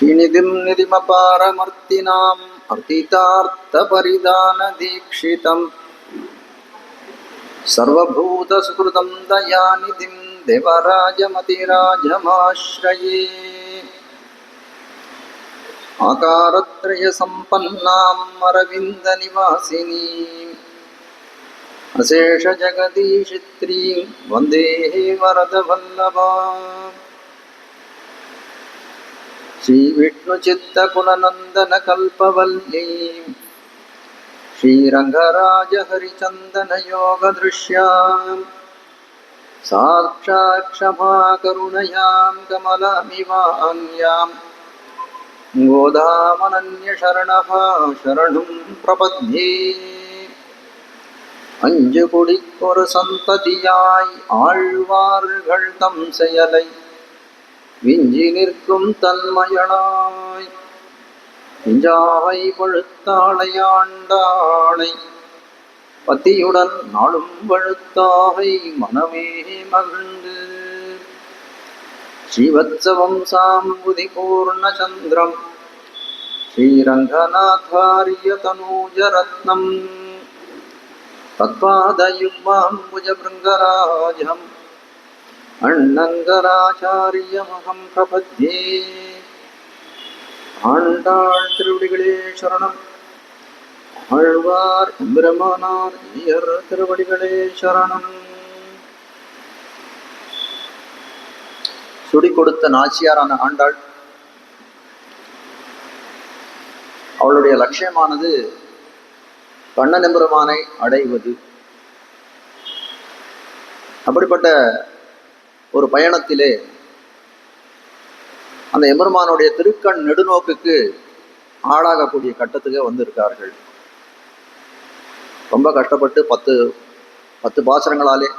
श्रीनिधिं निधिमपारमर्तिनाम् अर्तितार्थपरिदानदीक्षितम् सर्वभूतसुहृदं दयानिधिं देवराजमतिराजमाश्रये आकारत्रयसम्पन्नाम् अरविन्दनिवासिनीम् अशेषजगदीशित्रीं वन्दे वरदवल्लभाम् श्रीविष्णुचित्तकुलनन्दनकल्पवल्लीं श्रीरङ्गराजहरिचन्दनयोगदृश्यां साक्षात् क्षमाकरुणयां कमलमिवान्यां गोदामनन्यशरणः शरणं प्रपद्ये அஞ்சுகுடிக்கொரு சந்ததியாய் ஆழ்வார்கள் தம் செயலை விஞ்சி நிற்கும் தன்மயனாய் பிஞ்சாவை பழுத்தாளையாண்டாளை பத்தியுடன் நாளும் பழுத்தாகை மனமே மகிழ்ந்து ஸ்ரீவத்சவம் சாம்புதி பூர்ணச்சந்திரம் ஸ்ரீரங்கநாதாரிய தனூஜரத்னம் தத்பாதயுக்மாம்புஜபிருங்கராஜம் அண்ணங்கராச்சாரியமகம் பிரபத்யே. ஆண்டாள் திருவடிகளே சரணம். ஆழ்வார் எம்பெருமானார் ஐயர் திருவடிகளே சரணம். சுடி கொடுத்த நாச்சியாரான ஆண்டாள் அவளுடைய லட்சியமானது கண்ணன் எம்பெருமானை அடைவது. அப்படிப்பட்ட ஒரு பயணத்திலே அந்த எம்பெருமானுடைய திருக்கண் நெடுநோக்குக்கு ஆளாகக்கூடிய கட்டத்துக்கு வந்திருக்கார்கள். ரொம்ப கஷ்டப்பட்டு 10 பாசனங்களாலே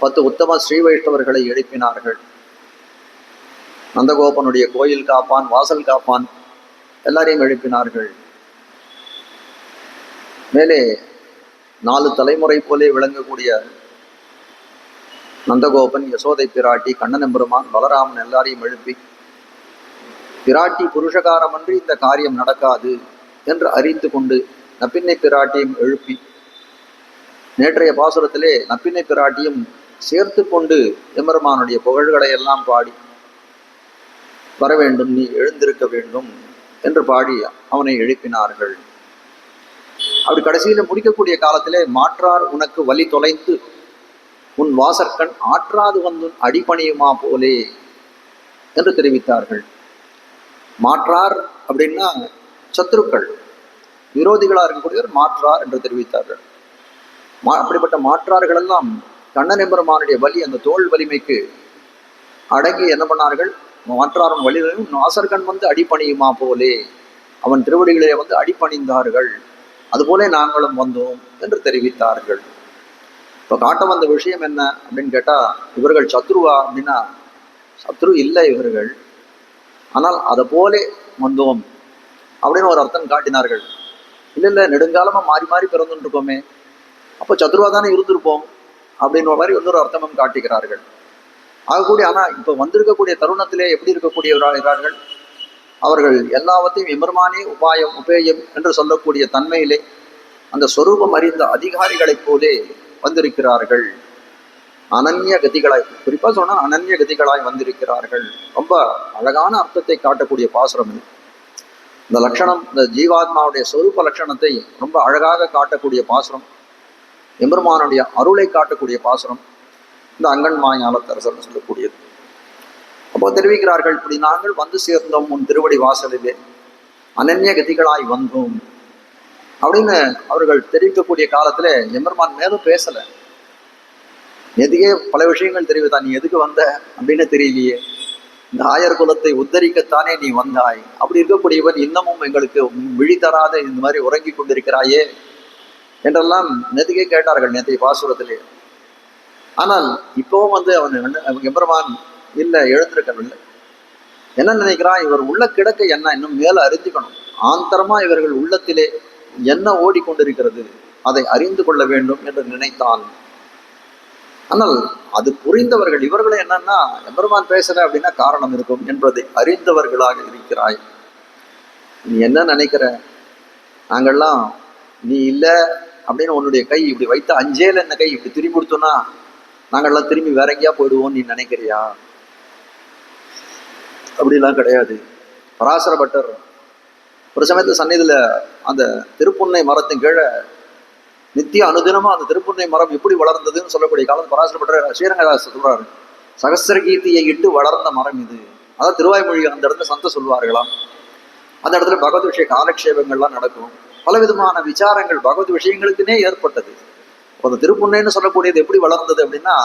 10 உத்தம ஸ்ரீ வைஷ்ணவர்களை எழுப்பினார்கள். நந்தகோபனுடைய கோயில் காப்பான், வாசல் காப்பான் எல்லாரையும் எழுப்பினார்கள். மேலே 4 தலைமுறை போலே விளங்கக்கூடிய நந்தகோபன், யசோதை பிராட்டி, கண்ணன் எம்பெருமான், பலராமன் எல்லாரையும் எழுப்பி பிராட்டி புருஷகாரமன்றி இந்த காரியம் நடக்காது என்று அறிந்து கொண்டு நப்பின்னை பிராட்டியும் எழுப்பி நேற்றைய பாசுரத்திலே நப்பின்னை பிராட்டியும் சேர்த்து கொண்டு எம்பெருமானுடைய புகழ்களை எல்லாம் பாடி வர வேண்டும், நீ எழுந்திருக்க வேண்டும் என்று பாடி அவனை எழுப்பினார்கள். அப்படி கடைசியில் முடிக்கக்கூடிய காலத்திலே மாற்றார் உனக்கு வலி தொலைத்து உன் வாசற்கண் ஆற்றாது வந்து அடிபணியுமா போலே என்று தெரிவித்தார்கள். மாற்றார் அப்படின்னா சத்துருக்கள், விரோதிகளாக இருக்கக்கூடியவர் மாற்றார் என்று தெரிவித்தார்கள். அப்படிப்பட்ட மாற்றார்கள் எல்லாம் கண்ணன் எம்பெருமானுடைய வலி, அந்த தோல் வலிமைக்கு அடங்கி என்ன பண்ணார்கள்? மாற்றாரும் வலிமையும் வாசற்கண் வந்து அடிபணியுமா போலே அவன் திருவடிகளே வந்து அடிபணிந்தார்கள். அதுபோலே நாங்களும் வந்தோம் என்று தெரிவித்தார்கள். இப்போ காட்ட வந்த விஷயம் என்ன அப்படின்னு கேட்டால், இவர்கள் சத்ருவா அப்படின்னா சத்ரு இல்லை இவர்கள், ஆனால் அதை போலே வந்தோம் அப்படின்னு ஒரு அர்த்தம் காட்டினார்கள். இல்லை நெடுங்காலமாக மாறி மாறி பிறந்துட்டு இருக்கோமே, அப்போ சத்ருவா தானே இருந்திருப்போம் அப்படின்ற மாதிரி இன்னொரு அர்த்தமும் காட்டுகிறார்கள். ஆகக்கூடிய ஆனால் இப்போ வந்திருக்கக்கூடிய தருணத்திலே எப்படி இருக்கக்கூடியவர்களாகிறார்கள்? அவர்கள் எல்லாவற்றையும் எம்பெருமானே உபாயம் உபேயம் என்று சொல்லக்கூடிய தன்மையிலே அந்த சொரூபம் அறிந்த அதிகாரிகளைப் போலே வந்திருக்கிறார்கள். அனன்ய கதிகளாய், குறிப்பாக சொன்னால் அனன்ய கதிகளாய் வந்திருக்கிறார்கள். ரொம்ப அழகான அர்த்தத்தை காட்டக்கூடிய பாசுரம் இது. இந்த லட்சணம், இந்த ஜீவாத்மாவுடைய சொரூப லட்சணத்தை ரொம்ப அழகாக காட்டக்கூடிய பாசுரம், எம்பெருமானுடைய அருளை காட்டக்கூடிய பாசுரம் இந்த அங்கன்மாஞாலத்தரசர் சொல்லக்கூடியது. அப்போ தெரிவிக்கிறார்கள், இப்படி நாங்கள் வந்து சேர்ந்தோம் உன் திருவடி வாசலிலே, அனன்ய கதிகளாய் வந்தோம் அப்படின்னு அவர்கள் தெரிவிக்கக்கூடிய காலத்துல எம்பெருமான் மேலும் பேசலை. எதுக்கே பல விஷயங்கள் தெரிவித்தான். நீ எதுக்கு வந்த அப்படின்னு தெரியலையே, இந்த ஆயர் குலத்தை உத்தரிக்கத்தானே நீ வந்தாய். அப்படி இருக்கக்கூடியவன் இன்னமும் எங்களுக்கு விழி தராத இந்த மாதிரி உறங்கி கொண்டிருக்கிறாயே என்றெல்லாம் நேற்றுக்கே கேட்டார்கள் நேற்றைய பாசுரத்திலே. ஆனால் இப்பவும் வந்து அவன் எம்பெருமான் இல்லை, எழுந்திருக்கவில்லை. என்ன நினைக்கிறான்? இவர் உள்ள கிடக்க என்ன இன்னும் மேல அறிஞ்சுக்கணும். ஆந்தரமா இவர்கள் உள்ளத்திலே என்ன ஓடிக்கொண்டிருக்கிறது அதை அறிந்து கொள்ள வேண்டும் என்று நினைத்தான். ஆனால் அது புரிந்தவர்கள் இவர்களும் என்னன்னா, எம்பெருமான் பேசுற அப்படின்னா காரணம் இருக்கும் என்பதை அறிந்தவர்களாக இருக்கிறாய். நீ என்ன நினைக்கிற? நாங்கள்லாம் நீ இல்லை அப்படின்னு உன்னுடைய கை இப்படி வைத்த அஞ்சேல என்ன கை இப்படி திரும்பி கொடுத்தோன்னா நாங்கள்லாம் திரும்பி வேற எங்கேயா போயிடுவோம் நீ நினைக்கிறியா? அப்படிலாம் கிடையாது. பராசர பட்டர் ஒரு சமயத்துல சந்நிதியில அந்த திருப்புன்னை மரத்தின் கீழே நித்திய அனுதினமா அந்த திருப்புன்னை மரம் எப்படி வளர்ந்ததுன்னு சொல்லக்கூடிய காலம் பராசர பட்டர் ஸ்ரீரங்கதாஸ் சொல்றாரு, சகஸ்திர கீர்த்தியை இட்டு வளர்ந்த மரம் இது. அதான் திருவாய்மொழி அந்த இடத்துல சந்த சொல்வார்களாம். அந்த இடத்துல பகவத் விஷய காலக்ஷேபங்கள்லாம் நடக்கும். பலவிதமான விசாரங்கள் பகவத் விஷயங்களுக்குன்னே ஏற்பட்டது. அந்த திருப்புன்னைன்னு சொல்லக்கூடியது எப்படி வளர்ந்தது அப்படின்னா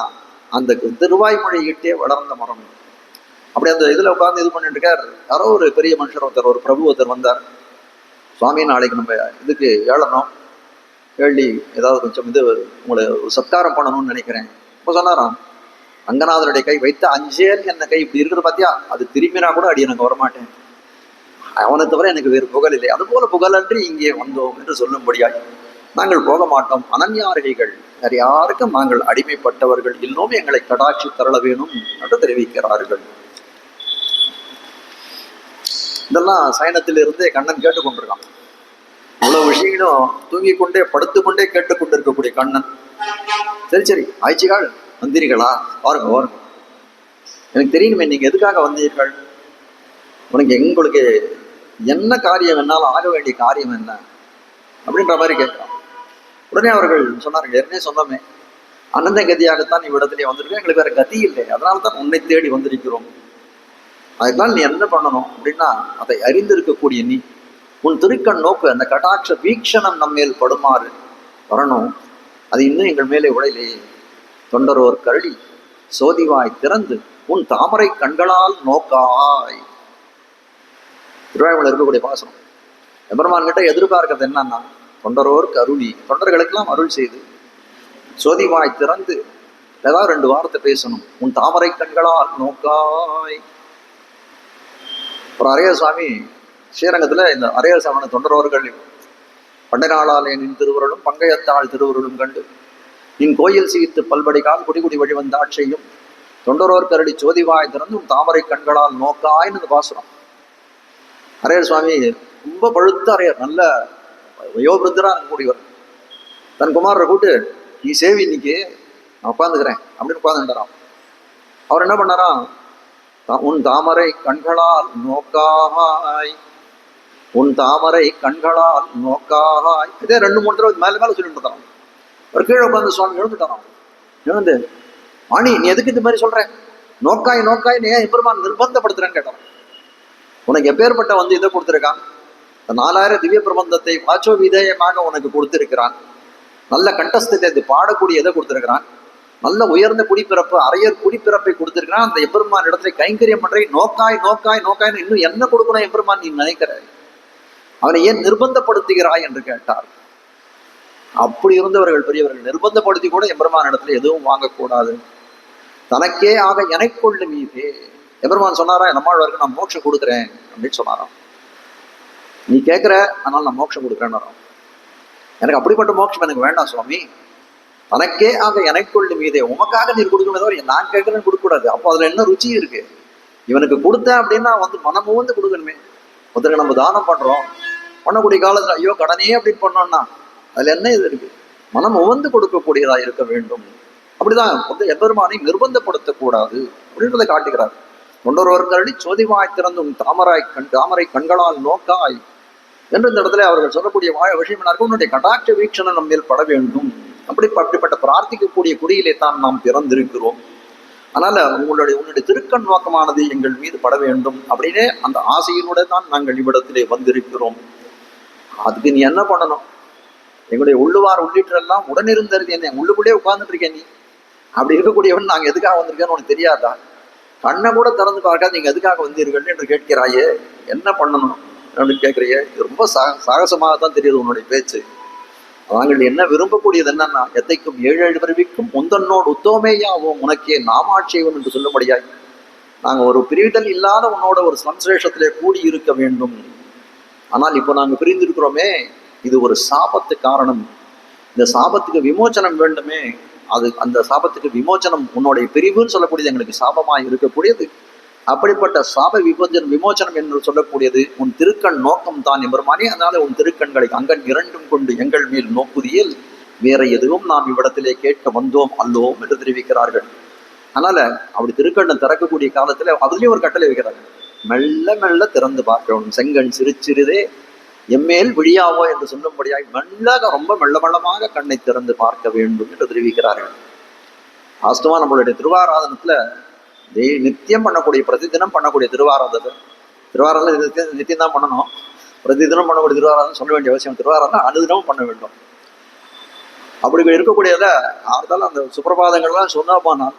அந்த திருவாய்மொழி இட்டே வளர்ந்த மரம். அப்படி அந்த இதுல உட்கார்ந்து இது பண்ணிட்டு இருக்கார். யாரோ ஒரு பெரிய மனுஷர் ஒருத்தர், ஒரு பிரபு ஒருத்தர் வந்தார். சுவாமி, நாளைக்கு நம்ம இதுக்கு ஏழணும், கேள்வி ஏதாவது கொஞ்சம் இது உங்களை சத்காரம் பண்ணணும்னு நினைக்கிறேன். இப்போ சொன்னாராம், ரங்கநாதனுடைய கை வைத்த அஞ்சேல் என்ன கை இப்படி இருக்கிற பார்த்தியா, அது திரும்பினா கூட அடி எனக்கு வரமாட்டேன், அவனை தவிர எனக்கு வேறு புகழ் இல்லை, அதுபோல புகழன்றி இங்கே வந்தோம் என்று சொல்லும்படியாய் நாங்கள் போக மாட்டோம், அனன்யாரிகள், வேறு யாருக்கும் நாங்கள் அடிமைப்பட்டவர்கள் இல்லோம், எங்களை கடாட்சி தரள வேணும் என்று தெரிவிக்கிறார்கள். இதெல்லாம் சயனத்திலிருந்தே கண்ணன் கேட்டுக்கொண்டிருக்கான். இவ்வளவு விஷயங்களும் தூங்கிக் கொண்டே படுத்துக்கொண்டே கேட்டுக்கொண்டிருக்கக்கூடிய கண்ணன், சரி சரி ஆய்ச்சிகள் வந்தீர்களா, பாருங்க பாருங்க, எனக்கு தெரியுமே நீங்க எதுக்காக வந்தீர்கள், உங்களுக்கு என்ன காரியம் என்னாலும் ஆக வேண்டிய காரியம் என்ன அப்படின்ற மாதிரி கேட்கிறான். உடனே அவர்கள் சொன்னார்கள், ஏற்கனவே சொன்னோமே அனந்த கதியாகத்தான் இவ்விடத்திலே வந்திருக்கோம், எங்களுக்கு வேற கதி இல்லை, அதனால தான் உன்னை தேடி வந்திருக்கிறோம். அதுதான் நீ என்ன பண்ணணும் அப்படின்னா, அதை அறிந்திருக்கக்கூடிய நீ உன் திருக்கண் நோக்கு அந்த கடாட்ச வீக்ஷணம் நம்மேல் படுமாறு வரணும். அது இன்னும் எங்கள் மேலே உடையிலே தொண்டரோர் கருடி சோதிவாய் திறந்து உன் தாமரை கண்களால் நோக்காய். திருவாய்மொழியில் இருக்கக்கூடிய பாசனம். எம்பெருமான் கிட்ட எதிர்பார்க்கிறது என்னன்னா, தொண்டரோர் கருளி, தொண்டர்களுக்கெல்லாம் அருள் செய்து சோதிவாய் திறந்து ஏதாவது 2 வார்த்தை பேசணும். உன் தாமரை கண்களால் நோக்காய். ஒரு அரைய சுவாமி ஸ்ரீரங்கத்துல இந்த அரைய சாமன தொண்டரோர்கள் பண்டை நாளாலே நின் திருவுருளும் பங்கையத்தாள் திருவுருளும் கண்டு நின் கோயில் சீர்த்து பல்படிகால் குடி வழி வந்த ஆட்சியும் தொண்டரோர் கருடி சோதிவாய் திறந்து உன் தாமரை கண்களால் நோக்காய்னு பாசுறோம். அரையர் சுவாமி ரொம்ப பழுத்த அரையர், நல்ல வயோபிருத்தரா இருக்கக்கூடியவர். தன் குமாரரை கூட்டு, நீ சேவி இன்னைக்கு நான் உட்காந்துக்கிறேன் அப்படின்னு உட்காந்துட்டாராம். அவர் என்ன பண்ணாராம், உன் தாமரை கண்களால் நோக்காய், உன் தாமரை கண்களால் நோக்காய், இதே 2-3 தடவை மேல மேல சொல்லிட்டு இருந்தாராம். ஒரு கீழே உட்காந்து சுவாமி எழுந்துட்டாராம். எழுந்து, வாணி நீ எதுக்கு இந்த மாதிரி சொல்ற, நோக்காய் நோக்காய் நீ ஏன் எம்பெருமான் நிர்பந்தப்படுத்துறேன்னு கேட்டான். உனக்கு எப்பேற்பட்ட இதை கொடுத்துருக்கான், 4000 திவ்ய பிரபந்தத்தை வாச்சோ விதேயமாக உனக்கு கொடுத்திருக்கிறான், நல்ல கண்டஸ்தத்தை இது பாடக்கூடிய எதை கொடுத்திருக்கிறான், நல்ல உயர்ந்த குடிப்பிறப்பு அரையர் குடிப்பிறப்பை கொடுத்திருக்கிறான். அந்த எம்பெருமான் இடத்துல கைங்கரியம் பண்ற நோக்காய் நோக்காய் நோக்காய்னு இன்னும் என்ன கொடுக்கணும் எம்பெருமான் நீ நினைக்கிற, அவனை ஏன் நிர்பந்தப்படுத்துகிறாய் என்று கேட்டார். அப்படி இருந்தவர்கள் பெரியவர்கள் நிர்பந்தப்படுத்தி கூட எம்பெருமான் இடத்துல எதுவும் வாங்கக்கூடாது. தனக்கே ஆக எனக்குள்ள மீதே எம்பெருமான் சொன்னாரா, நம்மாழ்வாருக்கு நான் மோட்சம் கொடுக்குறேன் அப்படின்னு சொன்னாராம். நீ கேட்குற அதனால நான் மோட்சம் கொடுக்குறேன்னு, எனக்கு அப்படிப்பட்ட மோட்சம் எனக்கு வேண்டாம் சுவாமி, தனக்கே ஆக எனக்குள்ள மீதே உமக்காக நீர் கொடுக்கணும், தவிர நான் கேட்குறேன்னு கொடுக்கக்கூடாது. அப்போ அதில் என்ன ருச்சி இருக்கு, இவனுக்கு கொடுத்தேன் அப்படின்னா மனமும் கொடுக்கணுமே. ஒருத்தருக்கு நம்ம தானம் பண்றோம், பண்ணக்கூடிய காலத்துல ஐயோ கடனே அப்படின்னு பண்ணோம்னா அதுல என்ன இது இருக்கு, மனம் உவந்து கொடுக்கக்கூடியதா இருக்க வேண்டும். அப்படிதான் எம்பெருமானை நிர்பந்தப்படுத்தக்கூடாது அப்படின்றத காட்டுகிறார். தொண்டரோர் கருடி சோதிவாய் திறந்தும் தாமரை கண்களால் நோக்காய் என்று இந்த இடத்துல அவர்கள் சொல்லக்கூடிய விஷயம் என்ன, உன்னுடைய கடாட்ச வீக்ஷணம் நம்ம மேல் பட வேண்டும். அப்படிப்பட்ட பிரார்த்திக்கக்கூடிய குறியிலே தான் நாம் பிறந்திருக்கிறோம். அதனால உன்னுடைய திருக்கண் நோக்கமானது எங்கள் மீது பட வேண்டும் அப்படின்னே அந்த ஆசையினுடன் தான் நாங்கள் இவ்விடத்திலே வந்திருக்கிறோம். அதுக்கு நீ என்ன பண்ணணும், எங்களுடைய உள்ளுவார் உள்ளிட்டெல்லாம் உடனிருந்தது என்ன, உள்ளுக்குள்ளே உட்கார்ந்துட்டு இருக்கேன் நீ, அப்படி இருக்கக்கூடியவன் நாங்கள் எதுக்காக வந்திருக்கேன்னு உனக்கு தெரியாதா, கண்ணை கூட திறந்து பார்க்காது நீங்க எதுக்காக வந்தீர்கள் என்று கேட்கிறாயே, என்ன பண்ணணும் அப்படின்னு கேட்கிறியே, ரொம்ப சாகசமாக தான் தெரியுது உன்னுடைய பேச்சு. நாங்கள் என்ன விரும்பக்கூடியது என்னன்னா, எத்தைக்கும் 7 பிறவிக்கும் முந்தன்னோடு உத்தோமேயாவோம் உனக்கே நாமாட்சியவம் என்று சொல்லும்படியாய் நாங்கள் ஒரு பிரிவிதல் இல்லாத உன்னோட ஒரு சம்சேஷத்திலே கூடி இருக்க வேண்டும். ஆனால் இப்போ நாங்கள் பிரிந்திருக்கிறோமே, இது ஒரு சாபத்து காரணம், இந்த சாபத்துக்கு விமோச்சனம் வேண்டுமே, அது அந்த சாபத்துக்கு விமோச்சனம், உன்னுடைய பிரிவுன்னு சொல்லக்கூடியது எங்களுக்கு சாபமாய் இருக்கக்கூடியது. அப்படிப்பட்ட சாப விமோச்சனம் என்று சொல்லக்கூடியது உன் திருக்கண் நோக்கம் தான் எம்பெருமானே. அதனால உன் திருக்கண்களை அங்கன் இரண்டும் கொண்டு எங்கள் மேல் நோக்குதியல் வேற எதுவும் நாம் இவ்விடத்திலே கேட்க வந்தோம் அல்லோம் என்று தெரிவிக்கிறார்கள். அதனால அப்படி திருக்கண்ணை திறக்கக்கூடிய காலத்துல அதுலயும் ஒரு கட்டளை வைக்கிறார்கள், மெல்ல மெல்ல திறந்து பார்க்க வேண்டும். செங்கண் சிறுதே எம்மேல் விழியாவோ என்று சொல்லும்படியாய் ரொம்ப மெல்லமாக கண்ணை திறந்து பார்க்க வேண்டும் என்று தெரிவிக்கிறார்கள். வாஸ்தவா நம்மளுடைய திருவாராதனத்துல நித்தியம் பண்ணக்கூடிய, பிரதிதினம் பண்ணக்கூடிய திருவாராதனை நித்தியம் தான் பண்ணணும். பிரதிதினம் பண்ணக்கூடிய திருவாராதனை சொல்ல வேண்டிய அவசியம். திருவாராதனை அனுதினமும் பண்ண வேண்டும். அப்படி இருக்கக்கூடியத ஆறுதாலும் அந்த சுப்பிரபாதங்கள்லாம் சொன்னா போனால்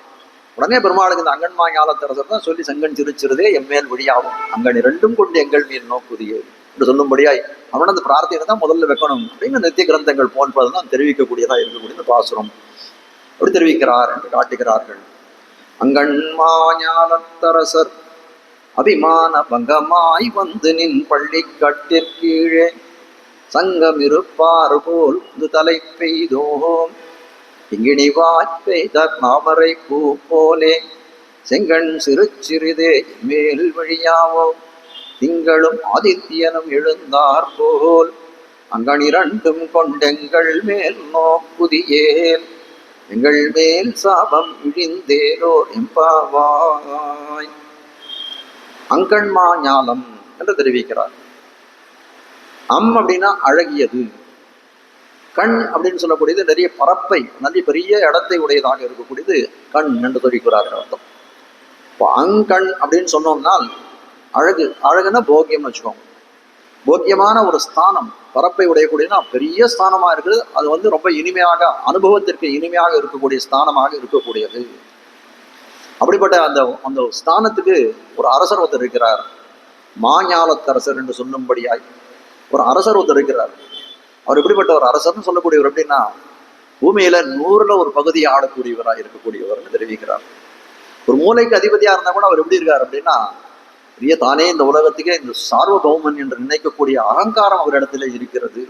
உடனே பெருமாளுக்கு இந்த அங்கன்மா ஞாலத்தரசர் தான் சொல்லி செங்கண் சிறுதே எம்மேல் விழியாகும் அங்கன் இரண்டும் கொண்டு எங்கள் மேல் நோக்குதியே என்று சொல்லும்படியாய் அவன் அந்த பிரார்த்தனை தான் முதல்ல வைக்கணும் அப்படின்னு நித்திய கிரந்தங்கள் போன்பதுதான் தெரிவிக்கக்கூடியதா இருக்கக்கூடிய பாசுரம் அப்படி தெரிவிக்கிறார் என்று காட்டுகிறார்கள். அங்கன்மா ஞாலத்தரசர் அபிமான பங்கமாய் வந்து நின் பள்ளி கட்டிற்கீழே சங்கம் இருப்பாறு போல் தலை பெய்தோம் இங்கிணி வாய்ப்பெய்த மாமரை பூ போலே செங்கண் சிறுதே மேல் வழியாவோ திங்களும் ஆதித்யனும் எழுந்தார் போல் அங்கன் இரண்டும் கொண்டெங்கள் மேல் நோக்குதியேல் எங்கள் மேல் சாபம் இழிந்தேலோ எம்பாவாய். அங்கன்மா ஞாலம் என்று தெரிவிக்கிறார். அப்படின்னா அழகியது, கண் அப்படின்னு சொல்லக்கூடியது நிறைய பரப்பை, நல்ல பெரிய இடத்தை உடையதாக இருக்கக்கூடியது கண் என்று தெரிவிக்கிறார்கள் அர்த்தம். இப்போ அங்கண் அப்படின்னு சொன்னோம்னால் அழகுன்னா போக்கியம்னு வச்சுக்கோங்க. போக்கியமான ஒரு ஸ்தானம், பரப்பை உடையக்கூடியதுனா பெரிய ஸ்தானமா இருக்குது. அது ரொம்ப இனிமையாக, அனுபவத்திற்கு இனிமையாக இருக்கக்கூடிய ஸ்தானமாக இருக்கக்கூடியது. அப்படிப்பட்ட அந்த அந்த ஸ்தானத்துக்கு ஒரு அரசர் ஒருத்தர் இருக்கிறார். மாஞாலத்தரசர் என்று சொல்லும்படியாய் ஒரு அரசர் ஒருத்தர் இருக்கிறார். அவர் எப்படிப்பட்ட ஒரு அரசர்னு சொல்லக்கூடியவர் எப்படின்னா, பூமியில 100ல் ஒரு பகுதியை ஆடக்கூடியவராக இருக்கக்கூடியவர்னு தெரிவிக்கிறார். ஒரு மூலைக்கு அதிபதியா இருந்தா கூட அவர் எப்படி இருக்கார் அப்படின்னா, பெரிய தானே இந்த உலகத்துக்கே இந்த சார்வபௌமன் என்று நினைக்கக்கூடிய அகங்காரம் அவரிடத்துல இருக்கிறது.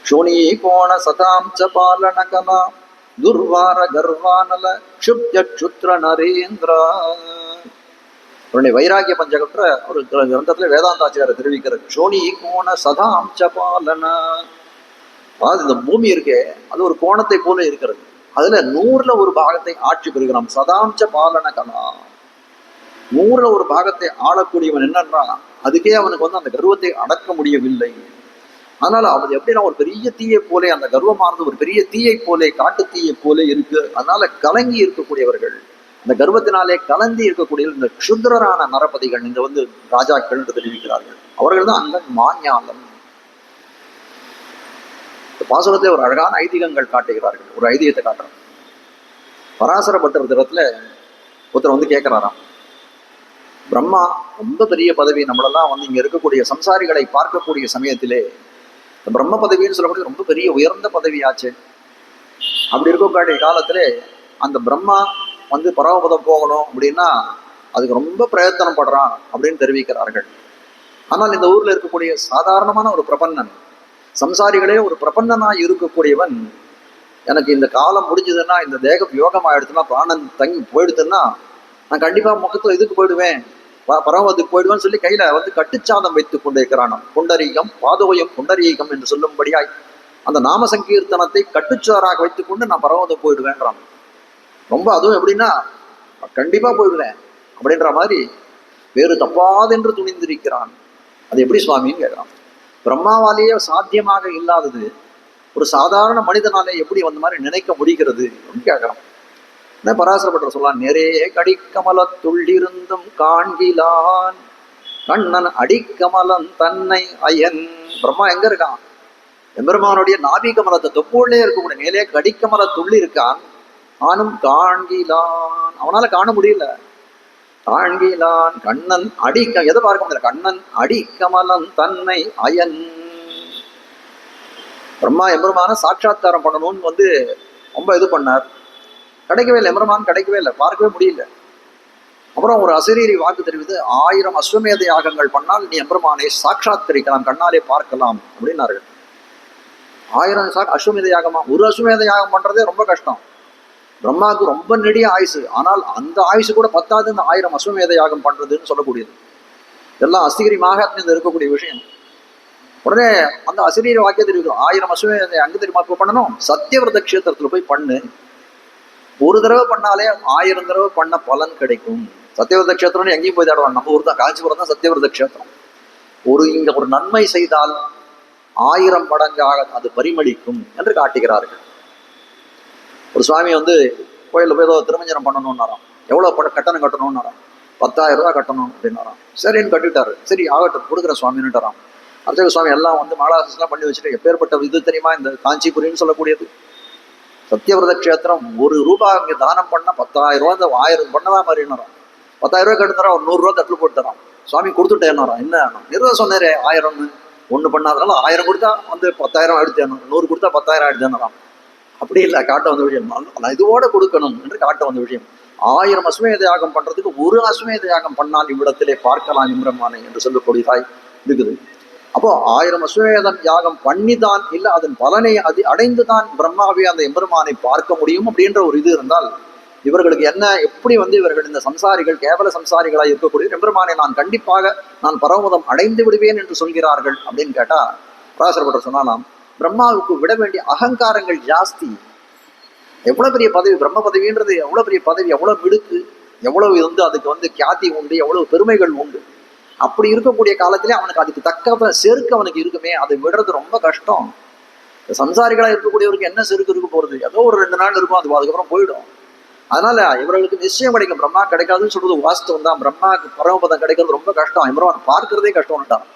சோனி கோண சதாம்ச பாலன கலா துர்வார கர்வானல க்ஷுப்திர நரேந்திரா. அவருடைய வைராகிய பஞ்சகற்ற ஒரு கிரந்தத்துல வேதாந்தாச்சாரியர் தெரிவிக்கிறார். சோனி கோண சதாம்ச பாலன, அதாவது இந்த பூமி இருக்கே அது ஒரு கோணத்தை போல இருக்கிறது. அதுல 100ல் ஒரு பாகத்தை ஆட்சி பெறுகிறான். சதாம்ச பாலன கலா, 100ல் ஒரு பாகத்தை ஆளக்கூடியவன் என்னன்னா, அதுக்கே அவனுக்கு அந்த கர்வத்தை அடக்க முடியவில்லை. அதனால அவன் எப்படின்னா ஒரு பெரிய தீயை போலே, அந்த கர்வமானது ஒரு பெரிய தீயை போலே, காட்டு தீயை போலே இருக்கு. அதனால கலங்கி இருக்கக்கூடியவர்கள், அந்த கர்வத்தினாலே கலந்தி இருக்கக்கூடிய இந்த க்ஷுத்ரரான நரபதிகள், இந்த ராஜாக்கள் என்று தெரிவிக்கிறார்கள். அவர்கள் தான் அங்கன் மாஞாலம். பாசுரத்தை ஒரு அழகான ஐதீகங்கள் காட்டுகிறார்கள். ஒரு ஐதீகத்தை காட்டுறாங்க. பராசர பட்டர் திறத்துல ஒருத்தர் கேட்கிறாராம், பிரம்மா ரொம்ப பெரிய பதவி, நம்மளெல்லாம் இங்க இருக்கக்கூடிய சம்சாரிகளை பார்க்கக்கூடிய சமயத்திலே பிரம்ம பதவின்னு சொல்லக்கூடிய ரொம்ப பெரிய உயர்ந்த பதவியாச்சு. அப்படி இருக்கக்கூடிய காலத்திலே அந்த பிரம்மா பரமபதம் போகணும் அப்படின்னா அதுக்கு ரொம்ப பிரயத்தனம் படுறான் அப்படின்னு தெரிவிக்கிறார்கள். ஆனால் இந்த ஊர்ல இருக்கக்கூடிய சாதாரணமான ஒரு பிரபன்னன், சம்சாரிகளே ஒரு பிரபன்னனாய் இருக்கக்கூடியவன், எனக்கு இந்த காலம் முடிஞ்சதுன்னா, இந்த தேகம் யோகம் ஆயிடுச்சுன்னா, பிராணன் தங்கி போயிடுதுன்னா நான் கண்டிப்பா முகத்துல இதுக்கு போயிடுவேன், பரமத்துக்கு போயிடுவேன்னு சொல்லி கையில கட்டுச்சாதம் வைத்துக் கொண்டிருக்கிறான். புண்டரீகம் பாதோயம் புண்டரீகம் என்று சொல்லும்படியாய் அந்த நாம சங்கீர்த்தனத்தை கட்டுச்சாராக வைத்துக் கொண்டு நான் பரமத்துக்கு போயிடுவேன்றான். ரொம்ப அதுவும் எப்படின்னா கண்டிப்பா போயிடுவேன் அப்படின்ற மாதிரி வேறு தப்பாதென்று துணிந்திருக்கிறான். அது எப்படி சுவாமின்னு கேட்கிறான். பிரம்மாவாலேயே சாத்தியமாக இல்லாதது ஒரு சாதாரண மனிதனாலே எப்படி மாதிரி நினைக்க முடிகிறது அப்படின்னு கேட்கிறான். பராசரப்பட்டர் சொல்லலாம், நிறைய கடிக்கமலத்துள்ளிருந்தும் காண்கிலான் கண்ணன் அடிக்கமலம் தன்னை அயன். பிரம்மா எங்க இருக்கான்? எம்பெருமானுடைய நாபி கமலத்தை தொப்புள்ளே இருக்கக்கூடிய மேலே கடிக்கமலத்துள்ளி இருக்கான். ஆனும் காண்கிலான், அவனால காண முடியல. காண்கிலான் கண்ணன் எதை பார்க்க முடியல? கண்ணன் அடிக்கமலம் தன்னை அயன். பிரம்மா எம்பெருமான சாட்சாத்காரம் பண்ணணும்னு ரொம்ப இது பண்ணார். கிடைக்கவே இல்லை, எம்பெருமான் கிடைக்கவே இல்லை, பார்க்கவே முடியல. அப்புறம் ஒரு அசரீரி வாக்கு தெரிவித்து 1000 அஸ்வமேத யாகங்கள் பண்ணால் நீ எம்பெருமானை சாட்சாத்கரிக்கலாம், கண்ணாலே பார்க்கலாம் அப்படின்னார்கள். 1000 அஸ்வமேத யாகமா? ஒரு அஸ்வமேத யாகம் பண்றதே ரொம்ப கஷ்டம். பிரம்மாவுக்கு ரொம்ப நெடிய ஆயுசு, ஆனால் அந்த ஆயுசு கூட பத்தாது இந்த 1000 அஸ்வமேத யாகம் பண்றதுன்னு சொல்லக்கூடியது. இதெல்லாம் அஸ்திகிரி மகாத்மியத்தில் இருக்கக்கூடிய விஷயம். உடனே அந்த அசிரீர வாக்கியத்தில் இருக்கும் 1000 அஸ்வமேத அங்க தெரியுமா இப்ப பண்ணணும், சத்தியவிரத கஷேத்திரத்துல போய் பண்ணு, ஒரு தடவை பண்ணாலே 1000 தடவை பண்ண பலன் கிடைக்கும். சத்தியவிரத கஷேத்திரம்னு எங்கேயும் போய் தேடுவாங்க, நம்ம ஊர் தான், காஞ்சிபுரம் தான் சத்தியவிரத கஷேத்திரம். இங்க ஒரு நன்மை செய்தால் 1000 மடங்காக அது பரிமளிக்கும் என்று காட்டுகிறார்கள். ஒரு சுவாமி கோயிலில் போய் ஏதோ திருமஞ்சனம் பண்ணணும்னாராம். எவ்வளவு கட்டணம் கட்டணும்னாராம். 10,000 ரூபாய் கட்டணும் அப்படின்னாராம். சரின்னு கட்டிட்டாரு. சரி ஆகட்டும் கொடுக்குற சுவாமின்னுட்டாராம். அர்ச்சக சுவாமி எல்லாம் மாலாசெல்லாம் பண்ணி வச்சுட்டு, எப்பேற்பட்ட இது தெரியுமா இந்த காஞ்சிபுரின்னு சொல்லக்கூடியது, சத்தியவிரத கஷேத்திரம். 1 ரூபாய் அங்கே தானம் பண்ண 10,000 ரூபா, இந்த 1000 பண்ணதான் மாதிரினாராம். 10,000 ரூபாய் கட்டுறான், ஒரு 100 ரூபா கட்டில் போட்டு தரான். சுவாமி கொடுத்துட்டேன்னாராம். என்ன நிறுவ சொன்னேரே 1000 ஒன்று பண்ணாதனால 1000 கொடுத்தா 10,000 எடுத்தேன், 100 கொடுத்தா 10,000 எடுத்தேன்னாராம். அப்படி இல்லை, காட்ட வந்த விஷயம். நான் இதோட கொடுக்கணும் என்று காட்ட வந்த விஷயம். 1000 அஸ்வமேத யாகம் பண்றதுக்கு ஒரு அஸ்வமேத யாகம் பண்ணால் இவ்விடத்திலே பார்க்கலாம் இம்ரமானை என்று சொல்லக்கூடியதாய் இருக்குது. அப்போ 1000 அஸ்வமேதம் யாகம் பண்ணிதான் இல்லை அதன் பலனை அடைந்துதான் பிரம்மாவே அந்த எம்பெருமானை பார்க்க முடியும் அப்படின்ற ஒரு இது இருந்தால், இவர்களுக்கு என்ன எப்படி இவர்கள் இந்த சம்சாரிகள் கேவல சம்சாரிகளாக இருக்கக்கூடிய எம்பெருமானை நான் கண்டிப்பாக நான் பரமதம் அடைந்து விடுவேன் என்று சொல்கிறார்கள் அப்படின்னு கேட்டா, பராசரப்பட்டர் சொன்னாலாம், பிரம்மாவுக்கு விட வேண்டிய அகங்காரங்கள் ஜாஸ்தி. எவ்வளவு பெரிய பதவி, பிரம்ம பதவின்றது எவ்வளவு பெரிய பதவி, எவ்வளவு மிடுக்கு, எவ்வளவு அதுக்கு கியாதி உண்டு, எவ்வளவு பெருமைகள் உண்டு. அப்படி இருக்கக்கூடிய காலத்திலே அவனுக்கு அதுக்கு தக்க செருக்கு அவனுக்கு இருக்குமே, அதை விடுறது ரொம்ப கஷ்டம். சம்சாரிகளா இருக்கக்கூடியவருக்கு என்ன செருக்கு இருக்க போறது, ஏதோ ஒரு 2 நாள் இருக்கும், அதுக்கப்புறம் போயிடும். அதனால இவர்களுக்கு நிச்சயம் கிடைக்கும். பிரம்மா கிடைக்காதுன்னு சொல்றது வாஸ்தவம் தான். பிரம்மாவுக்கு பரமபதம் கிடைக்கிறது ரொம்ப கஷ்டம், எம்பெருமான் பார்க்கிறதே கஷ்டம்ட்டான்.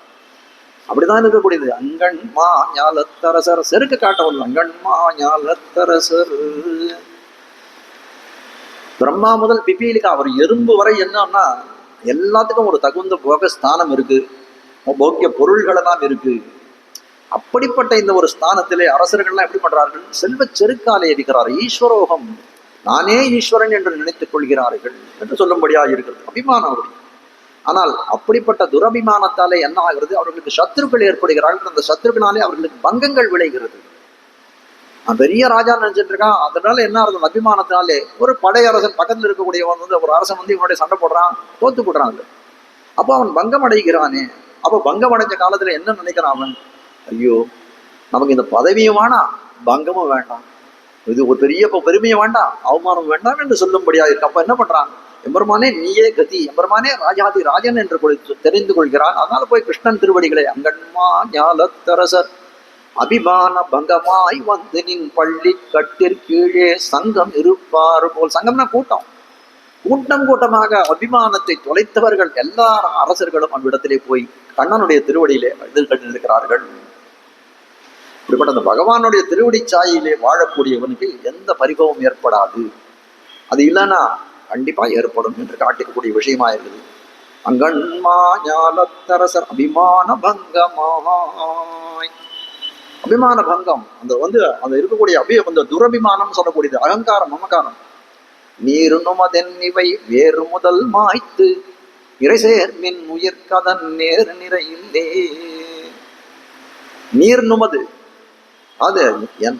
அப்படிதான் இருக்கக்கூடியது. அங்கன்மா ஞாலத்தரசர், செருக்கு காட்டவன் அங்கன்மா ஞாலத்தரசர். பிரம்மா முதல் பிபீலிக்கா அவர் எறும்பு வரை என்னன்னா எல்லாத்துக்கும் ஒரு தகுந்த போக ஸ்தானம் இருக்கு, போக்கிய பொருள்கள் எல்லாம் இருக்கு. அப்படிப்பட்ட இந்த ஒரு ஸ்தானத்திலே அரசர்கள்லாம் எப்படி பண்றார்கள், செல்வ செருக்காலே இருக்கிறார். ஈஸ்வரோகம், நானே ஈஸ்வரன் என்று நினைத்துக் கொள்கிறார்கள் என்று சொல்லும்படியாக இருக்கிறது அபிமானம் அவர்கள். ஆனால் அப்படிப்பட்ட துரபிமானத்தாலே என்ன ஆகிறது, அவர்களுக்கு சத்துருக்கள் ஏற்படுகிறார்கள். அந்த சத்துருக்கினாலே அவர்களுக்கு பங்கங்கள் விளைகிறது. பெரிய ராஜா நினைச்சிட்டு இருக்கான், அதனால என்ன ஆகுது, அபிமானத்தினாலே ஒரு படையரசன் பக்கத்தில் இருக்கக்கூடியவன் ஒரு அரசன் இவனுடைய சண்டை போடுறான், தோத்து போடுறான். அப்போ அவன் பங்கம் அடைகிறானே. அப்போ பங்கம் அடைஞ்ச காலத்துல என்ன நினைக்கிறான் அவன், ஐயோ நமக்கு இந்த பதவியும் வேண்டாம் பங்கமும் வேண்டாம், இது ஒரு பெரிய பெருமையும் வேண்டாம் அவமானம் வேண்டாம் என்று சொல்லும்படியா இருக்கு. அப்ப என்ன பண்றான், எம்பெருமானே நீயே கதி, எம்பெருமானே ராஜாதி ராஜன் என்று தெரிந்து கொள்கிறான். அதனால போய் கிருஷ்ணன் திருவடிகளை அங்கன்மா ஞாலத்தரசர் அபிமான பங்கமாய் வந்து நின் பள்ளி கட்டிற்கீழே சங்கம் இருப்பார் போல். சங்கம்னா கூட்டம், கூட்டம் கூட்டமாக அபிமானத்தை தொலைத்தவர்கள் எல்லா அரசர்களும் அவ்விடத்திலே போய் கண்ணனுடைய திருவடியிலே எதிர்கொண்டிருக்கிறார்கள். இப்படிப்பட்ட அந்த பகவானுடைய திருவடி சாயிலே வாழக்கூடியவனுக்கு எந்த பரிபவம் ஏற்படாது. அது இல்லைன்னா கண்டிப்பா ஏற்படும் என்று காட்டிக்கக்கூடிய விஷயமா இருக்குது. அங்கன்மா ஞாலத்தரசர் அபிமான பங்கமாய். அபிமான பங்கம் அந்த இருக்கக்கூடிய அந்த துரபிமானம் சொல்லக்கூடியது அகங்காரம் மமகாரம். நீர் நுமதென்னிவை வேறு முதல் மாய்த்து இறைசேர் மின் உயிர்கதன் நேர் நிறையில்லே. நீர் நுமது அது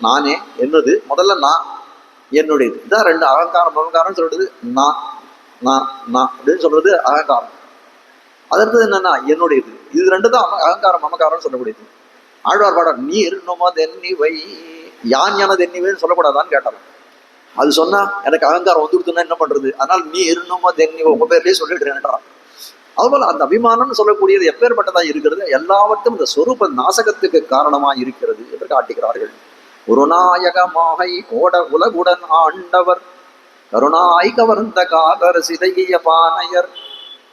நானே, என்னது, முதல்ல நான், என்னுடையது. இதான் 2 அகங்காரம் மமகாரம் சொல்றது. நான் நான் நான் அப்படின்னு சொல்றது அகங்காரம். அதற்கு என்னன்னா என்னுடையது. இது 2 தான் அகங்காரம் மமகாரம் சொல்லக்கூடியது. ஆழ்வார் பாடல் நீர் நுமதென்னிவை, யான் எனது எண்ணிவைன்னு சொல்லக்கூடாதான்னு கேட்டாலும், அது சொன்னா எனக்கு அகங்காரம் வந்துடுத்துன்னா என்ன பண்றது, அதனால நீர் நுமதென்னிவை உங்க பேர்லயே சொல்லிடுறேன்றான். அதுபோல அந்த அபிமானம்னு சொல்லக்கூடியது எப்பேற்பட்டதா இருக்கிறது, எல்லாவற்றும் இந்த சொரூப நாசகத்துக்கு காரணமா இருக்கிறது என்று காட்டுகிறார்கள். குருநாயகமாகை கோட உலகுடன் ஆண்டவர் கருணாய் கவர்ந்த காலர் சிதைய பானையர்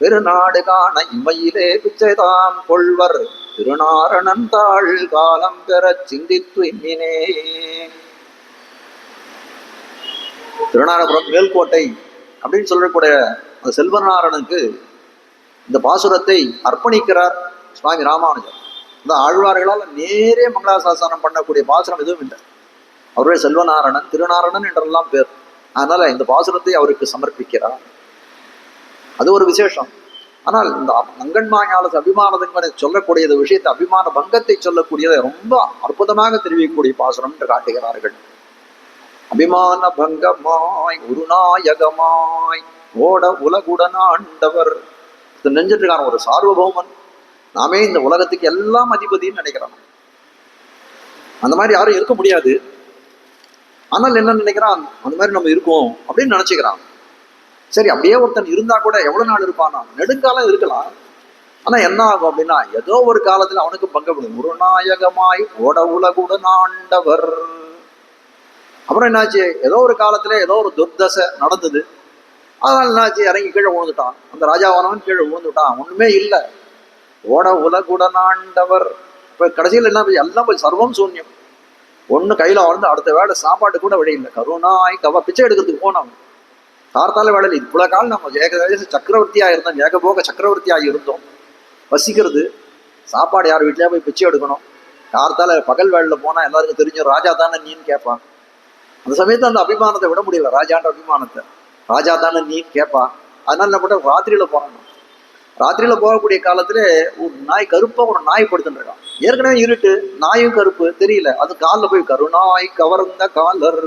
பெருநாடு காண இம்மையிலே பிச்சைதாம் கொள்வர் திருநாரணன் தாழ் காலம் பெற சிந்தித்து இம்மினே. திருநாரணபுரம் மேல்கோட்டை அப்படின்னு சொல்லக்கூடிய அந்த செல்வநாரணனுக்கு இந்த பாசுரத்தை அர்ப்பணிக்கிறார் சுவாமி ராமானுஜர். இந்த ஆழ்வார்களால் நேரே மங்களாசாசனம் பண்ணக்கூடிய பாசுரம் எதுவும் இல்லை. அவருடைய செல்வநாரணன் திருநாரணன் என்றெல்லாம் பேர். அதனால இந்த பாசுரத்தை அவருக்கு சமர்ப்பிக்கிறார். அது ஒரு விசேஷம். ஆனால் இந்த அங்கன்மா ஞால அபிமானத்தை சொல்லக்கூடிய விஷயத்தை, அபிமான பங்கத்தை சொல்லக்கூடியதை ரொம்ப அற்புதமாக தெரிவிக்கக்கூடிய பாசுரம் என்று காட்டுகிறார்கள். அபிமான பங்கமாய் ஒரு நாயகமாய் ஓட உலகுடன் ஆண்டவர். நெஞ்சிட்டு இருக்கான ஒரு சார்வபௌமன், நாமே இந்த உலகத்துக்கு எல்லாம் அதிபதினு நினைக்கிறான். அந்த மாதிரி யாரும் இருக்க முடியாது. ஆனால் என்ன நினைக்கிறான், அந்த மாதிரி நம்ம இருக்கோம் அப்படின்னு நினைச்சுக்கிறான். சரி, அப்படியே ஒருத்தன் இருந்தா கூட எவ்வளவு நாள் இருப்பானா? நெடுங்காலம் இருக்கலாம். ஆனா என்ன ஆகும் அப்படின்னா, ஏதோ ஒரு காலத்துல அவனுக்கு பங்கப்படும். ஒரு நாயகமாய் ஓட உலகுடன் ஆண்டவர். அப்புறம் என்னாச்சு, ஏதோ ஒரு காலத்துல ஏதோ ஒரு துர்தசை நடந்தது. அதனால என்னாச்சு, இறங்கி கீழே விழுந்துட்டான். அந்த ராஜாவானவன் கீழே விழுந்துட்டான். ஒண்ணுமே இல்லை. ஓட உலகுடன் ஆண்டவர். இப்ப கடைசியில் என்ன, எல்லாம் போய் சர்வம் சூன்யம். ஒண்ணு கையில வந்து அடுத்த வேலை சாப்பாட்டு கூட வழி இல்லை. கருணாய் பிச்சை எடுக்கிறதுக்கு போனோம். கார்த்தால வேலையில் இவ்வளவு காலம் நம்ம ஏகதேச சக்கரவர்த்தியா இருந்தோம், ஏகபோக சக்கரவர்த்தியா இருந்தோம். வசிக்கிறது, சாப்பாடு யார் வீட்லயா போய் பிச்சை எடுக்கணும். கார்த்தால பகல் வேலையில போனா எல்லாருக்கும் தெரிஞ்ச ராஜா தானே நீன்னு கேட்பான். அந்த சமயத்தை அந்த அபிமானத்தை விட முடியல, ராஜான்ற அபிமானத்தை. ராஜா தானே நீன்னு கேட்பான். அதனால என்ன பண்ண, ராத்திரியில போகணும். ராத்திரியில போகக்கூடிய காலத்துல ஒரு நாய், கருப்பா ஒரு நாய் படுத்துட்டு இருக்கான். ஏற்கனவே இருட்டு, நாயும் கருப்பு தெரியல. அது காலில் போய் கருணாய் கவர்ந்த காலர்.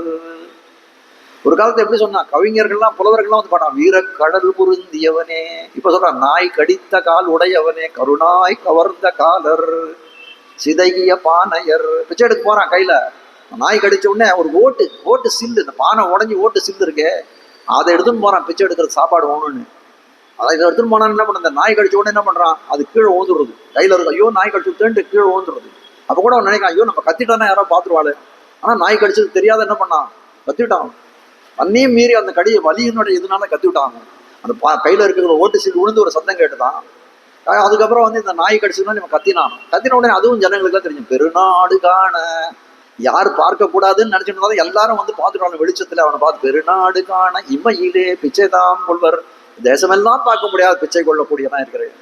ஒரு காலத்தை எப்படி சொன்னா, கவிஞர்கள்லாம் புலவர்கள்லாம் வந்து பாட்டான், வீர கடல் புருந்தியவனே. இப்ப சொல்றான், நாய் கடித்த கால் உடையவனே கருணாய் கவர்ந்த காலர் சிதைகிய பானையர். பிச்சை எடுக்க போறான். கையில நாய் கடிச்ச உடனே ஒரு ஓட்டு சில்லு, இந்த பானை உடஞ்சி ஓட்டு சில்லு இருக்கே, அதை எடுத்துன்னு போறான் பிச்சை எடுக்கிறது, சாப்பாடு வேணும்னு. அதை இதை எடுத்துன்னு போனான்னு என்ன பண்ண, இந்த நாய் கடிச்ச உடனே என்ன பண்றான், அது கீழே ஊந்துடுறது. கையில இருக்கும், ஐயோ நாய் கடிச்சு தேண்டு கீழே ஊந்துடுறது. அப்ப கூட அவன் நினைக்கான், ஐயோ நம்ம கத்திட்டானா யாரோ பாத்துருவாள். ஆனா நாய் கடிச்சது தெரியாத என்ன பண்ணான், கத்திவிட்டான். அன்னையும் மீறி அந்த கடியை வலியினுடைய இதனால கத்திவிட்டாங்க. அந்த கையில இருக்கிற ஓட்டு சீல் விழுந்து ஒரு சத்தம் கேட்டுதான். அதுக்கப்புறம் வந்து இந்த நாய் கடிச்சதுனால இவன் கத்தின உடனே அதுவும் ஜனங்களுக்கு தெரியும். பெருநாடு காண, யாரு பார்க்க கூடாதுன்னு நினைச்சிட்டு இருந்தாலும் எல்லாரும் வந்து பார்த்துட்டாங்க வெளிச்சத்துல. அவனை பார்த்து, பெருநாடு காண இமையிலே பிச்சைதான் கொள்வர். தேசமெல்லாம் பார்க்க முடியாது பிச்சை கொள்ளக்கூடியதான் இருக்கிறேன்.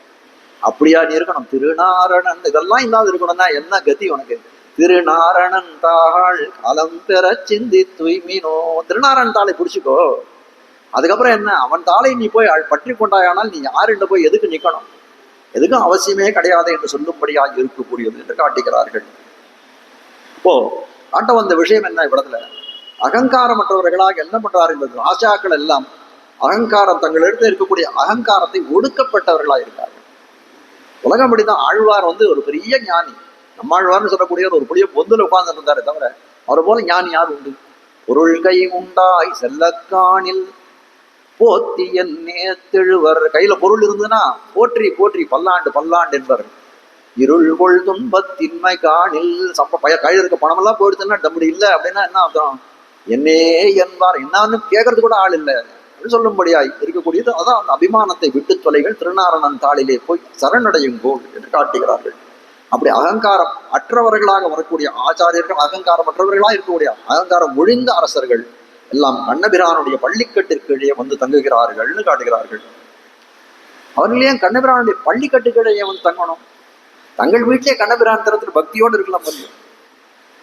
அப்படியா நீ இருக்கணும். திருநாரணன் இதெல்லாம் இல்லாத இருக்கணும்னா என்ன கதி உனக்கு? திருநாரணன் தாள் காலம் பெற சிந்தி தூய்மீனோ. திருநாரணன் தாளை பிடிச்சிக்கோ. அதுக்கப்புறம் என்ன, அவன் தாளை நீ போய் பற்றி கொண்டாயானால் நீ யாருன்னு போய் எதுக்கு நிக்கணும்? எதுக்கும் அவசியமே கிடையாது என்று சொல்லும்படியாக இருக்கக்கூடியது என்று காட்டுகிறார்கள். இப்போ காட்ட வந்த விஷயம் என்ன, இவ்விடத்துல அகங்காரமற்றவர்களாக என்ன பண்றார்கள் ராஜாக்கள் எல்லாம். அகங்காரம், தங்களிடத்தில் இருக்கக்கூடிய அகங்காரத்தை ஒடுக்கப்பட்டவர்களா இருக்கார்கள். உலகம் அப்படிதான். ஆழ்வார் வந்து ஒரு பெரிய ஞானி. நம்மாழ்வார்னு சொல்லக்கூடிய ஒரு புளிய பொந்துல உட்கார்ந்து இருந்தாரே தவிர அவரை போல ஞானி யார் உண்டு? பொருள் கை உண்டாய் செல்லக்கானில் போத்தி என்னே தெழுவர். கையில பொருள் இருந்ததுன்னா போற்றி போற்றி பல்லாண்டு பல்லாண்டு என்பவர். இருள் கொள் துன்பத்தின்மை காணில் கையில் இருக்க பணமெல்லாம் போயிடுச்சுன்னா டம்புடி இல்லை அப்படின்னா என்ன அர்த்தம்? என்னே என்பார். என்னான்னு கேட்கறது கூட ஆள் இல்லை அப்படின்னு சொல்லும்படியாய் இருக்கக்கூடியது. அதான் அந்த அபிமானத்தை விட்டு தொலைகள் திருநாரணன் தாளிலே போய் சரணடையுங்கோள் என்று காட்டுகிறார்கள். அப்படி அகங்காரம் அற்றவர்களாக வரக்கூடிய ஆச்சாரியர்கள், அகங்காரம் அற்றவர்களாக இருக்கக்கூடிய அகங்காரம் ஒழிந்த அரசர்கள் எல்லாம் கண்ணபிரானுடைய பள்ளிக்கட்டிற்கீழே வந்து தங்குகிறார்கள்னு காட்டுகிறார்கள். அவர்களே கண்ணபிரானுடைய பள்ளிக்கட்டுக்கீழே வந்து தங்கணும். தங்கள் வீட்டிலே கண்ணபிரான் தரத்தில் பக்தியோடு இருக்கலாம். முடியும்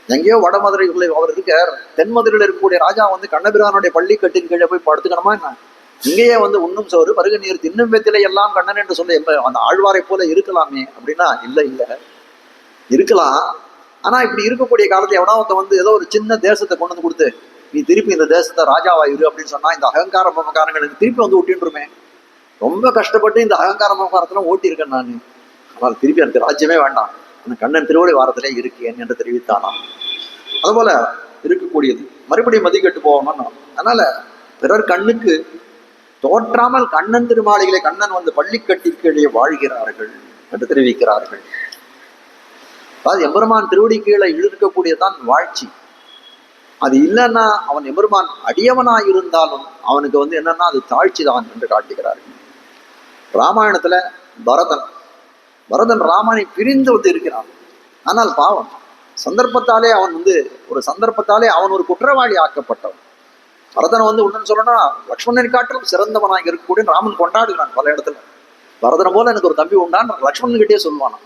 எங்கேயோ வட மதுரைக்குள்ளே அவர் இருக்கார். தென் மதுரையில் இருக்கக்கூடிய ராஜா வந்து கண்ணபிரானுடைய பள்ளிக்கட்டின் கீழே போய் படுத்துக்கணுமா என்ன? இங்கேயே வந்து உண்ணும் சோறு பருக நீர் தின்னும் வெத்திலே எல்லாம் கண்ணன் என்று சொல்லி அந்த ஆழ்வாரை போல இருக்கலாமே அப்படின்னா இல்லை இருக்கலாம். ஆனா இப்படி இருக்கக்கூடிய காலத்துல எவனாவத்த வந்து ஏதோ ஒரு சின்ன தேசத்தை கொண்டு வந்து கொடுத்து நீ திருப்பி இந்த தேசத்தை ராஜாவாயிரு அப்படின்னு சொன்னா இந்த அகங்கார மமகாரங்களுக்கு திருப்பி வந்து ஓட்டின்றுமே. ரொம்ப கஷ்டப்பட்டு இந்த அகங்கார மமகாரத்துல ஓட்டி இருக்கேன் நான். ஆனால் திருப்பி எனக்கு ராஜ்யமே வேண்டாம், அந்த கண்ணன் திருவடி வாரத்திலே இருக்கேன் என்று தெரிவித்தானாம். அதுபோல இருக்கக்கூடியது மறுபடியும் மதிக்கட்டு போகணும்னா. அதனால பிறர் கண்ணுக்கு தோற்றாமல் கண்ணன் திருமாளிகளை கண்ணன் வந்து பள்ளிக்கட்டிற்கீழே வாழ்கிறார்கள் என்று தெரிவிக்கிறார்கள். அதாவது எம்பெருமான் திருவடி கீழே இருக்கக்கூடியதான் வாழ்ச்சி. அது இல்லைன்னா அவன் எம்பெருமான் அடியவனாய் இருந்தாலும் அவனுக்கு வந்து என்னன்னா அது தாழ்ச்சி தான் என்று காட்டுகிறார்கள். ராமாயணத்துல பரதன் ராமனை பிரிந்து வந்து இருக்கிறான். ஆனால் பாவம் சந்தர்ப்பத்தாலே அவன் வந்து அவன் ஒரு குற்றவாளி ஆக்கப்பட்டவன். பரதனை வந்து உடனே சொல்லணும்னா லக்ஷ்மணனை காட்டிலும் சிறந்தவனாக இருக்கக்கூடிய ராமன் கொண்டாடுகிறான் பல இடத்துல. பரதனை போல எனக்கு ஒரு தம்பி உண்டான் லக்ஷ்மணன் கிட்டே சொல்லுவானான்.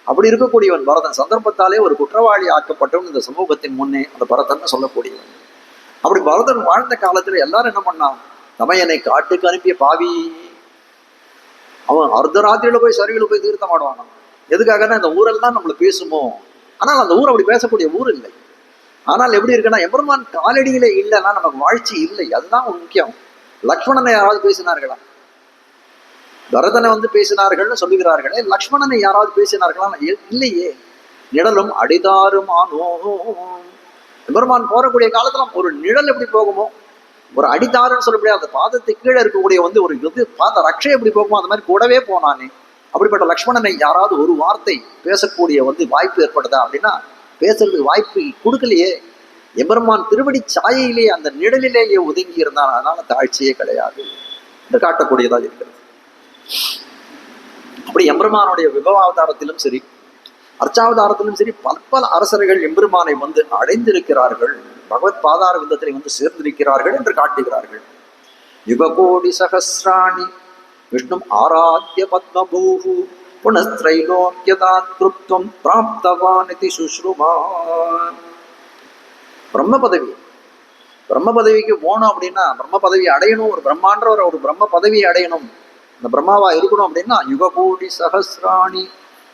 அப்படி இருக்கக்கூடியவன் பரதன் சந்தர்ப்பத்தாலே ஒரு குற்றவாளி ஆக்கப்பட்டவன் இந்த சமூகத்தின் முன்னே அந்த பரதன் சொல்லக்கூடியவன். அப்படி பரதன் வாழ்ந்த காலத்துல எல்லாரும் என்ன பண்ணான், தமையனை காட்டுக்கு அனுப்பிய பாவி. அவன் அர்த்தராத்திரியில போய் சரிவில் போய் தீர்த்தம் ஆடுவானான். எதுக்காகன்னா இந்த ஊரெல்லாம் நம்மளை பேசுமோ. ஆனால் அந்த ஊர் அப்படி பேசக்கூடிய ஊர் இல்லை. ஆனால் எப்படி இருக்குன்னா எம்பெருமான் காலடியிலே இல்லைன்னா நமக்கு வாழ்ச்சி இல்லை. அதுதான் ஒரு முக்கியம். லக்ஷ்மணனை யாராவது பேசினார்களா? பரதனை வந்து பேசினார்கள்னு சொல்லுகிறார்களே, லக்ஷ்மணனை யாராவது பேசினார்களா? இல்லையே. நிழலும் அடிதாரும் ஆனோ. எம்பெருமான் போறக்கூடிய காலத்துல ஒரு நிழல் எப்படி போகுமோ, ஒரு அடிதாருன்னு சொல்லக்கூடிய அந்த பாதத்தை கீழே இருக்கக்கூடிய வந்து ஒரு இது பாத ரட்சை எப்படி போகுமோ அந்த மாதிரி கூடவே போனானே. அப்படிப்பட்ட லக்ஷ்மணனை யாராவது ஒரு வார்த்தை பேசக்கூடிய வந்து வாய்ப்பு ஏற்படுதா அப்படின்னா பேசுறதுக்கு வாய்ப்பு கொடுக்கலையே. எம்பெருமான் திருவடி சாயையிலேயே அந்த நிழலிலேயே ஒதுங்கி இருந்தான். அதனால தாழ்ச்சியே கிடையாது என்று காட்டக்கூடியதாக இருக்கிறது. அப்படி எம்பெருமானுடைய விபவாவதாரத்திலும் சரி, அர்ச்சாவதாரத்திலும் சரி, பல அரசர்கள் எம்பெருமானை வந்து அடைந்திருக்கிறார்கள், பகவத் பாதார விந்தத்திலே வந்து சேர்ந்திருக்கிறார்கள் என்று காட்டுகிறார்கள். யுககோடி சகசிராணி விஷ்ணும் ஆராத்ய பத்மபூஹு புனஸ்திரைலோக்கியதாத்ருப்துவம் பிராப்தவானிதி சுஷ்ருமான். பிரம்ம பதவிக்கு போகணும் அப்படின்னா, பிரம்ம பதவி அடையணும், ஒரு பிரம்மான்ற ஒரு பிரம்ம பதவியை அடையணும், அந்த பிரம்மாவா இருக்கணும் அப்படின்னா யுககோடி சகசிராணி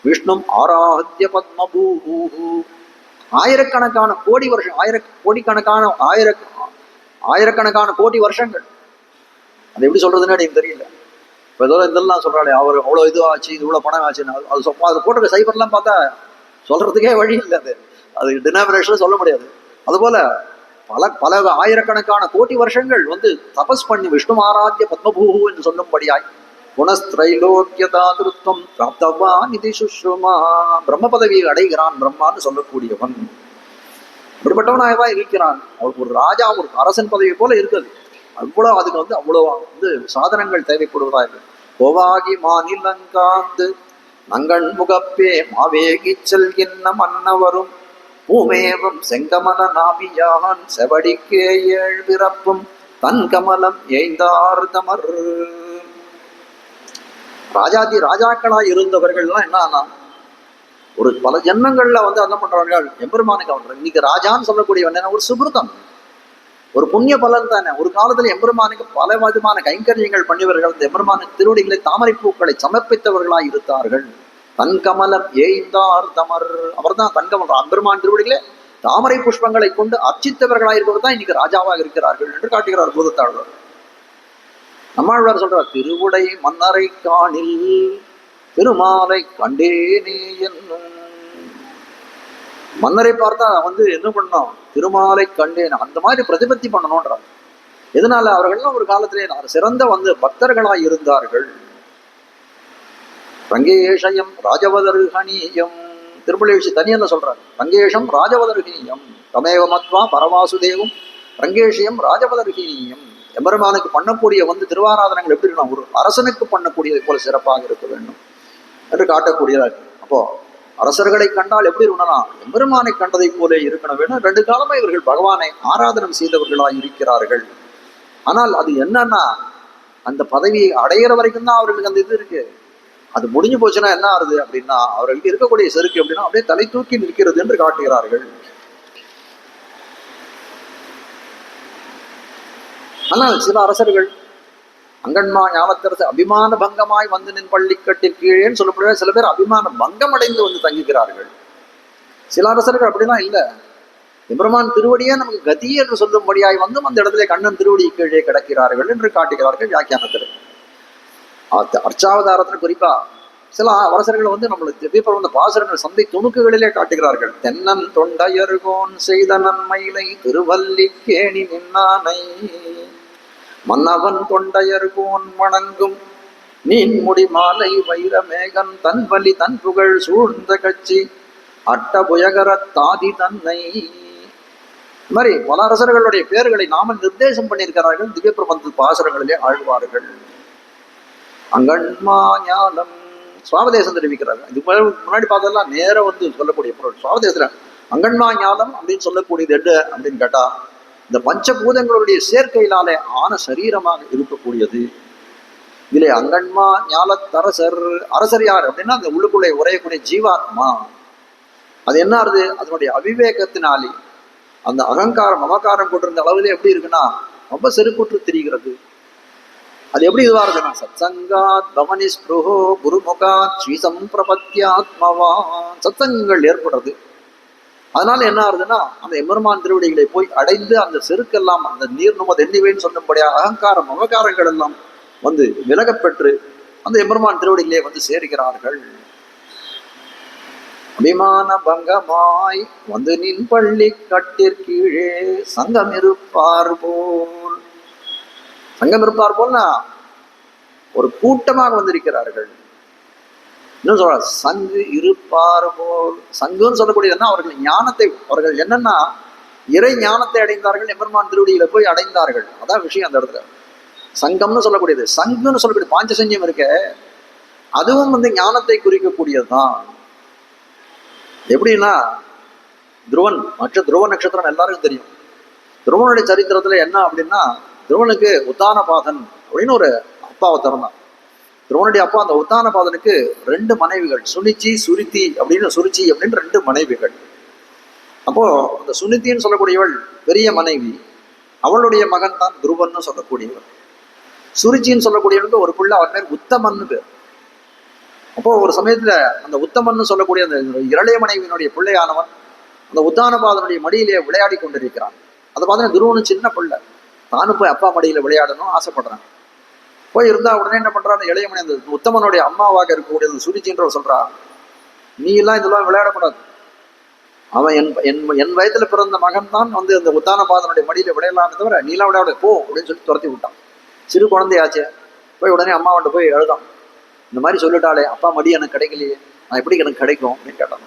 விஷ்ணும் ஆராத்ய பத்மபூஹு. ஆயிரக்கணக்கான கோடி வருஷம், ஆயிரக்கணக்கான கோடி வருஷங்கள். அது எப்படி சொல்றதுன்னு எனக்கு தெரியல. இப்போ ஏதோ இதெல்லாம் சொல்றாளே, அவர் அவ்வளோ இது ஆச்சு, இது இவ்வளோ பணம் ஆச்சுன்னு, அது போட்டிருக்க சைபர்லாம் பார்த்தா சொல்றதுக்கே வழி இல்லை. அது டினாமினேஷன்ல சொல்ல முடியாது. அதுபோல பல ஆயிரக்கணக்கான கோடி வருஷங்கள் வந்து தபஸ் பண்ணி விஷ்ணு ஆராத்ய பத்மபூஹு என்று சொல்லும்படியாய் புனஸ்திரைலோக்கியதாத்ருத்வம் பிராப்தவான் இதி சுஷ்ருமா. பிரம்ம பதவியை அடைகிறான் பிரம்மான்னு சொல்லக்கூடியவன். அப்படிப்பட்டவனாகவா இருக்கிறான். அவருக்கு ஒரு ராஜா, ஒரு அரசன் பதவி போல இருக்குது. அவ்வளவு அதுக்கு வந்து அவ்வளவு வந்து சாதனங்கள் தேவைப்படுவதா இருக்கு. கோவாகி மாநிலங்காந்து நங்கண் முகப்பே மாவேகி செல்கின்ற மன்னவரும் பூமேவம் செங்கமல நாபியான் செவடிக்கே ஏழ் பிறப்பும் தன் கமலம் ஏய்ந்தார்தமர். ராஜாக்களாய் இருந்தவர்கள்லாம் என்னன்னா ஒரு பல ஜென்மங்கள்ல வந்து என்ன பண்றார்கள், எம்பெருமானுக்கு அவர்கள் இன்னைக்கு ராஜான்னு சொல்லக்கூடியவன் என்ன, ஒரு சுகிருதம், ஒரு புண்ணிய பலன் தானே. ஒரு காலத்துல எம்பெருமானுக்கு பல விதமான கைங்கரியங்கள் பண்ணியவர்கள், அந்த எம்பெருமானுக்கு திருவடிகளை தாமரை பூக்களை சமர்ப்பித்தவர்களாய் இருந்தார்கள். தன்கமலம் ஏய்ந்தார் தமர். அவர் தான் தன்கமலம், எம்பெருமான் திருவடிகளே தாமரை புஷ்பங்களை கொண்டு அர்ச்சித்தவர்களாய் இருப்பவர் தான் இன்னைக்கு ராஜாவாக இருக்கிறார்கள் என்று காட்டுகிறார் பூதத்தாழ்வார். நம்மாழ்வார் சொல்றார், திருவுடை மன்னரை காணில் திருமாலை கண்டேனே என்னும். மன்னரை பார்த்தா வந்து என்ன பண்ணணும், திருமாலை கண்டேன் அந்த மாதிரி பிரதிபத்தி பண்ணணும்ன்றார். எதனால, அவர்கள்லாம் ஒரு காலத்திலே சிறந்த வந்து பக்தர்களாய் இருந்தார்கள். ரங்கேஷயம் ராஜவதர்ஹணீயம், திருமலேஷி தனியன்னு சொல்றார். ரங்கேஷம் ராஜவதர்ஹீயம் தமேவ மத்வா பரவாசுதேவம் ரங்கேஷியம் ராஜவதர்ஹீயம். எம்பெருமானுக்கு பண்ணக்கூடிய வந்து திருவாராதனங்கள் எப்படி இருக்கணும், ஒரு அரசனுக்கு பண்ணக்கூடியதை போல சிறப்பாக இருக்க வேண்டும் என்று காட்டக்கூடியதா இருக்கு. அப்போ அரசர்களை கண்டால் எப்படி இருக்கணும்னா எம்பெருமானை கண்டதை போல இருக்கணும் வேணும். 2 காலமா இவர்கள் பகவானை ஆராதனம் செய்தவர்களாய் இருக்கிறார்கள். ஆனால் அது என்னன்னா, அந்த பதவியை அடையிற வரைக்கும் தான் அவர்களுக்கு அந்த இது இருக்கு. அது முடிஞ்சு போச்சுன்னா என்ன ஆகுது அப்படின்னா, அவர்களுக்கு இருக்கக்கூடிய செருக்கு அப்படின்னா அப்படியே தலை தூக்கி நிற்கிறது என்று காட்டுகிறார்கள். ஆனால் சில அரசர்கள் அங்கன்மா ஞானத்தரசு அபிமான பங்கமாய் வந்து நின் பள்ளிக்கட்டில் கீழேன்னு சொல்லப்படுவ, சில பேர் அபிமான பங்கம் அடைந்து வந்து தங்குகிறார்கள். சில அரசர்கள் அப்படிலாம் இல்லை, எம்பெருமான் திருவடியே நமக்கு கதி என்று சொல்லும்படியாய் வந்தும் அந்த இடத்துல கண்ணன் திருவடி கீழே கிடக்கிறார்கள் என்று காட்டுகிறார்கள் வியாக்கியானத்தில். அர்ச்சாவதாரத்தில் குறிப்பா சில அரசர்கள் வந்து நம்மளுக்கு திவ்யப்பருவ பாசுரங்கள் சந்தை துணுக்குகளிலே காட்டுகிறார்கள். தென்னன் தொண்டையர்கோன் செய்த நன்மையிலை திருவல்லிக்கேணி நின்னானை மன்னவன் தொண்டையர்கோன் வணங்கும் நீன்முடி மாலை வைரமேகன் தன் வலி தன் புகழ் சூழ்ந்த கட்சி அட்டபுயகர தாதி தன்னை. இந்த மாதிரி பல அரசர்களுடைய பேர்களை நாம நிர்தேசம் பண்ணியிருக்கிறார்கள் திவ்ய பிரபந்த பாசுரங்களிலே ஆழ்வார்கள். அங்கன்மா ஞானம் சுவாவதேசம் தெரிவிக்கிறார்கள். இது முன்னாடி பார்த்ததெல்லாம் நேரம் வந்து சொல்லக்கூடிய பொருள். சுவாவதேசத்துல அங்கன்மா ஞானம் அப்படின்னு சொல்லக்கூடியது என்ன அப்படின்னு கேட்டா, இந்த பஞ்சபூதங்களுடைய சேர்க்கையினாலே ஆன சரீரமாக இருக்கக்கூடியது. இதிலே அங்கன்மா ஞாலத்தரசர், அரசர் யார் அப்படின்னா அந்த உள்ளுக்குள்ளே உரையக்கூடிய ஜீவாத்மா. அது என்ன ஆகுது, அதனுடைய அவிவேகத்தினாலே அந்த அகங்காரம் மமக்காரம் கொண்டிருந்த அளவிலே எப்படி இருக்குன்னா ரொம்ப செருக்குற்று திரிகிறது. அது எப்படி இதுவா இருக்குன்னா, சத்சங்காத் பவனி ஸ்பிருஹோ குருமுகாத் ஸ்ரீசம்பிரபத்யாத்மவான். சத்சங்கங்கள் ஏற்படுறது, அதனால என்ன ஆகுதுன்னா அந்த எம்பெருமான் திருவடிகளை போய் அடைந்து அந்த செருக்கெல்லாம் அந்த நீர் நுமது எண்ணிவேன்னு சொல்லும்படியா அகங்காரம் அவகாரங்கள் எல்லாம் வந்து விலகப்பெற்று அந்த எம்பெருமான் திருவடிகளே வந்து சேர்கிறார்கள். அபிமான பங்கமாய் வந்து நின் பள்ளி கட்டிற்கீழே சங்கம் இருப்பார் போல். சங்கம் இருப்பார் போல்னா ஒரு கூட்டமாக வந்திருக்கிறார்கள். இன்னும் சொல்ற சங்கு இருப்பார் போல். சங்குன்னு சொல்லக்கூடியதுன்னா அவர்கள் ஞானத்தை, அவர்கள் என்னன்னா இறை ஞானத்தை அடைந்தார்கள், எம்பெருமான் திருவடியில போய் அடைந்தார்கள். அதான் விஷயம் அந்த இடத்துல. சங்கம்னு சொல்லக்கூடியது, சங்குன்னு சொல்லக்கூடிய பாஞ்சசன்யம் இருக்க, அதுவும் வந்து ஞானத்தை குறிக்கக்கூடியதுதான். எப்படின்னா துருவன், மற்ற துருவ நட்சத்திரம் எல்லாருக்கும் தெரியும். துருவனுடைய சரித்திரத்துல என்ன அப்படின்னா, துருவனுக்கு உத்தானபாதன் அப்படின்னு ஒரு அப்பாவை திறந்தான். துருவனுடைய அப்பா அந்த உத்தானபாதனுக்கு 2 மனைவிகள், சுனிச்சி சுருத்தி அப்படின்னு, சுருச்சி அப்படின்னு 2 மனைவிகள். அப்போ அந்த சுனித்தின்னு சொல்லக்கூடியவள் பெரிய மனைவி, அவளுடைய மகன் தான் துருவன்னு சொல்லக்கூடியவள். சுருச்சின்னு சொல்லக்கூடியவனுக்கு ஒரு பிள்ளை, அவன் பேர் உத்தமன்னு பேர். அப்போ ஒரு சமயத்துல அந்த உத்தமன்னு சொல்லக்கூடிய அந்த இரளைய மனைவியினுடைய பிள்ளையானவன் அந்த உத்தானபாதனுடைய மடியிலே விளையாடி கொண்டிருக்கிறான். அதை பார்த்தீங்கன்னா துருவனு சின்ன பிள்ளை, தானும் போய் அப்பா மடியில விளையாடணும் ஆசைப்படுறான். போய் இருந்தா உடனே என்ன பண்றான், அந்த இளைய மணி அந்த உத்தமனுடைய அம்மாவாக இருக்கக்கூடிய அந்த சுருச்சின்றவர் சொல்றா, நீ எல்லாம் இதெல்லாம் விளையாடக்கூடாது. அவன் என் வயதுல பிறந்த மகன் தான் வந்து அந்த உத்தானபாதனுடைய மடியில விளையாடலாமே தவிர நீ எல்லாம் விளையாட போ அப்படின்னு சொல்லி துரத்தி விட்டான். சிறு குழந்தையாச்சே. போய் உடனே அம்மாவன்ட்டு போய் எழுதான், இந்த மாதிரி சொல்லிட்டாலே அப்பா மடி எனக்கு கிடைக்கலையே, நான் எப்படி எனக்கு கிடைக்கும் அப்படின்னு கேட்டான்.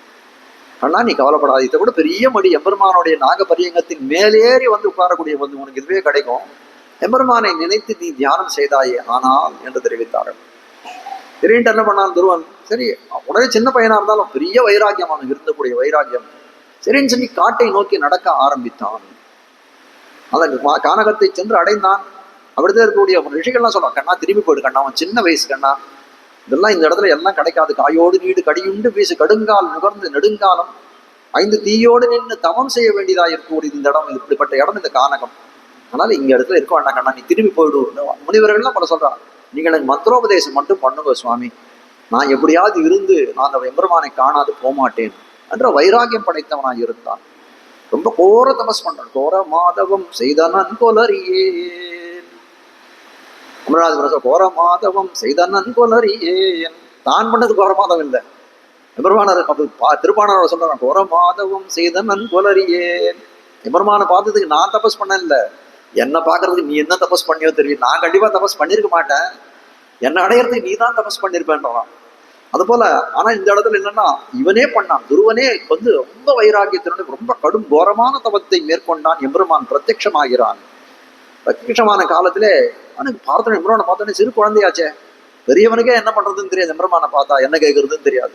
ஆனா நீ கவலைப்படாது, இதை கூட பெரிய மடி எம்பெருமானுடைய நாகபரியங்கத்தின் மேலேறி வந்து உட்காரக்கூடிய வந்து உனக்கு இதுவே கிடைக்கும். எம்பெருமானை நினைத்து நீ தியானம் செய்தாயே ஆனால் என்று தெரிவித்தார்கள். சரின்ட்டு என்ன பண்ணான் துருவன், சரி உடனே சின்ன பையனா இருந்தாலும் பெரிய வைராக்கியம் அவனுக்கு இருந்தக்கூடிய வைராக்கியம். சரின்னு சொல்லி காட்டை நோக்கி நடக்க ஆரம்பித்தான். அந்த கானகத்தை சென்று அடைந்தான். அப்படிதான் இருக்கக்கூடிய ரிஷிகள்லாம் சொல்லுவான், கண்ணா திரும்பி போயிடு கண்ணா, அவன் சின்ன வயசு கண்ணா, இதெல்லாம் இந்த இடத்துல எல்லாம் கிடைக்காது. காயோடு நீடு கடியுண்டு வீசு கடுங்கால் நுகர்ந்து நெடுங்காலம் 5 தீயோடு நின்று தவம் செய்ய வேண்டியதா இருக்கக்கூடிய இந்த இடம், இப்படிப்பட்ட இடம் இந்த கானகம். அதனால இங்க இடத்துல இருக்க வேண்டாம் கண்ணா, நீ திரும்பி போயிடு. முனிவர்கள்லாம் பல சொல்றான், நீங்கள் எனக்கு மந்திரோபதேசம் மட்டும் பண்ணுங்க சுவாமி, நான் எப்படியாவது இருந்து நான் அந்த எம்பெருமானை காணாது போமாட்டேன் என்ற வைராக்கியம் படைத்தவனாய் இருந்தான். ரொம்ப கோர தபஸ் பண்றான். கோர மாதவம் செய்தனன் கொலறியேன். கோர மாதவம் செய்தனன் கொலறியேன். தான் பண்ணது கோர மாதவம் இல்லை, எம்பெருமானார் திருப்பாணர் சொல்றான், கோர மாதவம் செய்தனன் கொலறியேன். எம்பெருமானை பார்த்ததுக்கு நான் தபஸ் பண்ண இல்லை, என்ன பாக்குறதுக்கு நீ என்ன தபஸ் பண்ணியோ தெரியும். நான் கண்டிப்பா தபஸ் பண்ணிருக்க மாட்டேன், என்ன அடையிறதுக்கு நீ தான் தபஸ் பண்ணிருப்பேன்றான். அது போல ஆனா இந்த இடத்துல என்னன்னா இவனே பண்ணான். துருவனே வந்து ரொம்ப வைராக்கியத்தினுடைய ரொம்ப கடும் கோரமான தவத்தை மேற்கொண்டான். எம்பெருமான் பிரத்யட்சமாகிறான். பிரத்யட்சமான காலத்திலே அவனுக்கு பார்த்தோம், எம்பெருமானை பார்த்தோன்னே சிறு குழந்தையாச்சே, பெரியவனுக்கே என்ன பண்றதுன்னு தெரியாது, எம்பெருமானை பார்த்தா என்ன கேட்கறதுன்னு தெரியாது.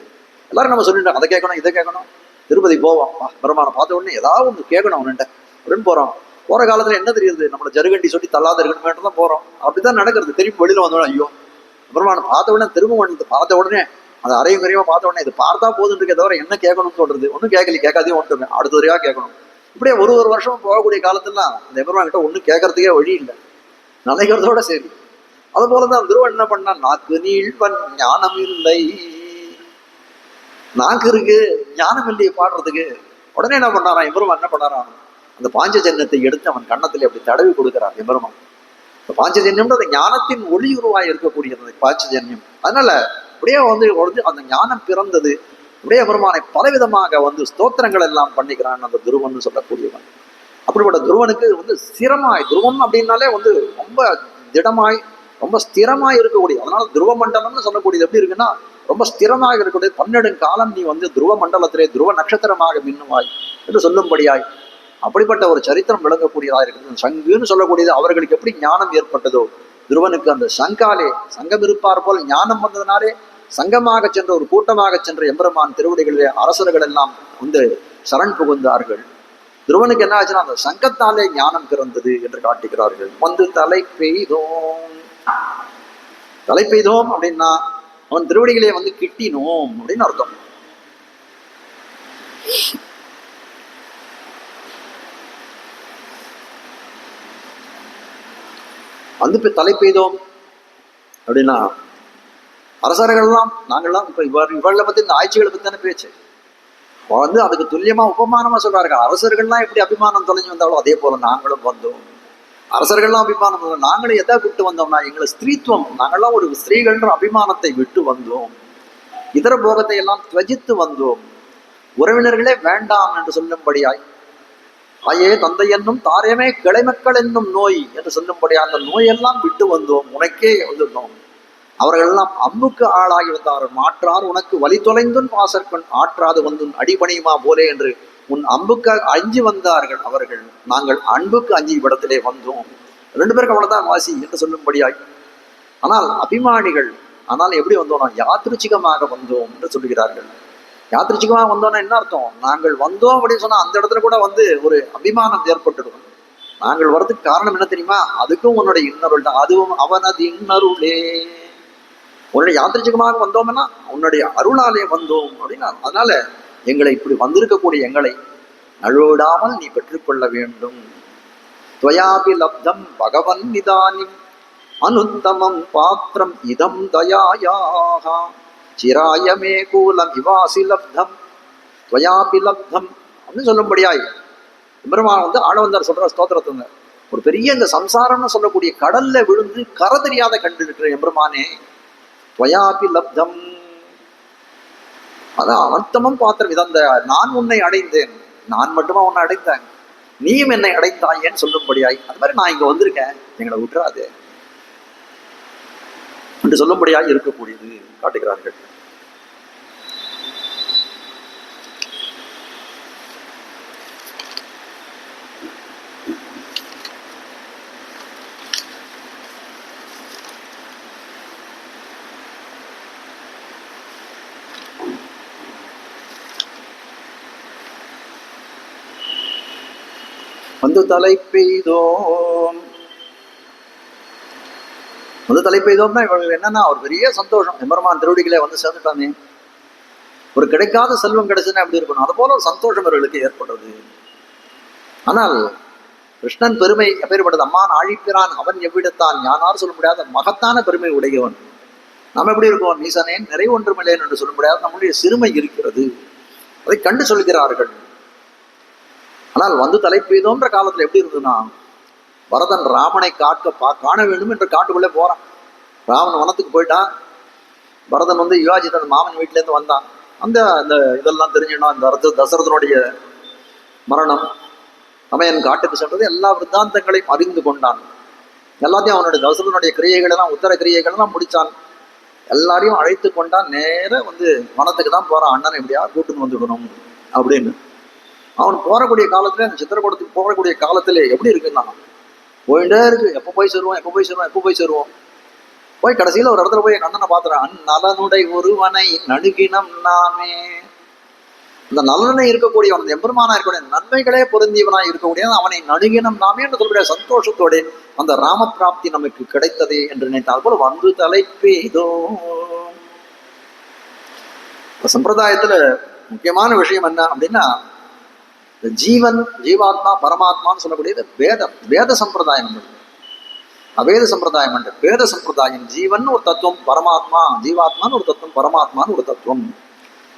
எல்லாரும் நம்ம சொல்லிட்டோம், அதை கேட்கணும் இதை கேட்கணும். திருப்பதி போவோம், பெருமானை பார்த்த உடனே ஏதாவது ஒன்று கேட்கணும் அவன்கிட்ட அப்படின்னு போறோம். போற காலத்துல என்ன தெரியுது, நம்மள ஜருகண்டி சொல்லி தள்ளாத இருக்கணும் தான் போறோம். அப்படிதான் நடக்கிறது. திருப்பி வெளியில வந்தோம், ஐயோ பெருமானை பார்த்த உடனே திரும்ப வந்து பார்த்த உடனே அது அரையும் குறையமா பார்த்த உடனே இது பார்த்தா போதுன்னு இருக்கே தவிர என்ன கேட்கணும்னு சொல்றது ஒன்றும் கேட்காதே ஒன்றுமே அடுத்த வரையா கேட்கணும். இப்படியே ஒரு வருஷம் போகக்கூடிய காலத்துலாம் அந்த எம்பெருமான் கிட்ட ஒன்றும் கேட்கறதுக்கே வழி இல்லை, நினைக்கிறதோட சரி. அது போலதான் துருவன் என்ன பண்ணான், நாக்கு நீழ்வன் ஞானம் இல்லை, நாக்கு இருக்கு ஞானம் இல்லையே பாடுறதுக்கு. உடனே என்ன பண்ணாரான் எம்பெருமான், என்ன பண்ணாரான், அந்த பாஞ்சஜன்யத்தை எடுத்து அவன் கன்னத்துல அப்படி தடவி கொடுக்கிறான் எம்பெருமான். இந்த பாஞ்சஜன்யம் அந்த ஞானத்தின் ஒளி உருவாய் இருக்கக்கூடியது பாஞ்சஜன்யம். அதனால அப்படியே வந்து அந்த ஞானம் பிறந்தது. அப்படியே பெருமானை பலவிதமாக வந்து ஸ்தோத்திரங்கள் எல்லாம் பண்ணிக்கிறான் அந்த துருவன் சொல்லக்கூடியவன். அப்படிப்பட்ட துருவனுக்கு வந்து ஸ்திரமாய், துருவன் அப்படின்னாலே வந்து ரொம்ப திடமாய் ரொம்ப ஸ்திரமாய் இருக்கக்கூடிய, அதனால துருவ மண்டலம்னு சொல்லக்கூடியது எப்படி இருக்குன்னா ரொம்ப ஸ்திரமாக இருக்கக்கூடிய 12 காலம் நீ வந்து துருவ மண்டலத்திலே துருவ நட்சத்திரமாக மின்னுவாய் என்று சொல்லும்படியாய் அப்படிப்பட்ட ஒரு சரித்திரம் விளங்கக்கூடியதா இருக்குது. சங்குன்னு சொல்லக்கூடியது அவர்களுக்கு எப்படி ஞானம் ஏற்பட்டதோ, துருவனுக்கு அந்த சங்காலே சங்கம் இருப்பார் போல் ஞானம் வந்ததுனாலே சங்கமாக சென்ற ஒரு கூட்டமாக சென்ற எம்பெருமான் திருவடிகளிலே அரசர்கள் எல்லாம் வந்து சரண் புகுந்தார்கள். துருவனுக்கு என்ன ஆச்சுன்னா அந்த சங்கத்தாலே ஞானம் பிறந்தது என்று காட்டுகிறார்கள். வந்து தலை பெய்தோம் அப்படின்னா அவன் திருவடிகளே வந்து கிட்டினோம் அப்படின்னு அர்த்தம். வந்து தலை பெய்தோம் அப்படின்னா அரசர்கள்லாம் நாங்கள்லாம் இப்ப இவர்களை பத்தி இந்த ஆட்சிகளை பத்தி தானே பேச்சு. அதுக்கு துல்லியமா உபமானமா சொல்றாரு. அரசர்கள்லாம் எப்படி அபிமானம் தொலைஞ்சு வந்தாலும் அதே போல நாங்களும் வந்தோம். அரசர்கள்லாம் அபிமானம் நாங்களும் எதை விட்டு வந்தோம்னா எங்களை ஸ்திரீத்துவம், நாங்கள்லாம் ஒரு ஸ்திரீகள்ன்ற அபிமானத்தை விட்டு வந்தோம். இதர போகத்தை எல்லாம் துவஜித்து வந்தோம். உறவினர்களே வேண்டாம் என்று சொல்லும்படியாய், தாயே தந்தை என்னும் தாரமே கிளைமக்கள் என்னும் நோய் என்று சொல்லும்படியாய் அந்த நோயெல்லாம் விட்டு வந்தோம். உனக்கே வந்துட்டோம். அவர்கள் எல்லாம் அம்புக்கு ஆளாகி வந்தார்கள். மாற்றார் உனக்கு வழி தொலைந்துன் பாசற்கண் ஆற்றாது வந்துன் அடிபணியுமா போலே என்று உன் அம்புக்கு அஞ்சு வந்தார்கள் அவர்கள். நாங்கள் அன்புக்கு அஞ்சு இடத்திலே வந்தோம். 2 பேருக்கு அவ்வளவுதான் வாசி என்று சொல்லும்படியாய். ஆனால் அபிமானிகள், ஆனால் எப்படி வந்தோம்னா யாத்திருச்சிகமாக வந்தோம் என்று சொல்லுகிறார்கள். யாத்திருச்சிகமாக வந்தோம்னா என்ன அர்த்தம்? நாங்கள் வந்தோம் அப்படின்னு சொன்னா அந்த இடத்துல கூட ஒரு அபிமானம் ஏற்பட்டுடும். நாங்கள் வர்றதுக்கு காரணம் என்ன தெரியுமா? அதுக்கும் உன்னுடைய இன்னருள் தான். அதுவும் அவனது இன்னருளே. உன்னுடைய யாத்திரிகமாக வந்தோம்னா உன்னுடைய அருளாலே வந்தோம் அப்படின்னா, அதனால எங்களை இப்படி வந்திருக்கக்கூடிய எங்களை நழுவிடாமல் நீ பெற்றுக்கொள்ள வேண்டும். துவயாபி லப்தம் பகவன் நிதானிம் அனுத்தமம் பாத்திரம் இதம் தயாயாக சிராயமே கூலம் இவாசி லப்தம் துவயாபி லப்தம் அப்படின்னு சொல்லும்படியாய் பெருமான் ஆளவந்தார் சொல்ற ஸ்தோத்திரத்துங்க. ஒரு பெரிய இந்த சம்சாரம்னு சொல்லக்கூடிய கடல்ல விழுந்து கரை தெரியாத கண்டு இருக்கிற எம்பெருமானே, துவயாபி லப்தம், அதான் அனந்தமம் பாத்திரம் இதந்த நான் உன்னை அடைந்தேன். நான் மட்டுமா உன்னை அடைந்தேன், நீயும் என்னை அடைந்தாயேன்னு சொல்லும்படியாய், அது மாதிரி நான் இங்க வந்திருக்கேன், எங்களை விட்டுறாது என்று சொல்லும்படியாய் இருக்கக்கூடியது காட்டுகிறார்கள். வந்து தலை பெய்தோம். வந்து தலை பெய்தோம்னா இவர்கள் என்னன்னா ஒரு பெரிய சந்தோஷம். எம்பெருமான் திருவடிகளே வந்து சேர்ந்துட்டானே, ஒரு கிடைக்காத செல்வம் கிடைச்சுன்னா எப்படி இருக்கணும், அது போல ஒரு சந்தோஷம் இவர்களுக்கு ஏற்படுறது. ஆனால் கிருஷ்ணன் பெருமை எப்பேற்பட்டது? அம்மான் ஆழிப்பிரான் அவன் எவ்விடத்தான் யானார் சொல்ல முடியாத மகத்தான பெருமை உடையவன். நம்ம எப்படி இருக்கோம்? நீசனேன் நிறைய ஒன்றுமில்லேன் என்று சொல்ல முடியாது, நம்முடைய சிறுமை இருக்கிறது. அதை கண்டு சொல்கிறார்கள். ஆனால் வந்து தலை பெய்தோன்ற காலத்துல எப்படி இருந்ததுன்னா, பரதன் ராமனை காண வேண்டும் என்று காட்டுக்குள்ளே போறான். ராமன் வனத்துக்கு போயிட்டான். பரதன் யுவாஜி தன் மாமன் வீட்டுல இருந்து வந்தான். அந்த இதெல்லாம் தெரிஞ்சுனா, இந்த தசரதனுடைய மரணம், தமையன் காட்டுக்கு சென்றது, எல்லா விருத்தாந்தங்களையும் அறிந்து கொண்டான். எல்லாத்தையும் அவனுடைய தசரதனுடைய கிரியைகள் எல்லாம், உத்தர கிரியைகள் எல்லாம் முடிச்சான். எல்லாரையும் அழைத்து கொண்டான். நேர வனத்துக்கு தான் போறான். அண்ணனை எப்படியா கூட்டுன்னு வந்துடணும் அப்படின்னு. அவன் போறக்கூடிய காலத்துல, அந்த சித்திரக்கூடத்துக்கு போகக்கூடிய காலத்துல எப்படி இருக்குன்னா போயிட்டே இருக்கு. எப்போ போய் சேருவோம். போய் கடைசியில ஒரு இடத்துல போய் என் அண்ணனை பாத்துறான். நலனுடை ஒருவனை நணுகினம் நாமே. இந்த நலனை இருக்கக்கூடிய அவன் எம்பெருமானா இருக்கக்கூடிய நன்மைகளே பொருந்தியவனா இருக்கக்கூடிய அவனை நணுகினம் நாமே என்று சொல்லக்கூடிய சந்தோஷத்தோட அந்த ராம பிராப்தி நமக்கு கிடைத்ததே என்று நினைத்தால் போல வந்து தலை பெய்தோ. சம்பிரதாயத்துல முக்கியமான விஷயம் என்ன அப்படின்னா, ஜீவன் ஜீவாத்மா பரமாத்மான்னு சொல்லக்கூடியது வேத சம்பிரதாயம். அவேத சம்பிரதாயம் அன்று வேத சம்பிரதாயம். ஜீவன் ஒரு தத்துவம், பரமாத்மா ஜீவாத்மான்னு ஒரு தத்துவம், பரமாத்மான்னு ஒரு தத்துவம்.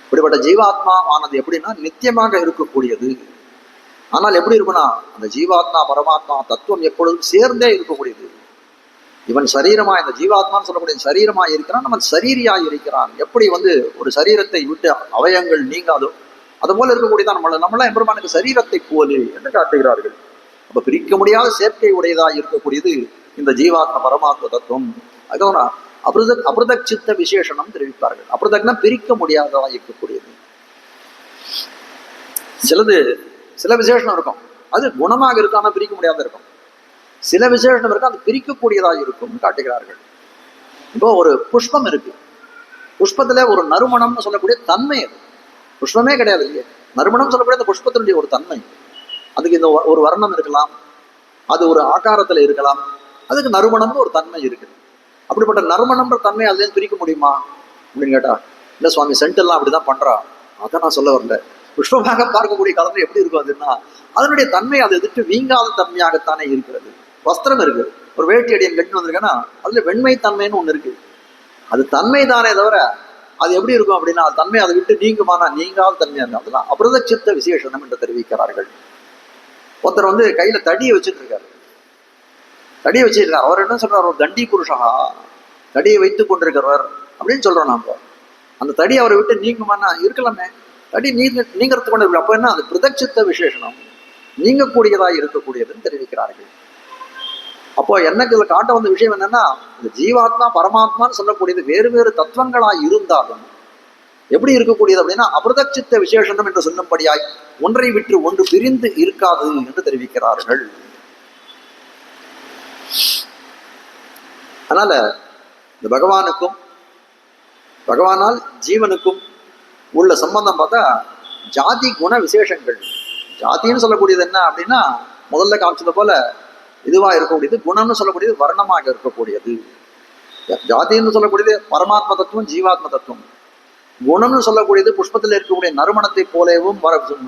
இப்படிப்பட்ட ஜீவாத்மா ஆனது எப்படின்னா நித்தியமாக இருக்கக்கூடியது. ஆனால் எப்படி இருக்குன்னா, அந்த ஜீவாத்மா பரமாத்மா தத்துவம் எப்பொழுதும் சேர்ந்தே இருக்கக்கூடியது. இவன் சரீரமா, இந்த ஜீவாத்மான்னு சொல்லக்கூடிய சரீரமா இருக்கிறான், அவன் சரீரியாய் இருக்கிறான். எப்படி ஒரு சரீரத்தை விட்டு அவயங்கள் நீங்காதோ அது போல இருக்கக்கூடியதான் நம்மளாம் எம்பெருமானுக்கு சரீரத்தை போலே என்று காட்டுகிறார்கள். அப்ப பிரிக்க முடியாத சேர்க்கை உடையதாக இருக்கக்கூடியது இந்த ஜீவாத்ம பரமாத்ம தத்துவம். அதுதான் அபிருதக் சித்த விசேஷனம் தெரிவிப்பார்கள். அபிருதக்னா பிரிக்க முடியாததாக இருக்கக்கூடியது. சில விசேஷம் இருக்கும், அது குணமாக இருக்கான பிரிக்க முடியாத இருக்கும். சில விசேஷம் இருக்கு, அது பிரிக்கக்கூடியதாக இருக்கும் காட்டுகிறார்கள். இப்போ ஒரு புஷ்பம் இருக்கு, புஷ்பத்துல ஒரு நறுமணம்னு சொல்லக்கூடிய தன்மை, அது புஷ்பமே கிடையாது இல்லையா, நறுமணம் சொல்லக்கூடிய அந்த புஷ்பத்தினுடைய ஒரு தன்மை. அதுக்கு இந்த ஒரு வர்ணம் இருக்கலாம், அது ஒரு ஆகாரத்துல இருக்கலாம், அதுக்கு நறுமணம்னு ஒரு தன்மை இருக்கு. அப்படிப்பட்ட நறுமணம்ன்ற தன்மை அதுலேருந்து பிரிக்க முடியுமா அப்படின்னு கேட்டா, இல்லை சுவாமி சென்ட் எல்லாம் அப்படிதான் பண்றா, அதை நான் சொல்ல வரல. புஷ்பமாக பார்க்கக்கூடிய காலத்துல எப்படி இருக்கும் அதுன்னா, அதனுடைய தன்மை அதை எதிர்த்து வீங்காத தன்மையாகத்தானே இருக்கிறது. வஸ்திரம் இருக்கு, ஒரு வேட்டி அடியன் கட்டு வந்திருக்கேன்னா அதுல வெண்மை தன்மைன்னு ஒண்ணு இருக்கு. அது தன்மை தானே தவிர அது எப்படி இருக்கும் அப்படின்னா அது தன்மை அதை விட்டு நீங்குமானா நீங்காத தன்மையா இருக்கும். அதெல்லாம் அபிரதச்சித்த விசேஷனம் என்று தெரிவிக்கிறார்கள். ஒருத்தர் வந்து கையில தடியை வச்சுட்டு இருக்காரு. தடியை வச்சிருக்காரு. அவர் என்ன சொல்றார்? ஒரு தண்டி புருஷா, தடியை வைத்துக் கொண்டிருக்கிறவர் அப்படின்னு சொல்றோம் நாம. அந்த தடி அவரை விட்டு நீங்குமானா இருக்கலாமே. தடி நீங்கிறது கொண்டு அப்ப என்ன? அது பிரதட்சித்த விசேஷனம், நீங்கக்கூடியதா இருக்கக்கூடியதுன்னு தெரிவிக்கிறார்கள். அப்போ எனக்கு இதுல காட்ட வந்த விஷயம் என்னன்னா, இந்த ஜீவாத்மா பரமாத்மான்னு சொல்லக்கூடியது வேறு வேறு தத்துவங்களா இருந்தாலும் எப்படி இருக்கக்கூடியது அப்படின்னா அபிரதட்சித்த விசேஷனம் என்று சொல்லும்படியாய் ஒன்றை விட்டு ஒன்று பிரிந்து இருக்காது என்று தெரிவிக்கிறார்கள். அதனால இந்த பகவானால் ஜீவனுக்கும் உள்ள சம்பந்தம் பார்த்தா ஜாதி குண விசேஷங்கள். ஜாதின்னு சொல்லக்கூடியது என்ன அப்படின்னா முதல்ல காமிச்சது போல இதுவா இருக்கக்கூடியது, குணம்னு சொல்லக்கூடியது வர்ணமாக இருக்கக்கூடியது. ஜாதின்னு சொல்லக்கூடியது பரமாத்ம தத்துவம், ஜீவாத்ம தத்துவம். குணம்னு சொல்லக்கூடியது புஷ்பத்தில் இருக்கக்கூடிய நறுமணத்தை போலவும்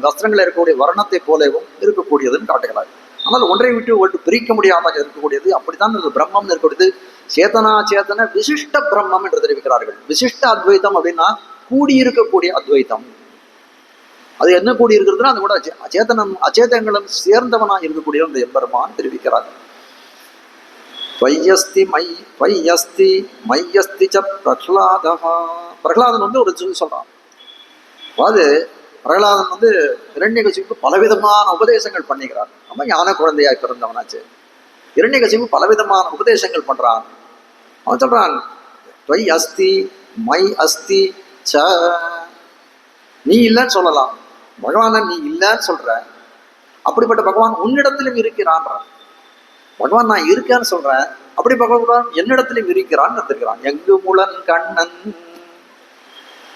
வஸ்திரங்களில் இருக்கக்கூடிய வர்ணத்தை போலவும் இருக்கக்கூடியதுன்னு காட்டுகிறார். ஆனால் ஒன்றை விட்டு ஒன்று பிரிக்க முடியாத இருக்கக்கூடியது. அப்படித்தான் இது பிரம்மம்னு இருக்கக்கூடியது. சேத்தனா சேத்தன விசிஷ்ட பிரம்மம் என்று தெரிவிக்கிறார்கள். விசிஷ்ட அத்வைத்தம் அப்படின்னா கூடியிருக்கக்கூடிய அத்வைத்தம். அது என்ன கூடி இருக்கிறதுனா அது கூட அச்சேதனம் அச்சேதங்களும் சேர்ந்தவனா இருக்கக்கூடிய அந்த எம்பெருமான் தெரிவிக்கிறார். பிரகலாதன் வந்து ஒரு சொல்றான். அதாவது பிரகலாதன் வந்து இரண்யகசிபுக்கு பலவிதமான உபதேசங்கள் பண்ணிக்கிறார். நம்ம ஞான குழந்தையாய் பிறந்தவனாச்சு. இரண்யகசிபு பலவிதமான உபதேசங்கள் பண்றான். அவன் சொல்றான், வை அஸ்தி மை அஸ்தி ச, நீ இல்லைன்னு சொல்லலாம், பகவான நீ இல்லைன்னு சொல்ற. அப்படிப்பட்ட பகவான் உன்னிடத்திலும் இருக்கிறான். பகவான் நான் இருக்கேன்னு சொல்றேன், அப்படி பகவான் என்னிடத்திலும் இருக்கிறான்னு இருக்கிறான். எங்கு முளன் கண்ணன்,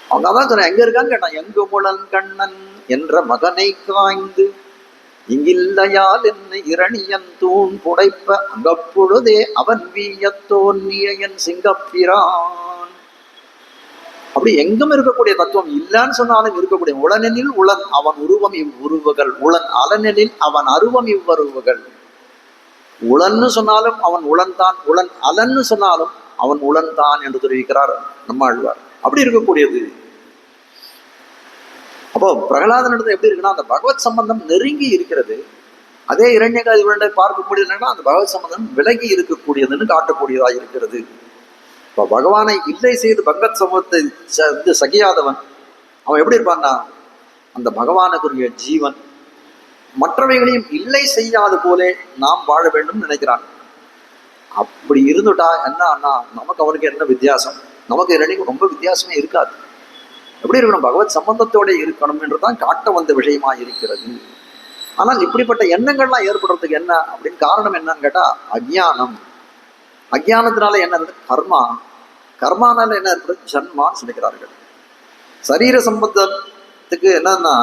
அவங்க அதான் சொல்றேன் எங்க இருக்கான்னு கேட்டான். எங்கு முளன் கண்ணன் என்ற மகனை காய்ந்து இங்கில்லையால் என்னை இரணியன் தூண் புடைப்ப அங்கப்பொழுதே அவன் வீயத்தோன்னிய என் சிங்கப்பிரான். அப்படி எங்கும் இருக்கக்கூடிய தத்துவம் இல்லைன்னு சொன்னாலும் இருக்கக்கூடிய உளனெனில் உளன் அவன் உருவம் இவ்வுருவுகள், உளன் அலனெனில் அவன் அருவம் இவ்வருவுகள். உளன்னு சொன்னாலும் அவன் உளன் தான், உளன் அலன்னு சொன்னாலும் அவன் உளன் தான் என்று தெரிவிக்கிறார் நம்மாழ்வார். அப்படி இருக்கக்கூடியது. அப்போ பிரகலாதனிடத்துல எப்படி இருக்குன்னா அந்த பகவத் சம்பந்தம் நெருங்கி இருக்கிறது. அதே இரண்யகாதிபுரனை பார்க்கக்கூடியது என்னன்னா அந்த பகவத் சம்பந்தம் விலகி இருக்கக்கூடியதுன்னு காட்டக்கூடியதாக இருக்கிறது. இப்போ பகவானை இல்லை செய்து பகவத் சம்பவத்தை சகியாதவன் அவன் எப்படி இருப்பான்னா அந்த பகவானுக்குரிய ஜீவன் மற்றவைகளையும் இல்லை செய்யாது போலே நாம் வாழ வேண்டும் நினைக்கிறான். அப்படி இருந்துட்டா என்ன அண்ணா நமக்கு அவனுக்கு என்ன வித்தியாசம்? நமக்கு இரண்டையும் ரொம்ப வித்தியாசமே இருக்காது. எப்படி இருக்கணும்? பகவத் சம்பந்தத்தோட இருக்கணும் என்றுதான் காட்ட வந்த விஷயமா இருக்கிறது. ஆனால் இப்படிப்பட்ட எண்ணங்கள்லாம் ஏற்படுறதுக்கு என்ன அப்படின்னு காரணம் என்னன்னு கேட்டா அஜ்ஞானம். அஜ்ஞானத்தினால என்ன இருக்கு? கர்மா. கர்மானால என்ன ஏற்படுது? ஜன்மான்னு சொல்லிக்கிறார்கள். சரீர சம்பந்தத்துக்கு என்னன்னா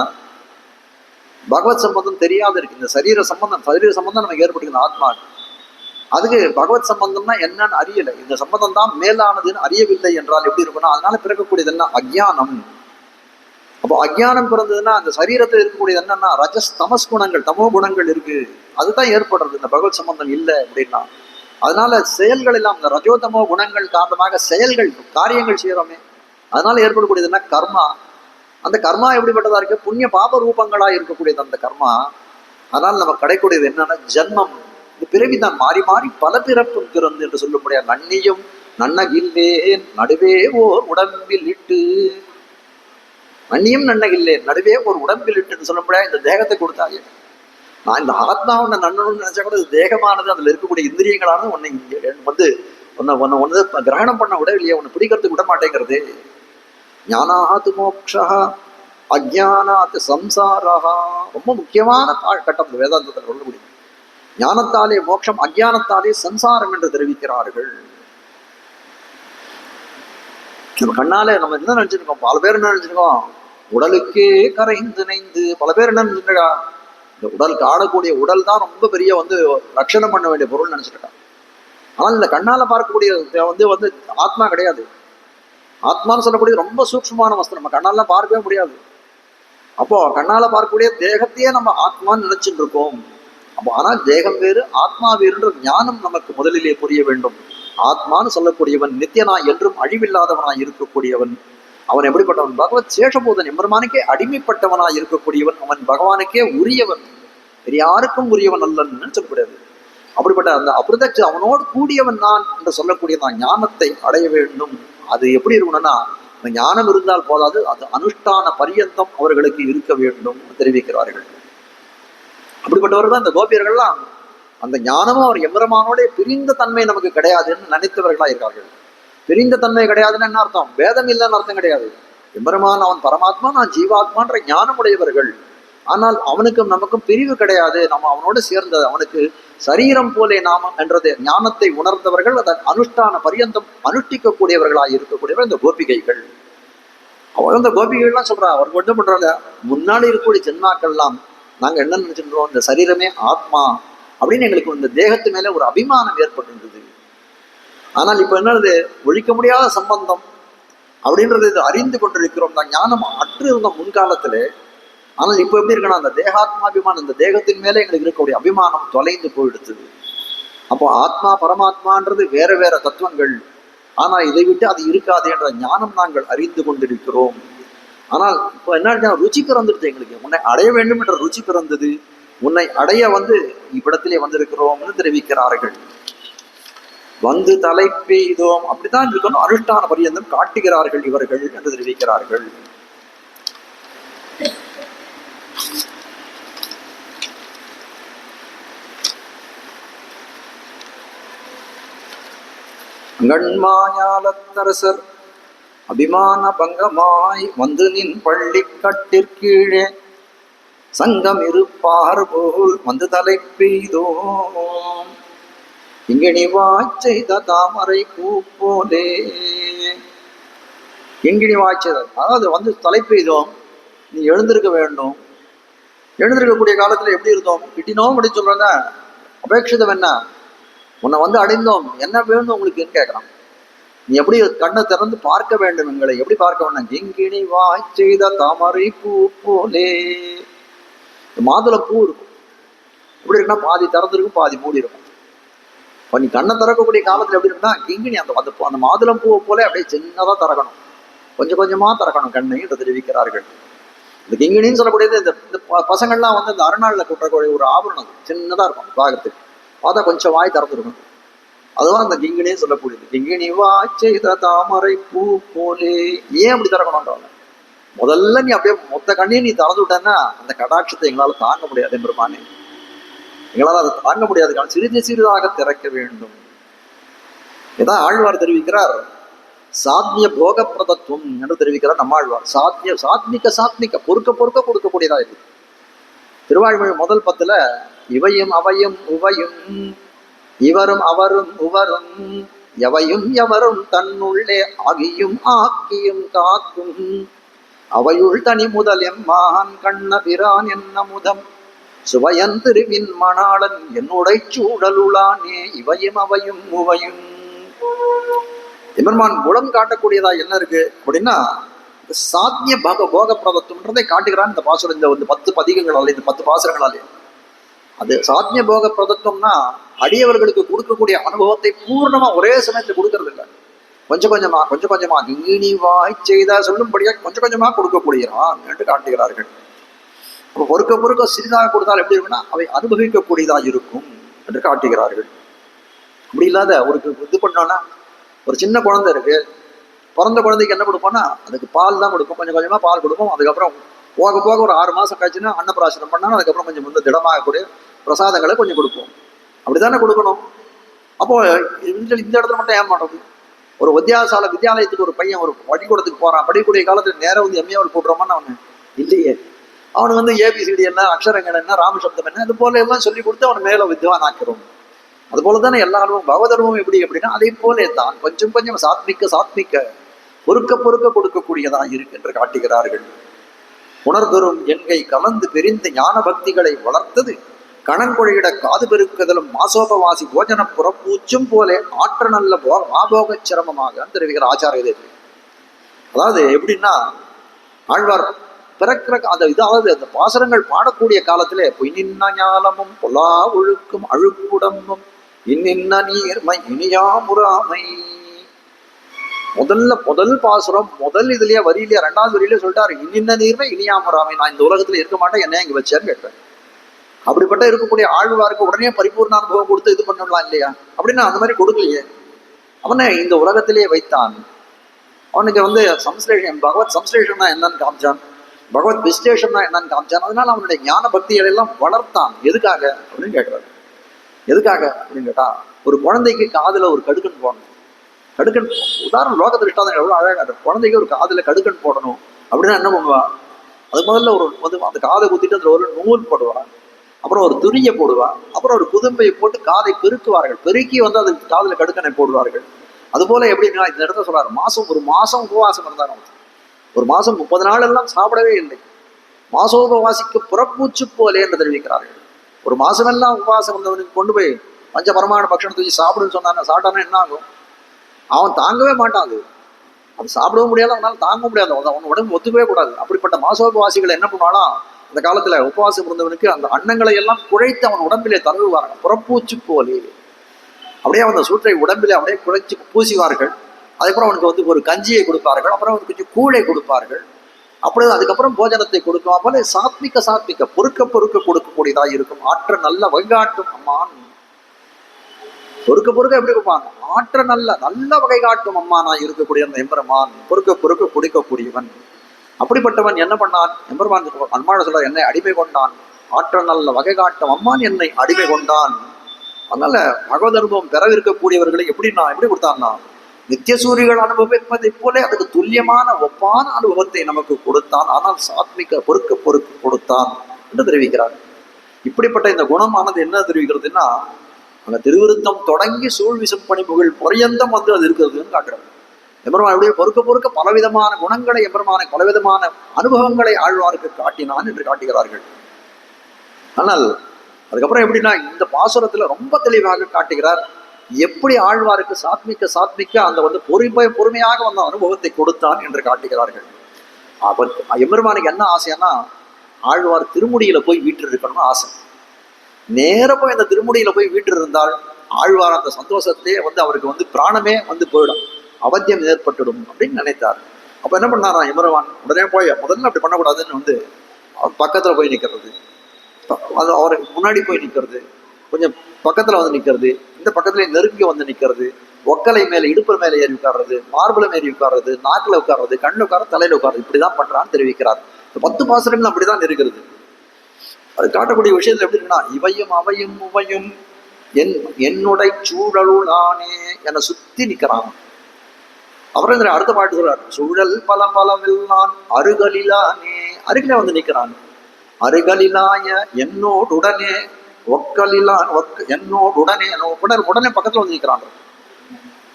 பகவத் சம்பந்தம் தெரியாத இருக்கு. இந்த சரீர சம்பந்தம் நமக்கு ஏற்படுகிறது ஆத்மா. அதுக்கு பகவத் சம்பந்தம்னா என்னன்னு அறியலை. இந்த சம்பந்தம் தான் மேலானதுன்னு அறியவில்லை என்றால் எப்படி இருக்குன்னா அதனால பிறக்கக்கூடியது என்ன? அஜ்ஞானம். அப்போ அஜ்ஞானம் பிறந்ததுன்னா அந்த சரீரத்தில் இருக்கக்கூடியது என்னன்னா ரஜஸ் தமஸ் குணங்கள், தமோ குணங்கள் இருக்கு. அதுதான் ஏற்படுறது இந்த பகவத் சம்பந்தம் இல்லை அப்படின்னா. அதனால செயல்கள் எல்லாம் இந்த ரஜோதமோ குணங்கள் காரணமாக செயல்கள் காரியங்கள் செய்யறோமே, அதனால ஏற்படக்கூடியது என்ன? கர்மா. அந்த கர்மா எப்படிப்பட்டதா இருக்கு? புண்ணிய பாப ரூபங்களா இருக்கக்கூடியது அந்த கர்மா. அதனால நம்ம கிடைக்கூடியது என்னன்னா ஜன்மம். இந்த பிறவிதான் மாறி மாறி பல பிறப்பு பிறந்து என்று சொல்ல முடியாது. நன்னியும் நன்னகில்லேன் நடுவே ஓர் உடம்பில் இட்டு, நன்னியும் நன்னகில்லேன் நடுவே ஒரு உடம்பில் இட்டுன்னு சொல்ல முடியாது. இந்த தேகத்தை கொடுத்தாங்க. நான் இந்த ஆத்மாவை நன்னணும்னு நினைச்சா கூட தேகமானது அதுல இருக்கக்கூடிய இந்திரியங்களானது உன்னை வந்து ஒன்னு கிரகணம் பண்ண விட இல்லையா, உன்னை பிடிக்கிறதுக்கு விட மாட்டேங்கிறது. ஞானாத் மோக்ஷா அஜ்ஞானாத் சம்சாரா. ரொம்ப முக்கியமான கட்டம் வேதாந்தத்தில் சொல்லக்கூடிய ஞானத்தாலே மோட்சம், அஜ்ஞானத்தாலே சம்சாரம் என்று தெரிவிக்கிறார்கள். நம்ம கண்ணாலே நம்ம என்ன நினைச்சிருக்கோம்? பல பேர் என்ன நினைச்சிருக்கோம்? உடலுக்கே கரைந்து நினைந்து. பல பேர் என்ன நினைச்சிருக்கா? இந்த உடல் காணக்கூடிய உடல் தான் ரொம்ப பெரிய வந்து ரட்சணம் பண்ண வேண்டிய பொருள் நினைச்சிருக்கான். ஆனால் இந்த கண்ணால பார்க்கக்கூடிய வந்து ஆத்மா கிடையாது. ஆத்மான்னு சொல்லக்கூடிய ரொம்ப சூக்ஷ்மமான வஸ்து, நம்ம கண்ணாலாம் பார்க்கவே முடியாது. அப்போ கண்ணால பார்க்கக்கூடிய தேகத்தையே நம்ம ஆத்மான்னு நினைச்சுட்டு இருக்கோம். அப்போ ஆனால் தேகம் வேறு ஆத்மா வேறுன்ற ஞானம் நமக்கு முதலிலே புரிய வேண்டும். ஆத்மான்னு சொல்லக்கூடியவன் நித்தியனாய் என்றும் அழிவில்லாதவனாய் இருக்கக்கூடியவன். அவன் எப்படிப்பட்டவன்? பகவத் சேஷபூதன், எம்பெருமானுக்கே அடிமைப்பட்டவனாய் இருக்கக்கூடியவன். அவன் பகவானுக்கே உரியவன், வேறு யாருக்கும் உரியவன் அல்லன்னு சொல்லக்கூடாது. அப்படிப்பட்ட அந்த அபிருதச்சு அவனோடு கூடியவன் நான் என்று சொல்லக்கூடிய நான் ஞானத்தை அடைய வேண்டும். அது எப்படி இருக்கணும்னா, அந்த ஞானம் இருந்தால் போதாது, அது அனுஷ்டான பரியந்தம் அவர்களுக்கு இருக்க வேண்டும் தெரிவிக்கிறார்கள். அப்படிப்பட்டவர்கள் தான் இந்த கோபியர்கள்லாம். அந்த ஞானமும் அவர் எம்பெருமானோட பிரிந்த தன்மை நமக்கு கிடையாதுன்னு நினைத்தவர்களா இருக்கார்கள். பிரிந்த தன்மை கிடையாதுன்னு என்ன அர்த்தம்? வேதம் இல்லைன்னு அர்த்தம் கிடையாது. எம்பெருமான் அவன் பரமாத்மா, நான் ஜீவாத்மான்ற ஞானம் உடையவர்கள். ஆனால் அவனுக்கும் நமக்கும் பிரிவு கிடையாது. நம்ம அவனோடு சேர்ந்தது, அவனுக்கு சரீரம் போலே நாம என்றது ஞானத்தை உணர்ந்தவர்கள், அதன் அனுஷ்டான பரியந்தம் அனுஷ்டிக்கக்கூடியவர்களாக இருக்கக்கூடியவர் இந்த கோபிகைகள். அவர் அந்த கோபிகைகள்லாம் சொல்றா, அவர் என்ன பண்றாங்க, முன்னாடி இருக்கக்கூடிய ஜென்மாக்கள்லாம் நாங்க என்ன நினைச்சிருந்தோம், இந்த சரீரமே ஆத்மா அப்படின்னு எங்களுக்கு இந்த தேகத்து மேல ஒரு அபிமானம் ஏற்பட்டிருந்தது. ஆனால் இப்ப என்னது, ஒழிக்க முடியாத சம்பந்தம் அப்படின்றது இது அறிந்து கொண்டிருக்கிறோம். தான் ஞானம் அற்று இருந்த முன்காலத்துல. ஆனால் இப்ப எப்படி இருக்கணும், அந்த தேகாத்மாபிமானம், இந்த தேகத்தின் மேலே எங்களுக்கு இருக்கக்கூடிய அபிமானம் தொலைந்து போயிடுத்துது. அப்போ ஆத்மா பரமாத்மான்றது வேற வேற தத்துவங்கள். ஆனால் இதை விட்டு அது இருக்காது என்ற ஞானம் நாங்கள் அறிந்து கொண்டிருக்கிறோம். ஆனால் இப்போ என்ன, ருச்சி பிறந்துடுது எங்களுக்கு. உன்னை அடைய வேண்டும் என்ற ருச்சி பிறந்தது. உன்னை அடைய இவ்விடத்திலே வந்திருக்கிறோம்னு தெரிவிக்கிறார்கள். வந்து தலை பெய்தோம், அப்படித்தான் இருக்கணும், அனுஷ்டான பரியந்தம் காட்டுகிறார்கள் இவர்கள் என்று தெரிவிக்கிறார்கள். கண்மாயாலத்தரசர் அபிமான பங்கமாய் வந்து நின் பள்ளி கட்டிற்கீழே சங்கம் இருப்பார் போல் வந்து தலை பெய்தோம். கிங்கிணி வாய்ச்செய்த தாமரை பூ போலே. கிங்கிணி வாய்ச்செய்த, அதாவது வந்து தலை பெய்தோம், நீ எழுந்திருக்க வேண்டும். எழுந்திருக்கக்கூடிய காலத்துல எப்படி இருந்தோம், கிட்டினோம் அப்படின்னு சொல்றாங்க. அபேட்சிதம் என்ன, உன்னை அடைந்தோம், என்ன வேணும் உங்களுக்கு கேட்கலாம். நீ எப்படி கண்ணை திறந்து பார்க்க வேண்டும், எங்களை எப்படி பார்க்க வேண்டும். கிங்கிணி வாய்ச்செய்த தாமரை பூ போலே. மாதுளை பூ இருக்கும், எப்படி இருக்குன்னா பாதி திறந்துருக்கும் பாதி மூடி இருக்கும். இப்போ நீ கண்ணை திறக்கக்கூடிய காலத்துல எப்படி இருக்குன்னா, கிங்கிணி அந்த மாதுளம் பூவை போல அப்படியே சின்னதா திறக்கணும், கொஞ்சம் கொஞ்சமா திறக்கணும் கண்ணை என்று தெரிவிக்கிறார்கள். இந்த கிங்கிணின்னு சொல்லக்கூடியது இந்த பசங்கள்லாம் இந்த அருணாளில் கொட்டக்கூடிய ஒரு ஆபரணம், சின்னதா இருக்கும் பார்க்கறதுக்கு. பார்த்தா கொஞ்சம் வாய் திறந்துருக்கும். அதுதான் அந்த கிங்கிணின்னு சொல்லக்கூடியது. கிங்கிணி வாய்ச்செய்த தாமரை பூ போலே. ஏன் அப்படி திறக்கணும்ன்றாங்க, முதல்ல நீ அப்படியே மொத்த கண்ணையும் நீ திறந்து விட்டேன்னா அந்த கடாட்சத்தை எங்களால் தாங்க முடியாது பெருமானே, எங்களால் அதை தாங்க முடியாது. சிறிது சிறிதாக திறக்க வேண்டும். இதான் ஆழ்வார் தெரிவிக்கிறார். சாத்மிய போக பிரதத்துவம் என்று தெரிவிக்கிறார் நம்மாழ்வார். சாத்மிக பொறுக்க கொடுக்கக்கூடியதா இருக்கு. திருவாழ்மொழி முதல் 10ல இவையும் அவையும் உவையும் இவரும் அவரும் உவரும் எவையும் எவரும் தன்னுள்ளே ஆகியும் ஆக்கியும் காக்கும் அவையுள் தனி முதல் எம்மான் கண்ண பிரான் என்ன முதம் சுவையன் திருவின் மணாளன் என்னுடை சூழலுளானே இவையும் அவையும் உவையும். எம்பெருமான் குணம் காட்டக்கூடியதா என்ன இருக்கு அப்படின்னா, சாத்திய போக பிரதத்துவன்றதை காட்டுகிறான் இந்த பாசுரம். இந்த 10 பதிகங்களாலே, இந்த 10 பாசுரங்களாலே. அது சாத்திய போக பிரதத்துவம்னா அடியவர்களுக்கு கொடுக்கக்கூடிய அனுபவத்தை பூர்ணமா ஒரே சமயத்தில் கொடுக்கறது இல்லை, கொஞ்சம் கொஞ்சமா கிங்கிணி வாய்ச்செய்தா சொல்லும்படியா கொஞ்சம் கொஞ்சமா கொடுக்கக்கூடியான் என்று காட்டுகிறார்கள். அப்போ பொறுக்க சிறிதாக கொடுத்தால் எப்படி இருக்குன்னா அவை அனுபவிக்கக்கூடியதாக இருக்கும் என்று காட்டுகிறார்கள். அப்படி இல்லாத ஒரு இது பண்ணோம்னா, ஒரு சின்ன குழந்தை இருக்கு, பிறந்த குழந்தைக்கு என்ன கொடுப்போம்னா அதுக்கு பால் தான் கொடுப்போம், கொஞ்சம் கொஞ்சமா பால் கொடுப்போம். அதுக்கப்புறம் போக ஒரு 6 மாசம் கழிச்சுன்னா அன்னப்பிராசனம் பண்ணாலும் அதுக்கப்புறம் கொஞ்சம் திடமாகக்கூடிய பிரசாதங்களை கொஞ்சம் கொடுப்போம். அப்படித்தானே கொடுக்கணும். அப்போ இந்த இடத்துல மட்டும் ஏன் மாட்டோம். ஒரு வித்தியாலயத்துக்கு ஒரு பையன் ஒரு பள்ளிக்கூடத்துக்கு போறான், படிக்கக்கூடிய காலத்துல நேரம் எம்ஏவல் போட்டுறோமான்னு அவனு இல்லையே. அவனுக்கு ஏபிசிடி என்ன, அக்ஷரங்கள் என்ன, ராமசப்தம் என்ன, அது போல எல்லாம் சொல்லி கொடுத்து அவன் மேல வித்வான் ஆக்கிறோம். அது போலதானே எல்லாரும் பகவதர்மம் எப்படி அப்படின்னா அதே போலே தான் கொஞ்சம் கொஞ்சம் சாத்மிக்க பொறுக்க கொடுக்கக்கூடியதா இருக்கு என்று காட்டுகிறார்கள். உணர்தரும் என்கை கலந்து பெரிந்த ஞான பக்திகளை வளர்த்தது கணங்கொழியிட காது பெருக்குதலும் மாசோபவாசி போஜன புறப்பூச்சும் போலே ஆற்ற நல்ல மாபோக சிரமமாக தெரிவிக்கிற ஆச்சாரிய தேவி. அதாவது எப்படின்னா, ஆழ்வார் பிறக்கிற இதாவது அந்த பாசனங்கள் பாடக்கூடிய காலத்திலே பொய்நின்ன ஞானமும் பொலா ஒழுக்கும் அழுக்குடம்பும் இன்னின்ன நீர்மை இனியாமுறாமை. முதல் பாசுரம் முதல் இதுலயே வரியிலேயே 2வது வரியிலேயே சொல்லிட்டாரு, இன்னின்ன நீர்மை இனியாமராமே, நான் இந்த உலகத்துல இருக்க மாட்டேன், என்ன இங்க வச்சேன்னு கேட்பேன். அப்படிப்பட்ட இருக்கக்கூடிய ஆழ்வாருக்கு உடனே பரிபூர்ண அனுபவம் கொடுத்து இது பண்ணலாம் இல்லையா? அப்படின்னா அந்த மாதிரி கொடுக்கலையே. அவனை இந்த உலகத்திலேயே வைத்தான். அவனுக்கு சம்ஸ்லேஷன், பகவத் சம்ஸ்லேஷன்னா என்னன்னு காமிச்சான், பகவத் விஸ்லேஷன்னா என்னன்னு காமிச்சான். அதனால அவனுடைய ஞான பக்திகளை எல்லாம் வளர்த்தான். எதுக்காக அப்படின்னு கேட்கிறாரு. எதுக்காக அப்படின்னு கேட்டா, ஒரு குழந்தைக்கு காதுல ஒரு கடுக்கன் போடணும். கடுக்கன் உதாரணம் லோக திருஷ்டாதம் எவ்வளவு அழகா இருக்கு. குழந்தைக்கு ஒரு காதுல கடுக்கன் போடணும் அப்படின்னா என்ன பண்ணுவா? அது முதல்ல அந்த காதை குத்திட்டு அதுல ஒரு நூல் போடுவா, அப்புறம் ஒரு துணியை போடுவா, அப்புறம் ஒரு குதும்பையை போட்டு காதை பெருக்குவார்கள். பெருக்கி அது காதுல கடுக்கனை போடுவார்கள். அது போல எப்படின்னா இந்த இடத்துல சொல்றாரு, ஒரு மாசம் உபவாசம் இருந்தாங்க. ஒரு மாசம் 30 நாள் எல்லாம் சாப்பிடவே இல்லை. மாசோபவாசிக்கு புறப்பூச்சு போலே என்று தெரிவிக்கிறார்கள். ஒரு மாசம் எல்லாம் உபவாசம் வந்தவனுக்கு கொண்டு போய் பஞ்ச பரமான பட்சணம் தூக்கி சாப்பிடுன்னு சொன்னாங்க. சாப்பிட்டானா என்ன ஆகும்? அவன் தாங்கவே மாட்டான். அது சாப்பிடவும் முடியாது, அவனால தாங்க முடியாது, அவன் உடம்பு ஒத்துக்கவே கூடாது. அப்படிப்பட்ட மாசோபவாசிகள் என்ன பண்ணாலும் அந்த காலத்துல உபவாசம் இருந்தவனுக்கு அந்த அன்னங்களை எல்லாம் குழைத்து அவன் உடம்பிலே தருவார்கள். புறப்பூச்சு போலே அப்படியே அந்த சூற்றை உடம்பிலே அப்படியே குழைச்சி பூசிவார்கள். அதுக்கப்புறம் அவனுக்கு ஒரு கஞ்சியை கொடுப்பார்கள், அப்புறம் அவனுக்கு கொஞ்சம் கூழை கொடுப்பார்கள். அப்படி அதுக்கப்புறம் போஜனத்தை கொடுக்கும். அப்போல சாத்விக்க பொறுக்க கொடுக்கக்கூடியதாக இருக்கும். ஆற்ற நல்ல வழிகாட்டும் அம்மான். பொறுக்க எப்படி கொடுப்பான்? ஆற்ற நல்ல வகை காட்டும் அம்மானா இருக்கக்கூடிய அந்த எம்பெருமான் பொறுக்க குடிக்கக்கூடியவன். அப்படிப்பட்டவன் என்ன பண்ணான்? எம்பெருமான் அன்பான சொல்ல, என்னை அடிமை கொண்டான். ஆற்ற நல்ல வகை காட்டும் அம்மான் என்னை அடிமை கொண்டான். அதனால பகவத் அனுபவம் பெறவிருக்கக்கூடியவர்களை எப்படி கொடுத்தான்னா, நித்திய சூரியர்கள் அனுபவிப்பதை போல அதுக்கு துல்லியமான ஒப்பான அனுபவத்தை நமக்கு கொடுத்தான். ஆனால் சாத்விக பொறுக்க கொடுத்தான் என்று தெரிவிக்கிறார். இப்படிப்பட்ட இந்த குணமானது என்ன தெரிவிக்கிறதுன்னா, அந்த திருவிருத்தம் தொடங்கி சூழ்விசும் பணிப்புகள் பொறையந்தம் அது இருக்கிறதுன்னு காட்டுறாரு. எம்பெருமான் அப்படியே பொறுக்க பலவிதமான குணங்களை, எம்பெருமானை பலவிதமான அனுபவங்களை ஆழ்வாருக்கு காட்டினான் என்று காட்டுகிறார்கள். ஆனால் அதுக்கப்புறம் எப்படின்னா, இந்த பாசுரத்துல ரொம்ப தெளிவாக காட்டுகிறார் எப்படி ஆழ்வாருக்கு சாத்மிக்க அந்த பொறுமையாக அனுபவத்தை கொடுத்தான் என்று காட்டுகிறார்கள். அப்ப எம்பெருமானுக்கு என்ன ஆசைன்னா, ஆழ்வார் திருமுடியில போய் வீட்டு இருக்கணும்னு ஆசை. நேர போய் அந்த திருமுடியில போய் வீட்டு இருந்தால் ஆழ்வார் அந்த சந்தோஷத்தையே அவருக்கு பிராணமே போயிடும், அவத்தியம் ஏற்பட்டுடும் அப்படின்னு நினைத்தார். அப்ப என்ன பண்ணாரா எம்பெருமான்? உடனே போய் முதல்ல அப்படி பண்ணக்கூடாதுன்னு அவர் பக்கத்துல போய் நிற்கிறது, அது அவருக்கு முன்னாடி போய் நிற்கிறது, கொஞ்சம் பக்கத்துல நிற்கிறது, இந்த பக்கத்துல நெருங்கி நிற்கிறது, ஒக்கலை மேல இடுப்பு மேல ஏறி உட்கார்றது, மார்புல மேறி உட்கார்றது, நாக்குல உட்கார்றது, கண்ணுல உட்கார்றது, தலையில உட்கார்றது, இப்படிதான் பண்றான்னு தெரிவிக்கிறார். 10 பாசுரங்கள் அப்படிதான் இருக்கிறது. அது காட்டக்கூடிய விஷயத்துல எப்படி இருக்குன்னா, இவையும் அவையும் உவையும் என்னுடைய சூழலுளானே என சுத்தி நிற்கிறான். அப்புறம் இந்த அடுத்த பாட்டு சொல்றார், சூழல் பல நான் அருகலிலானே, அருகில நிற்கிறான். அருகலிலாய என்னோடுடனே ஒக்கலிலான் என்னோடுடனே உடனே பக்கத்துல நிற்கிறான்.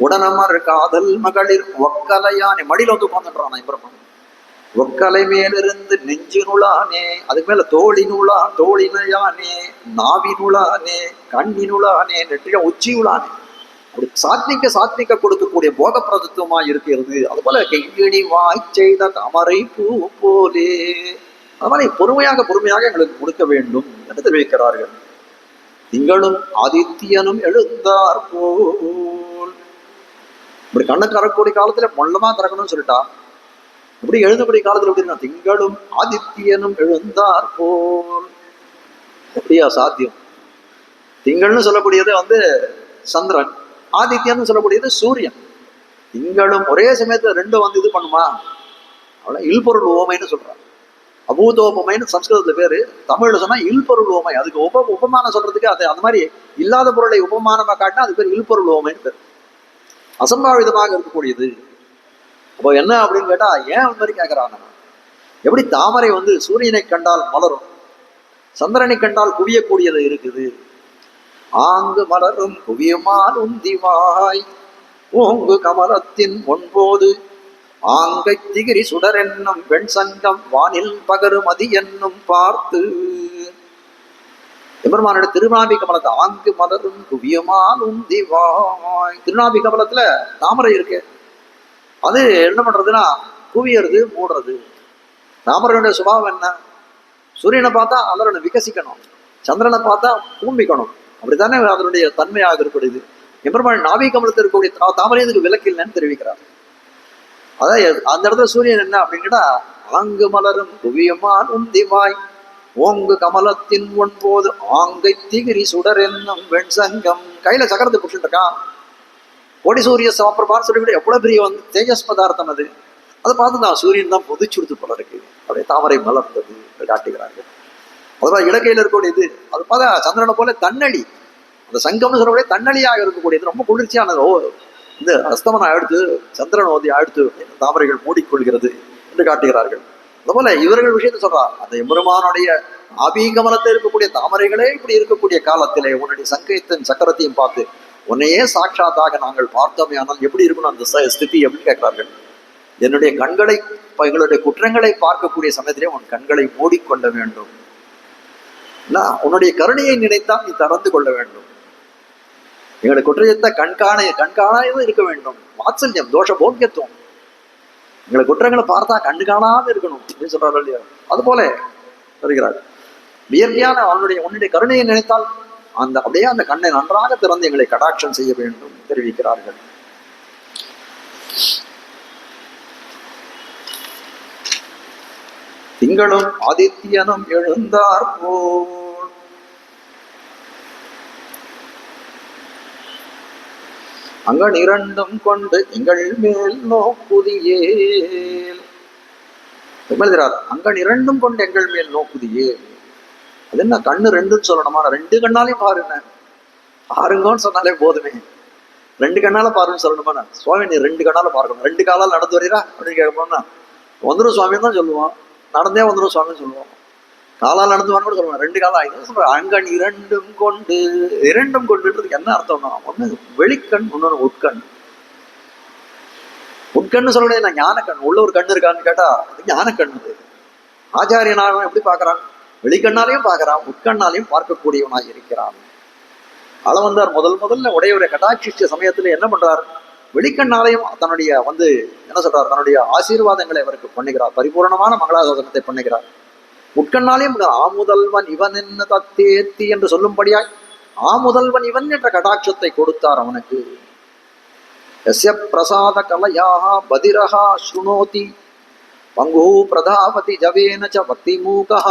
உடனமர் காதல் மகளிர் ஒக்கலையானே, மடியில உட்காந்துன்றான் இப்ரஹிம். ஒக்கலை மேலிருந்து நெஞ்சினுளானே, அதுக்கு மேல தோழினையானே, நாவினுளானே, கண்ணினுளானே, நெற்றிய உச்சியுளானே. அப்படி சாத்விக்க கொடுக்கக்கூடிய போக பிரதத்துவமா இருக்கிறது. அது போல கெங்கிணி வாய் செய்த தாமரை பூ போலே, அது மாதிரி பொறுமையாக எங்களுக்கு கொடுக்க வேண்டும் என்று தெரிவிக்கிறார்கள். திங்களும் ஆதித்யனும் எழுந்தார் போல். இப்படி கண்ணு கறக்கூடிய காலத்துல மொல்லமா திறக்கணும்னு சொல்லிட்டா, இப்படி எழுதக்கூடிய காலத்துல எப்படின்னா, திங்களும் ஆதித்யனும் எழுந்தார் போல். எப்படியா சாத்தியம்? திங்கள்னு சொல்லக்கூடியது சந்திரன், ஆதித்யன்னு சொல்லக்கூடியது சூரியன். திங்களும் ஒரே சமயத்துல ரெண்டும் இது பண்ணுமா? அவ்வளோ இல்பொருள் ஓமைன்னு சொல்றாங்க. அபூதோபமைன்னு சம்ஸ்கிருதத்துல பேரு, தமிழ்ல சொன்னா இல்பொருள் ஓமை. அதுக்கு உபமானம் சொல்றதுக்கு அந்த மாதிரி இல்லாத பொருளை உபமானமா காட்டினா அது பேர் இல்பொருள் ஓமைன்னு பேர். அசம்பாவிதமாக இருக்கக்கூடியது. அப்போ என்ன அப்படின்னு கேட்டா, ஏன் அந்த மாதிரி கேட்கறாங்க? எப்படி தாமரை சூரியனை கண்டால் மலரும், சந்திரனை கண்டால் குவியக்கூடியது இருக்குது. ஆங்கு மலரும் குவியுமான் உந்திவாய் ஓங்கு கமலத்தின் ஒன்போது ஆங்கை திகிரி சுடர் என்னும் வெண் சங்கம் வானில் பகரும் அதி என்னும் பார்த்து. எம்பெருமானுடைய திருநாபி கமலத்தை ஆங்கு மலரும் குவியுமான் உந்திவாய். திருநாபி கமலத்துல தாமரை இருக்கு. அது என்ன பண்றதுன்னா, குவியறது, மூடுறது. தாமரையுடைய சுபாவம் என்ன? சூரியனை பார்த்தா அதனோட விகசிக்கணும், சந்திரனை பார்த்தா பூமிக்கணும். அப்படித்தானே அதனுடைய தன்மையாக இருக்கக்கூடியது. எம்பெருமான் நாபி கமலத்தில் இருக்கக்கூடிய தாமரை இதுக்கு விலக்கு இல்லைன்னு தெரிவிக்கிறார். அதான் அந்த இடத்துல சூரியன் என்ன அப்படின்னா, ஆங்கு மலரும் குவியமான் உந்திவாய் ஓங்கு கமலத்தின் ஒன்போது ஆங்கை திகிரி சுடர் என்னும் வெண்சங்கம். கையில சக்கரத்தை பிடிச்சிட்டு இருக்கான். கோடி சூரிய சமப்பிரபான்னு சொல்லி எவ்வளவு பெரிய வந்து தேஜஸ் பதார்த்தம் அது. அதை பார்த்து நான் சூரியன் தான் பொதிச்சுடுத்து போல இருக்கு, அப்படியே தாமரை மலர்ந்தது காட்டுகிறார்கள். அதுதான் இடக்கையில் இருக்கக்கூடியது. அது பார்த்தா சந்திரனை போல தன்னழி, அந்த சங்கம்னு சொல்லக்கூடிய தன்னழியாக இருக்கக்கூடியது, ரொம்ப குளிர்ச்சியானது. இந்த அஸ்தமனம் ஆயிடுத்து, சந்திரன் ஓதி ஆயிடுத்து, தாமரைகள் மூடிக்கொள்கிறது என்று காட்டுகிறார்கள். அதுபோல இவர்கள் விஷயத்தை சொல்றார். அந்த எம்பெருமானுடைய ஆபீகமனத்தில் இருக்கக்கூடிய தாமரைகளே இப்படி இருக்கக்கூடிய காலத்திலே உன்னுடைய சங்கத்தின் சக்கரத்தையும் பார்த்து உன்னையே சாட்சாத்தாக நாங்கள் பார்த்தோமே, ஆனால் எப்படி இருக்கணும் அந்த ஸ்திதி அப்படின்னு கேட்கிறார்கள். என்னுடைய கண்களை, எங்களுடைய குற்றங்களை பார்க்கக்கூடிய சமயத்திலே உன் கண்களை மூடிக்கொள்ள வேண்டும், உன்னுடைய கருணையை நினைத்தால் நீ திறந்து கொள்ள வேண்டும். எங்களுடைய குற்றத்தை கண்காணாத இருக்க வேண்டும். வாத்சல்யம், தோஷ போக்கியத்துவம், எங்களை குற்றங்களை பார்த்தா கண்டு காணாம இருக்கணும் அப்படின்னு சொல்றாரு இல்லையா? அது போல வருகிறார். இயற்கையான உன்னுடைய கருணையை நினைத்தால் அந்த அப்படியே அந்த கண்ணை நன்றாக திறந்து எங்களை கடாட்சம் செய்ய வேண்டும் தெரிவிக்கிறார்கள். திங்களும் ஆதித்யனும் எழுந்தார் போல் அங்கன் இரண்டும் கொண்டு எங்கள் மேல் நோக்குதியே. அங்கன் இரண்டும் கொண்டு எங்கள் மேல் நோக்குதியே. அது என்ன கண்ணு ரெண்டுன்னு சொல்லணுமா? ரெண்டு கண்ணாலையும் பாருங்க, பாருங்கன்னு சொன்னாலே போதுமே. ரெண்டு கண்ணால பாருன்னு சொல்லணுமா? சுவாமி நீ ரெண்டு கண்ணால பார்க்கணும். ரெண்டு காலால் நடந்து வரீரா அப்படின்னு கேட்கணும்னா வந்துடும் சுவாமின்னு தான் சொல்லுவோம். நடந்தே வந்துடும் சுவாமின்னு சொல்லுவோம். காலால் நடந்து வான்னு கூட சொல்லுவாங்க. ரெண்டு காலம் ஆகிடும் சொல்ற. அங்கன் இரண்டும் கொண்டு, இரண்டும் கொண்டுன்றதுக்கு என்ன அர்த்தம்னா, ஒண்ணு வெளிக்கண், இன்னொன்னு உட்கண். உட்கண்ணு சொல்லக்கூடிய நான் ஞானக்கண், உள்ள ஒரு கண் இருக்கான்னு கேட்டா அது ஞானக்கண். அது ஆச்சாரியனாக எப்படி பார்க்கறான்? வெளிக்கண்ணாலையும் பார்க்கறான், உட்கண்ணாலையும் பார்க்கக்கூடியவனாக இருக்கிறான். அளவந்தார் முதல்ல உடையவரை கடாட்சிச்ச சமயத்துல என்ன பண்றார்? வெளிக்கண்ணாலையும் தன்னுடைய வந்து என்ன சொல்றார், தன்னுடைய ஆசீர்வாதங்களை அவருக்கு பண்ணுகிறார், பரிபூர்ணமான மங்களாசாசனத்தை பண்ணுகிறார். உட்கண்ணாலையும் ஆமுதல்வன் இவன் என்ன தத்தேத்தி என்று சொல்லும்படியாய் ஆமுதல்வன் இவன் என்ற கடாட்சத்தை கொடுத்தார் அவனுக்கு. யஸ்ய பிரசாத கலையாக பதிரஹா ஸ்ருணோதி பங்கு பிரதாபதி ஜவேன ச பக்தி மூகஹ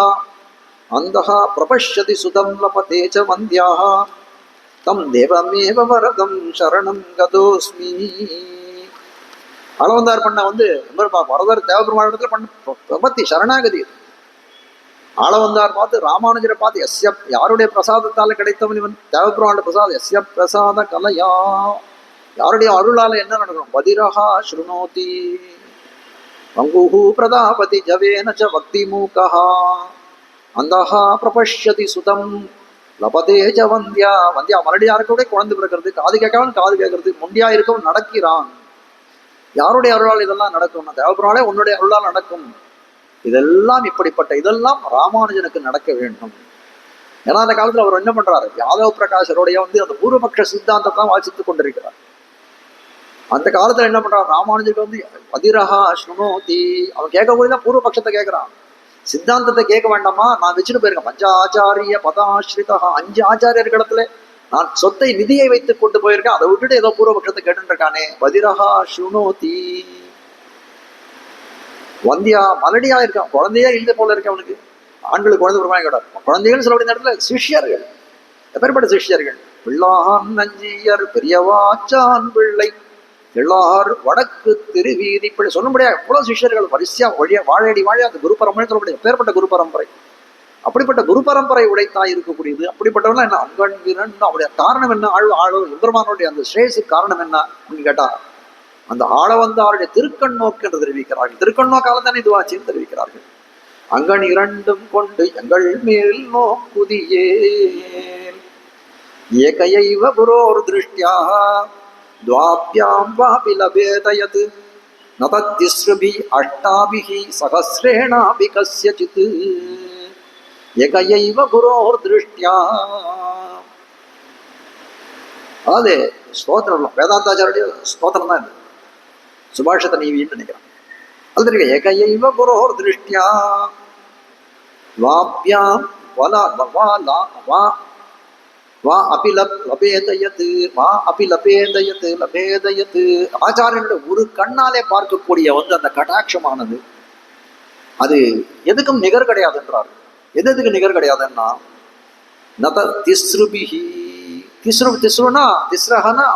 அந்தஹ பிரபஷ்யதி சுதம் லபதே ச வந்தியாஹ தம் தேவமேவ வரதம் சரணம் கதோஸ்மி. அளவந்தார் பண்ண வந்து வரதர் தேவபெருமானிடத்துல பண்ண பிரபத்தி சரணாகதி. ஆளவந்தார் பார்த்து ராமானுஜரை பார்த்து எஸ்ய யாருடைய பிரசாதத்தால கிடைத்தவன் இவன் தேவபெருமானுடைய பிரசாதம். எஸ்ய பிரசாத கலையா, யாருடைய அருளால என்ன நடக்கணும்? பதிரஹா ஸ்ருணோதி பங்குஹு பிரதாபதி ஜவேன ச பக்தி மூகஹா அந்தஹா பிரபஷ்யதி சுதம் லபதே ச வந்தியா. வந்தியா மறுபடியும் யாருக்கூட குழந்தை பிறக்கிறது, காது கேட்கவன் காது கேட்கறது, முண்டியா இருக்கவன் நடக்கிறான். யாருடைய அருளால் இதெல்லாம் நடக்கும்? தேவபெருமானே உன்னுடைய அருளால் நடக்கும். இதெல்லாம் இப்படிப்பட்ட இதெல்லாம் ராமானுஜனுக்கு நடக்க வேண்டும். ஏன்னா அந்த காலத்துல அவர் என்ன பண்றாரு? யாதவ பிரகாஷருடைய வந்து அந்த பூர்வபக்ஷ சித்தாந்தத்தை தான் வாசித்துக் கொண்டிருக்கிறார். அந்த காலத்துல என்ன பண்றாரு? ராமானுஜருக்கு வந்து பதிரஹா ஸ்ருணோதி, அவன் கேட்கக்கூடியதான் பூர்வபக்ஷத்தை கேட்கிறான். சித்தாந்தத்தை கேட்க வேண்டாமா? நான் வச்சுட்டு போயிருக்கேன் பஞ்சாச்சாரிய பதாஸ்ரிதா, 5 ஆச்சாரியர் இடத்துல நான் சொத்தை நிதியை வைத்துக் கொண்டு போயிருக்கேன். அதை விட்டுட்டு ஏதோ பூர்வபக்ஷத்தை கேட்டு இருக்கானே. பதிரஹா ஸ்ருணோதி. வந்தியா மலடியா இருக்கான், குழந்தையா இல்ல போல இருக்கு அவனுக்கு. ஆண்களுக்கு குழந்தை பெருமாள் கேட்டார். குழந்தைகள் சொல்லக்கூடிய இடத்துல சிஷ்யர்கள், எப்பேற்பட்ட சிஷ்யர்கள்? பிள்ளான் நஞ்சியர் பெரியவாச்சான் பிள்ளை எல்லார் வடக்கு திருவீதி பிள்ளை சொல்ல முடியாது. எவ்வளவு சிஷ்யர்கள் வரிசையா வழியா வாழையடி வாழையா அந்த குரு பரம்பரை சொல்ல முடியாது. எப்பேற்பட்ட குரு பரம்பரை! அப்படிப்பட்ட குரு பரம்பரை உடைத்தாய் இருக்கக்கூடியது. அப்படிப்பட்டவெல்லாம் என்ன அங்கன் இரண்டு, அவருடைய காரணம் என்ன? எம்பெருமானுடைய அந்த ஸ்ரேஷு காரணம் என்ன அப்படின்னு கேட்டா அந்த ஆள வந்து அவருடைய திருக்கண் நோக்கு என்று தெரிவிக்கிறார்கள். திருக்கண் நோக்கால தானே இதுவாச்சின்னு தெரிவிக்கிறார்கள். அங்கன் இரண்டும் கொண்டு எங்கள் மேல் நோக்குதியே. ஏகையைவ குரோர் திருஷ்டியாக துவாப்யாம் வாபி லபேதயத் நதத்திஸ்ருபி அஷ்டாபிஹி சகஸ்ரேணாபி கஸ்யசித். ஏகையைவ குரோர் திருஷ்டியா. அதாவது ஸ்தோத்திரம், வேதாந்தாச்சாரிய ஸ்தோத்திரம் தான் இது. சுபாஷித நீவின்னு நினைக்கிறான். அது தெரியும். ஏகையைவ குரோர் திருஷ்டியா வாப்யாம் வலா வா வா அபி லபேதயத்து வா அபி லபேதயத்து லபேதயத்து. ஆச்சாரியனுடைய ஒரு கண்ணாலே பார்க்கக்கூடிய அந்த கடாட்சமானது அது எதுக்கும் நிகர் கிடையாது என்றார். எதுக்கு நிகர் கிடையாதுன்னா நத திஸ்ருபிஹி. திஸ்ருனா திஸ்ரஹனா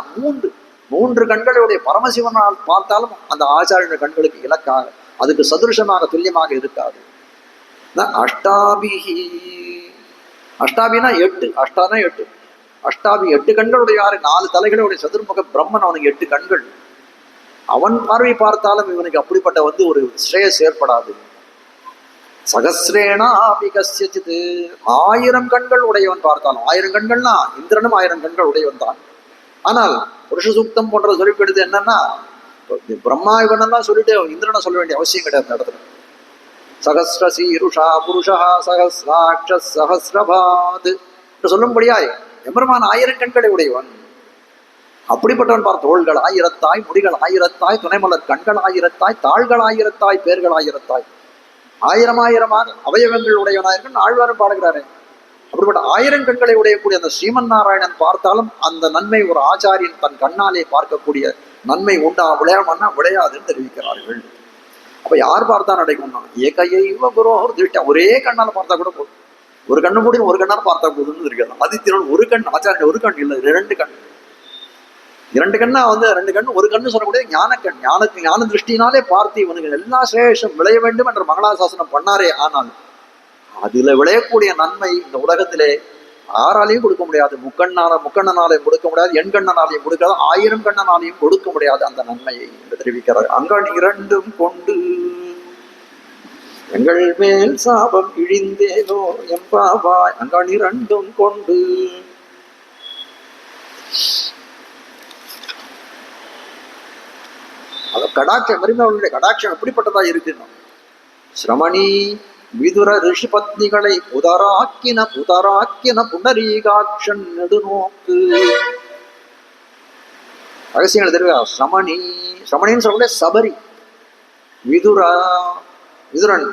மூன்று கண்களுடைய பரமசிவனால் பார்த்தாலும் அந்த ஆச்சாரியனுடைய கண்களுக்கு இலக்காக அதுக்கு சதுருஷமாக துல்லியமாக இருக்காது. அஷ்டாபிஹி. அஷ்டாபினா 8. அஷ்டானா 8. அஷ்டாபி 8 கண்களுடைய 4 தலைகளுடைய சதுர்முக பிரம்மன் அவனுக்கு 8 கண்கள். அவன் பார்வை பார்த்தாலும் இவனுக்கு அப்படிப்பட்ட ஒரு ஸ்ரேயஸ் ஏற்படாது. சகசிரேனா அபி கஸ்யசித். 1000 கண்கள் உடையவன் பார்த்தாலும் 1000 கண்கள்னா இந்திரனும் 1000 கண்கள் உடையவன் தான். ஆனால் புருஷ சூக்தம் போன்ற சொல்லிப்படுது என்னன்னா பிரம்மா இவனெல்லாம் சொல்லிட்டு இந்திரனை சொல்ல வேண்டிய அவசியம் கிடையாது இடத்துல. சகசிரசீருஷா புருஷா சகசிராட்ச சகசிரபாத் சொல்லும்படியாய் எம்பெருமான் 1000 கண்களை உடையவன். அப்படிப்பட்டவன் பார்த்த தோள்கள் 1000தாய், முடிகள் 1000தாய், துணைமலர் கண்கள் 1000தாய், தாள்கள் 1000தாய், பேர்கள் 1000தாய், 1000 அவயவங்கள் உடையவனாயிருக்கும் ஆழ்வாரும் பாடுகிறாரே. அப்படிப்பட்ட 1000 கண்களை உடையக்கூடிய அந்த ஸ்ரீமன் நாராயணன் பார்த்தாலும் அந்த நன்மை ஒரு ஆச்சாரியன் தன் கண்ணாலே பார்க்கக்கூடிய நன்மை உண்டா விளையாமன்னா விளையாதுன்னு தெரிவிக்கிறார்கள். அப்ப யார் பார்த்தா நடக்கும்னா ஏகையைவ குரோர் திருஷ்ட. ஒரே கண்ணால பார்த்தா கூட போதும். ஒரு கண்ணு மூடி ஒரு கண்ணால் பார்த்தா போதும்னு இருக்காது. ஆதித்யன் ஒரு கண், ஆச்சாரியன் ஒரு கண் இல்லை 2 கண். 2 கண்ணா 2 கண், ஒரு கண்ணு சொல்லக்கூடிய ஞானக்கண். ஞான திருஷ்டினாலே பார்த்து இவனுக்கு எல்லா சேஷம் விளைய வேண்டும் என்ற மங்களாசாசனம் பண்ணாரே. ஆனால் அதுல விளையக்கூடிய நன்மை இந்த உலகத்திலே யாராலையும் கொடுக்க முடியாது. முக்கண்ணனாலையும் கொடுக்க முடியாது, எண்கண்ணனாலையும் கொடுக்காது, 1000 கண்ணனாலையும் கொடுக்க முடியாது அந்த நன்மையை என்று தெரிவிக்கிறார். அங்கண் 2 கொண்டு எங்கள் மேல் சாபம் இழிந்தேனோ எம்பாவாய். அங்கண் 2 கொண்டு கடாட்சம் மருமகளுடைய கடாட்சம் எப்படிப்பட்டதா இருக்குன்னா சிரமணி விதுர ரிஷி பத்னிகளை புதராக்கின புண்டரீகாட்சன் நெடுநோக்கு. ரகசியங்கள் தெரிவிக்க சிரமணின்னு சொல்லக்கூடிய சபரி விதுரன்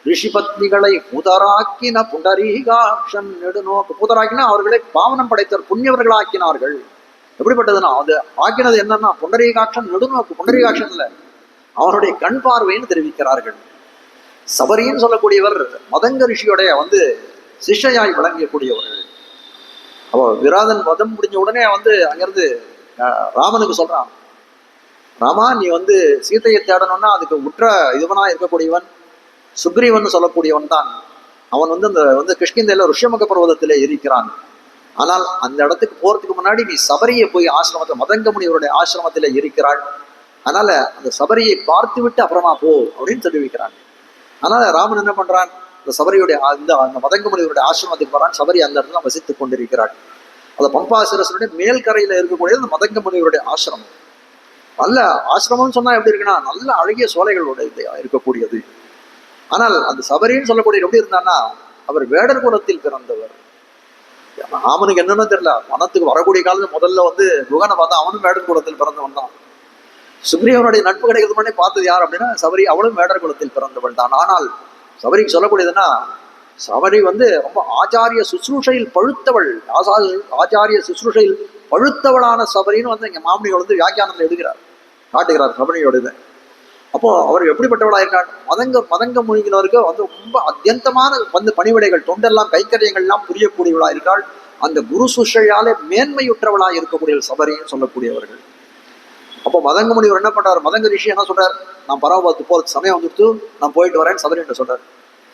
ரிஷி பத்னிகளை புதராக்கின புண்டரீகாட்சன் நெடுநோக்கு. புதராக்கினா அவர்களை பாவனம் படைத்தவர், புண்ணியவர்களாக்கினார்கள். எப்படிப்பட்டதுன்னா அது ஆக்கினது என்னன்னா புண்டரீகாட்சன் நெடுநோக்கு. புண்டரீகாட்சன் இல்ல, அவனுடைய கண் பார்வைன்னு தெரிவிக்கிறார்கள். சபரின்னு சொல்லக்கூடியவர் மதங்க ரிஷியோடைய சிஷ்யாய் விளங்கக்கூடியவர்கள். அப்போ விராதன் வதம் முடிஞ்ச உடனே அங்கிருந்து ராமனுக்கு சொல்றான், ராமா நீ சீதையை தேடணும்னா அதுக்கு உற்ற இதுவனா இருக்கக்கூடியவன் சுக்ரீவன் சொல்லக்கூடியவன் தான். அவன் அந்த கிருஷ்ணந்தையில ருஷ்யமுக பர்வதத்திலே இருக்கிறான். ஆனால் அந்த இடத்துக்கு போறதுக்கு முன்னாடி நீ சபரியை போய் ஆசிரமத்தில் மதங்கமுனிவருடைய ஆசிரமத்திலே இருக்கிறாள். அதனால அந்த சபரியை பார்த்து விட்டு அப்புறமா போ அப்படின்னு தெரிவிக்கிறான். அதனால ராமன் என்ன பண்றான், இந்த சபரியுடைய அந்த மதங்கமுனிவருடைய ஆசிரமத்துக்கு போறான். சபரி அந்த இடத்துல வசித்துக் கொண்டிருக்கிறாள். அந்த பம்பாசிரசனுடைய மேல் கரையில இருக்கக்கூடிய அந்த மதங்கமுனிவருடைய ஆசிரமம். நல்ல ஆசிரமம்னு சொன்னா எப்படி இருக்குன்னா நல்ல அழகிய சோலைகளோட இருக்கக்கூடியது. ஆனால் அந்த சபரின்னு சொல்லக்கூடிய எப்படி இருந்தான்னா அவர் வேடர் குலத்தில் பிறந்தவர். ராமனுக்கு என்னன்னு தெரியல, வனத்துக்கு வரக்கூடிய காலத்துல முதல்ல குகனை பார்த்தா அவனும் வேடர் குலத்தில் பிறந்தவன் தான். சுக்ரீவனுடைய நட்பு கிடைக்கிறது முன்னே பார்த்தது யார் அப்படின்னா சபரி, அவளும் வேடர் குலத்தில் பிறந்தவள் தான். ஆனால் சபரிக்கு சொல்லக்கூடியதுன்னா சபரி ரொம்ப ஆச்சாரிய சுசுரூஷையில் பழுத்தவள், ஆச்சாரிய சுசுரூஷையில் பழுத்தவளான சபரின்னு இங்க மாமனிகள் வியாக்கியானத்தில் எடுக்கிறார், காட்டுகிறார் சபரியோட இதை. அப்போ அவர் எப்படிப்பட்டவளாயிருக்காள், மதங்க முனிகினருக்கு ரொம்ப அத்தியந்தமான பணிவிடைகள் தொண்டெல்லாம் கைக்கரியங்கள்லாம் புரியக்கூடியவளாயிருக்காள். அந்த குரு சுஷையாலே மேன்மையுற்றவளாக இருக்கக்கூடியவள் சபரின்னு சொல்லக்கூடியவர்கள். அப்போ மதங்க முனிவர் என்ன பண்றாரு, மதங்க ரிஷி என்ன சொல்றாரு, நான் பரமபதத்து போறதுக்கு சமயம் வந்துட்டு நான் போயிட்டு வரேன்னு சபரின்னு சொல்றாரு.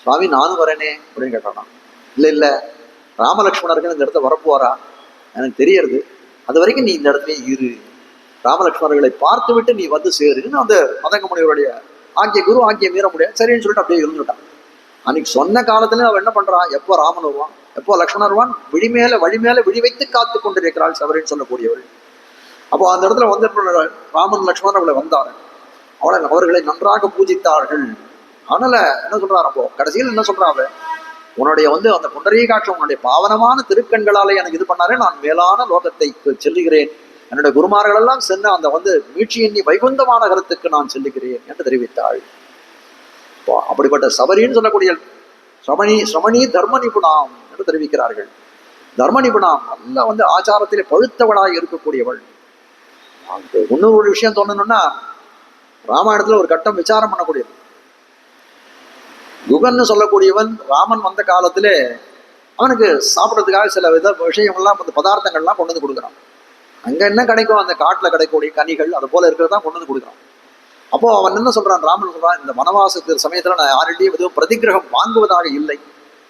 சுவாமி நானும் வரேனே அப்படின்னு கேட்டான். இல்ல ராமலட்சுமணருக்கு இந்த இடத்த வரப்போறா எனக்கு தெரியறது, அது வரைக்கும் நீ இந்த இடத்துலயே இரு, ராமலட்சுமணர்களை பார்த்து விட்டு நீ சேருன்னு அந்த மதங்க முனிவருடைய ஆகிய குரு ஆகிய மீற முடியாது சரின்னு சொல்லிட்டு அப்படியே இருந்துட்டான். அன்னைக்கு சொன்ன காலத்துல அவன் என்ன பண்றான், எப்போ ராமன் வருவான் எப்போ லக்ஷ்மணன் வருவான் வழி மேல விழி வைத்து காத்து கொண்டிருக்கிறாள் சபரின்னு சொல்லக்கூடியவள். அப்போ அந்த இடத்துல ராமன் லக்ஷ்மணன் அவளை வந்தார்கள், அவர்களை நன்றாக பூஜித்தார்கள். அதனால என்ன சொல்றாரு, அப்போ கடைசியில் என்ன சொல்றாங்க, உன்னுடைய அந்த புண்டரீகாட்சம் உன்னுடைய பாவனமான திருக்கண்களாலே எனக்கு இது பண்ணாரே, நான் மேலான லோகத்தை செல்லுகிறேன், என்னுடைய குருமார்கள் எல்லாம் சென்று அந்த மீட்சி எண்ணி வைகுந்தமான கருத்துக்கு நான் செல்லுகிறேன் என்று தெரிவித்தாள். அப்படிப்பட்ட சபரின்னு சொல்லக்கூடிய சிரமணி தர்ம நிபுணாம் என்று தெரிவிக்கிறார்கள். தர்ம நிபுணாம், நல்லா வந்து ஆச்சாரத்திலே பழுத்தவளாய் இருக்கக்கூடியவள். இன்னொரு ஒரு விஷயம் தோணணும்னா, ராமாயணத்துல ஒரு கட்டம் விசாரம் பண்ணக்கூடியது. குகன்னு சொல்லக்கூடியவன் ராமன் வந்த காலத்திலே அவனுக்கு சாப்பிட்றதுக்காக சில விஷயங்கள்லாம் வந்து பதார்த்தங்கள்லாம் கொண்டு வந்து கொடுக்குறான். அங்க என்ன கிடைக்கும், அந்த காட்டுல கிடைக்கக்கூடிய கனிகள் அது போல இருக்கிறதான் கொண்டு வந்து கொடுக்குறான். அப்போ அவன் என்ன சொல்றான், ராமன் சொல்றான், இந்த வனவாசத்து சமயத்துல நான் யார்கிட்டையும் எதுவும் பிரதிகிரகம் வாங்குவதாக இல்லை,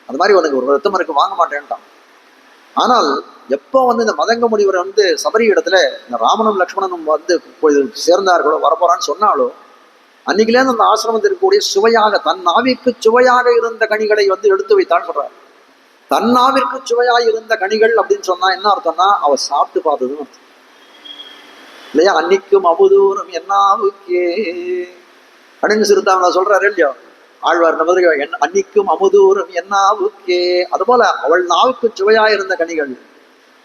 அது மாதிரி உனக்கு ஒரு ரத்தம் இருக்கு வாங்க மாட்டேன்ட்டான். ஆனால் எப்போ வந்து இந்த மதங்க முனிவர் வந்து சபரி இடத்துல இந்த ராமனும் லக்ஷ்மணனும் வந்து சேர்ந்தார்களோ வரப்போறான்னு சொன்னாலோ, அன்னைக்குலேருந்து அந்த ஆசிரமத்தில் இருக்கக்கூடிய சுவையாக தன் நாவிற்கு சுவையாக இருந்த கனிகளை வந்து எடுத்து வைத்தான்னு சொல்றாரு. தன் நாவிற்கு சுவையாக இருந்த கனிகள் அப்படின்னு சொன்னா என்ன அர்த்தம்னா, அவ சாப்பிட்டு பார்த்ததுன்னு அர்த்தம் இல்லையா. அன்னைக்கும் அமுதூரம் என்னாவுக்கே அப்படின்னு சிறுத்தாங்களா சொல்றாரு இல்லையா ஆழ்வார் நமது, அன்னைக்கும் அமுதூரம் என்னாவுக்கே. அது போல அவள் நாவுக்கு சுவையாக இருந்த கனிகள்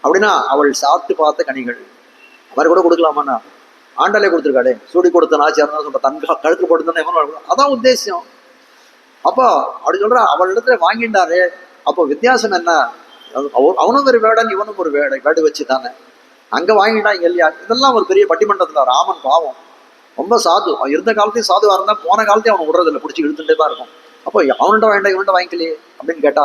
அப்படின்னா அவள் சாப்பிட்டு பார்த்த கனிகள். அவர் கூட கொடுக்கலாமாண்ணா, ஆண்டாலே கொடுத்துருக்காளே, சூடி கொடுத்த நாச்சியார் சொல்ற, தன் கழுத்து கொடுத்தோன்னு அதான் உத்தேசம். அப்போ அப்படி சொல்ற அவள் இடத்துல வாங்கிட்டாரு. அப்போ வித்தியாசம் என்ன, அவனும் ஒரு வேடன் இவனும் ஒரு வேடு வச்சு தானே அங்க வாங்கிட்டாங்க இல்லையா. இதெல்லாம் ஒரு பெரிய பட்டிமன்றத்துல ராமன் பாவம் ரொம்ப சாது, அவன் இருந்த காலத்தையும் சாதுவா இருந்தா போன காலத்தையும் அவன் விடுறதில்லை, பிடிச்சி இழுத்துட்டே தான் இருக்கும். அப்போ அவன்கிட்ட வேண்டாம் இவன்கிட்ட வாங்கிக்கலையே அப்படின்னு கேட்டா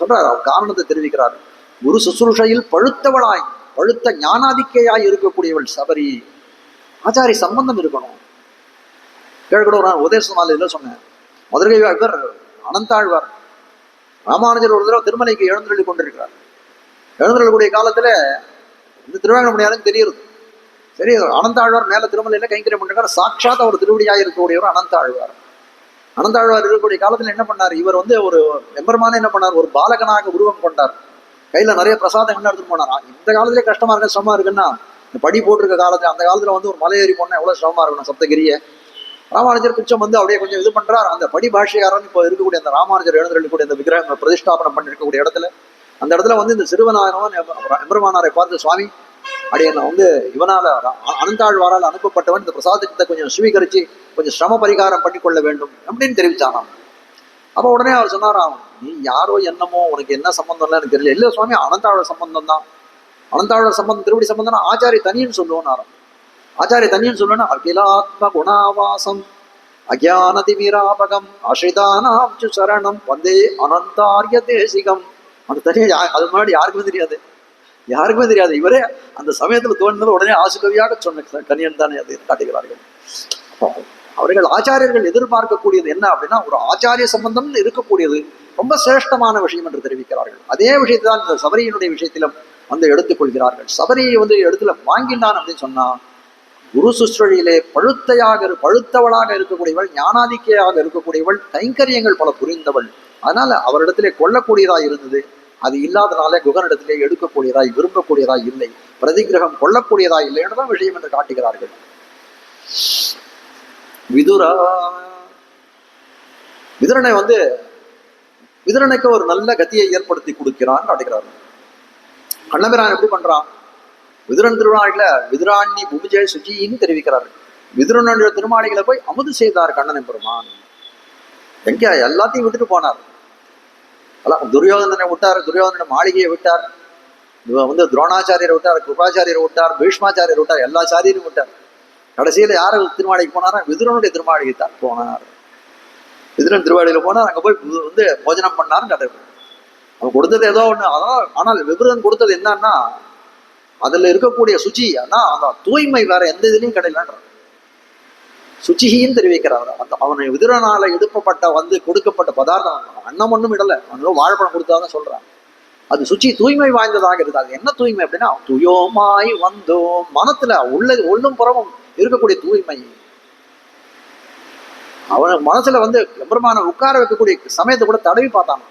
சொல்றாரு, காரணத்தை தெரிவிக்கிறார். குரு சுசுருஷையில் பழுத்தவளாய் பழுத்த ஞானாதிக்கையாய் இருக்கக்கூடியவள் சபரி. ஆச்சாரி சம்பந்தம் இருக்கணும். கேட்கக்கூட நான் உதயசமாலையில் சொன்னேன், மதுரை இவர் அனந்தாழ்வார் ராமானுஜர் ஒரு தடவை திருமலைக்கு எழுந்தருளி கொண்டிருக்கிறார். எழுந்தருளக்கூடிய காலத்துல இந்த திருவேங்கடமுடி யாருன்னு தெரியுது. சரி, அனந்தாழ்வார் மேல திருமலையில கைங்கரியம் பண்ணிருக்காரு. சாட்சாத் அவர் திருவடியாக இருக்கக்கூடியவர் அனந்தாழ்வார். அனந்தாழ்வார் இருக்கக்கூடிய காலத்துல என்ன பண்ணார், இவர் வந்து ஒரு எம்பெருமான என்ன பண்ணார், ஒரு பாலகனாக உருவம் கொண்டார். கையில நிறைய பிரசாதம் எடுத்துட்டு போனார். இந்த காலத்திலே கஷ்டமா இருக்கு, சிரமமா இருக்குன்னா, இந்த படி போட்டிருக்க காலத்துல அந்த காலத்துல வந்து ஒரு மலை ஏறி போனா எவ்வளவு சிரமமா இருக்கணும். சப்தகிரிய ராமானுஜர் கொஞ்சம் வந்து அப்படியே கொஞ்சம் இது பண்றார். அந்த படி பாஷையாரன் இப்போ இருக்கக்கூடிய அந்த ராமானுஜர் எழுந்திருக்கக்கூடிய அந்த விக்கிரகங்கள் பிரதிஷ்டாபனம் பண்ணிருக்கக்கூடிய இடத்துல, அந்த இடத்துல வந்து இந்த சிறுவனானவன் எம்பெருமானாரை பார்த்து, சுவாமி அப்படியே நான் வந்து இவனால அனந்தாழ்வாரால் அனுப்பப்பட்டவன், இந்த பிரசாதத்தை கொஞ்சம் சுவீகரிச்சு கொஞ்சம் சிரம பரிகாரம் பண்ணிக்கொள்ள வேண்டும் அப்படின்னு தெரிவிச்சானாம். அப்போ உடனே அவர் சொன்னாராம், நீ யாரோ என்னமோ, உனக்கு என்ன சம்பந்தம் இல்லை எனக்கு தெரியல. இல்லை சுவாமி, அனந்தாழ்வார் சம்பந்தம் தான், அனந்தாழ்வார் சம்பந்தம் திருவடி சம்பந்தம்னா ஆச்சாரிய தனின்னு சொல்லுவோம். ஆச்சாரிய தனியன் சொல்லணும்னா அகிலாத்ம குணாவாசம் அஜானதிமிராபகம் அஷிதானாம் சரணம் வந்தே அனந்தாரிய தேசிகம். அந்த தனியா அது முன்னாடி யாருக்குமே தெரியாது, யாருக்குமே தெரியாது. இவரே அந்த சமயத்துல தோன்றது உடனே ஆசுகவியாக சொன்ன கனியன் தானே அதை காட்டுகிறார்கள். அவர்கள் ஆச்சாரியர்கள் எதிர்பார்க்கக்கூடியது என்ன அப்படின்னா, ஒரு ஆச்சாரிய சம்பந்தம் இருக்கக்கூடியது ரொம்ப சிரேஷ்டமான விஷயம் என்று தெரிவிக்கிறார்கள். அதே விஷயத்தை தான் இந்த சபரியினுடைய விஷயத்திலும் வந்து எடுத்துக்கொள்கிறார்கள். சபரியை வந்து இடத்துல வாங்கினான் அப்படின்னு சொன்னா, குரு சுஸ்ரழியிலே பழுத்தவளாக இருக்கக்கூடியவள், ஞானாதிக்கையாக இருக்கக்கூடியவள், கைங்கரியங்கள் பல புரிந்தவள். அதனால அவரிடத்திலே கொள்ளக்கூடியதாய் இருந்தது. அது இல்லாதனாலே குகனிடத்திலே எடுக்கக்கூடியதாய் விரும்பக்கூடியதாய் இல்லை, பிரதிகிரகம் கொள்ளக்கூடியதாய் இல்லை என்றுதான் விஷயம் என்று காட்டுகிறார்கள். விதுரனை வந்து விதுரனுக்கு ஒரு நல்ல கத்தியை ஏற்படுத்தி கொடுக்கிறான் காட்டுகிறார்கள். கண்ணபிரான் எப்படி பண்றான், விதுரன் திருநாளில விதுராணி பூஜை சுச்சின்னு தெரிவிக்கிறார்கள். விதுரனுடைய திருமாளிகளை போய் அமுது செய்தார் கண்ணன் பெருமான். எங்க எல்லாத்தையும் விட்டுட்டு போனார். துரியோதனனை விட்டார், துரியோதன மாளிகையை விட்டார், வந்து துரோணாச்சாரியரை விட்டார், கிருபாச்சாரியரை விட்டார், பீஷ்மாச்சாரியரை விட்டார், எல்லா சாரியரையும் விட்டார். கடைசியில யாரு திருமாளிகைக்கு போனாரா, விதுரனுடைய திருமாளிகை தான் போனார். விதுரன் திருவாளியில போனார், அங்க போய் வந்து போஜனம் பண்ணாருன்னு கட்டுறாரு. அவன் கொடுத்தது ஏதோ ஒண்ணு, அதான். ஆனால் விதுரன் கொடுத்தது என்னன்னா, அதுல இருக்கக்கூடிய சுச்சி, ஆனா அந்த தூய்மை வேற எந்த இதுலையும் கிடையலன்ற சுச்சின்னு தெரிவிக்கிறார். அந்த அவனை விதுரனால எடுப்பப்பட்ட வந்து கொடுக்கப்பட்ட பதார்த்தம் அன்னம் ஒண்ணும் இடல, அவன் வாழைப்பழம் கொடுத்தாதான் சொல்றான். அது சுச்சி தூய்மை வாய்ந்ததாக இருக்குது. அது என்ன தூய்மை அப்படின்னா, துயோமாய் வந்தோம், மனத்துல உள்ளும் புறமும் இருக்கக்கூடிய தூய்மை. அவன் மனசுல வந்து எம்பெருமான உட்கார வைக்கக்கூடிய சமயத்தை கூட தடவி பார்த்தான்,